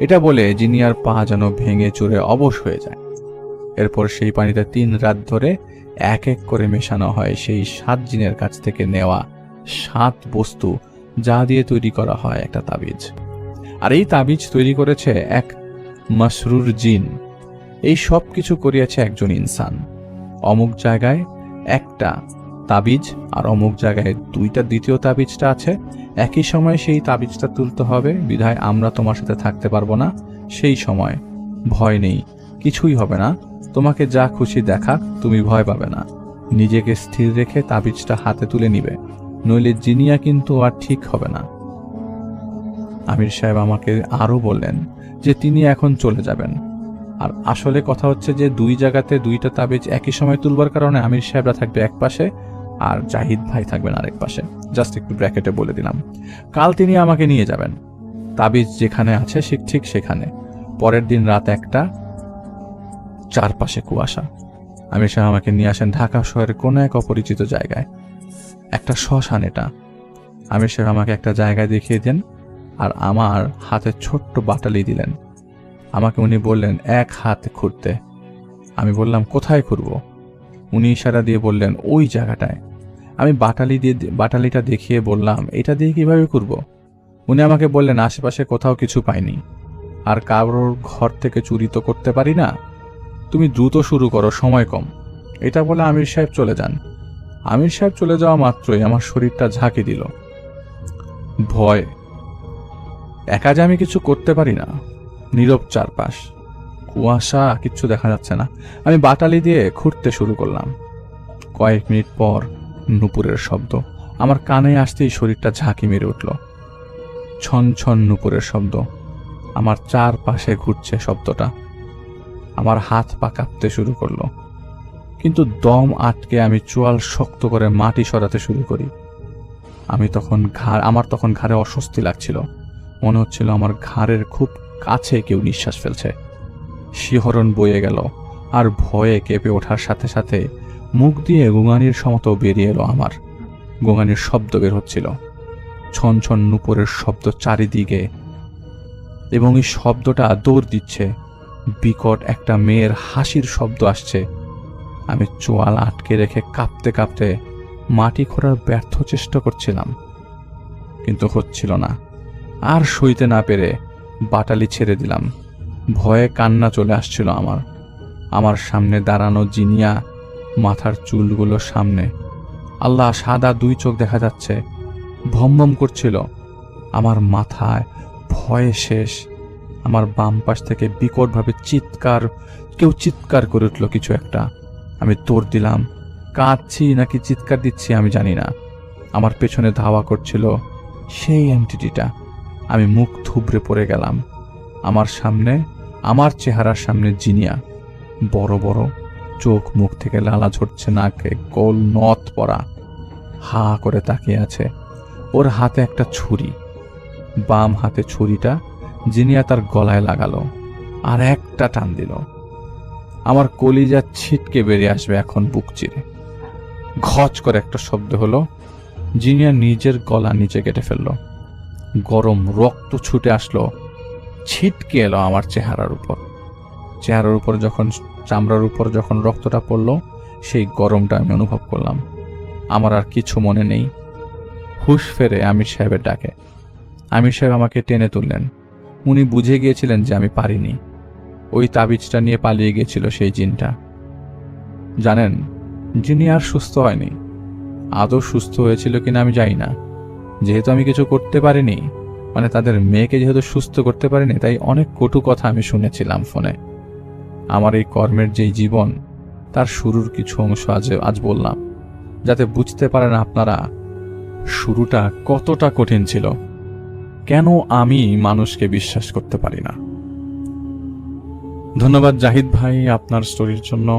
এটা বলে জিনিয়ার পা যেন ভেঙে চুরে অবশ হয়ে যায়। এরপর সেই পানিতে 3 রাত ধরে এক এক করে মেশানো হয় সেই 7 জিনের কাছ থেকে নেওয়া 7 বস্তু, যা দিয়ে তৈরি করা হয় একটা তাবিজ। আর এই তাবিজ তৈরি করেছে এক মাসরুর জিন। এই সব কিছু করিয়েছে একজন ইনসান। অমুক জায়গায় একটা তাবিজ আর অমুক জায়গায় 2টা দ্বিতীয় তাবিজটা আছে, একই সময় সেই তাবিজটা তুলতে হবে, বিধায় আমরা তোমার সাথে থাকতে পারবো না। সেই সময় ভয় নেই, কিছুই হবে না, তোমাকে যা খুশি দেখাক তুমি ভয় পাবে না। নিজেকে স্থির রেখে তাবিজটা হাতে তুলে নিবে, নইলে জিনিয়া কিন্তু আর ঠিক হবে না। আমির সাহেব আমাকে আরো বললেন যে তিনি এখন চলে যাবেন। আর আসলে কথা হচ্ছে যে 2 জায়গাতে 2টা তাবিজ একই সময় তুলবার কারণে আমির সাহেবরা থাকবে এক পাশে আর জাহিদ ভাই থাকবেন আরেক পাশে। জাস্ট একটু ব্র্যাকেটে বলে দিলাম। কাল তিনি আমাকে নিয়ে যাবেন, তাবিজ যেখানে আছে ঠিক সেখানে। পরের দিন রাত 1টা, চারপাশে কুয়াশা। আমির সাহেব আমাকে নিয়ে আসেন ঢাকা শহরের কোনো এক অপরিচিত জায়গায়, একটা শ্মশান। এটা আমির সাহেব আমাকে একটা জায়গায় দেখিয়ে দেন আর আমার হাতে ছোট্ট বাটালি দিলেন। আমাকে উনি বললেন 1 হাত খুঁড়তে। আমি বললাম কোথায় খুঁড়ব? উনি ইশারা দিয়ে বললেন ওই জায়গাটায়। আমি বাটালিটা দেখিয়ে বললাম এটা দিয়ে কিভাবে খুঁড়ব? উনি আমাকে বললেন আশেপাশে কোথাও কিছু পাইনি, আর কারোর ঘর থেকে চুরি তো করতে পারি না, তুমি দ্রুত শুরু করো, সময় কম। এটা বলে আমির সাহেব চলে যান। আমির সাহেব চলে যাওয়া মাত্রই আমার শরীরটা ঝাঁকি দিল। ভয়, একা যে আমি কিছু করতে পারি না। নীরব চারপাশ, কুয়াশা, কিচ্ছু দেখা যাচ্ছে না। আমি বাটালি দিয়ে খুঁড়তে শুরু করলাম। কয়েক মিনিট পর নুপুরের শব্দ আমার কানে আসতেই শরীরটা ঝাঁকি মেরে উঠল। ছন ছন নুপুরের শব্দ, আমার চারপাশে ঘুরছে শব্দটা। আমার হাত পা কাঁপতে শুরু করলো, কিন্তু দম আটকে আমি চোয়াল শক্ত করে মাটি সরাতে শুরু করি। আমার তখন ঘাড়ে অস্বস্তি লাগছিল, মনে হচ্ছিল আমার ঘাড়ের খুব কাছে কেউ নিঃশ্বাস ফেলছে। শিহরণ বয়ে গেল, আর ভয়ে কেঁপে ওঠার সাথে সাথে মুখ দিয়ে গোঙানির সমতো বেরিয়ে এলো আমার। গোঙানির শব্দ বের হচ্ছিল, ছন ছন নুপুরের শব্দ চারিদিকে, এবং এই শব্দটা দৌড় দিচ্ছে। বিকট একটা মেয়ের হাসির শব্দ আসছে। আমি চোয়াল আটকে রেখে কাঁপতে কাঁপতে মাটি খোঁড়ার ব্যর্থ চেষ্টা করছিলাম, কিন্তু হচ্ছিল না। আর সইতে না পেরে বাটালি ছেড়ে দিলাম। ভয়ে কান্না চলে আসছিল আমার সামনে দাঁড়ানো জিনিয়া, মাথার চুলগুলো সামনে। আল্লাহ, সাদা 2 চোখ দেখা যাচ্ছে, ভমভম করছিল। আমার মাথায় ভয়ে শেষ। আমার বাম পাশ থেকে বিকটভাবে কেউ চিৎকার করে উঠল কিছু একটা। আমি দৌড় দিলাম। কাঁদছি নাকি চিৎকার দিচ্ছি আমি জানি না। আমার পেছনে ধাওয়া করছিল সেই এন্টিটিটা। আমি মুখ থুবড়ে পড়ে গেলাম। আমার চেহারার সামনে জিনিয়া, বড় বড় চোখ, মুখ থেকে লালা ঝরছে, নাকে গোল নথ পরা, হা করে তাকিয়ে আছে। ওর হাতে একটা ছুরি। বাম হাতে ছুরিটা জিনিয়া তার গলায় লাগালো আর একটা টান দিল। আমার কলিজা ছিটকে বেরিয়ে আসবে এখন বুক চিরে। ঘচ করে একটা শব্দ হলো। জিনিয়া নিজের গলা নিচে কেটে ফেললো। গরম রক্ত ছুটে আসলো, ছিটকে এলো আমার চেহারার উপর যখন চামড়ার উপর যখন রক্তটা পড়লো, সেই গরমটা আমি অনুভব করলাম। আমার আর কিছু মনে নেই। হুঁশ ফেরে আমির সাহেবের ডাকে। আমির সাহেব আমাকে টেনে তুললেন। উনি বুঝে গিয়েছিলেন যে আমি পারিনি। ওই তাবিজটা নিয়ে পালিয়ে গিয়েছিল সেই জিনটা। জানেন, যিনি আর সুস্থ হয়নি। আদৌ সুস্থ হয়েছিল কিনা আমি জানি না। যেহেতু আমি কিছু করতে পারিনি, মানে তাদের মেয়েকে যেহেতু সুস্থ করতে পারিনি, তাই অনেক কটু কথা আমি শুনেছিলাম ফোনে। আমার এই কর্মের যেই জীবন, তার শুরুর কিছু অংশ আজ বললাম, যাতে বুঝতে পারেন আপনারা শুরুটা কতটা কঠিন ছিল, কেন আমি মানুষকে বিশ্বাস করতে পারি না। ধন্যবাদ জাহিদ ভাই আপনার স্টোরির জন্য।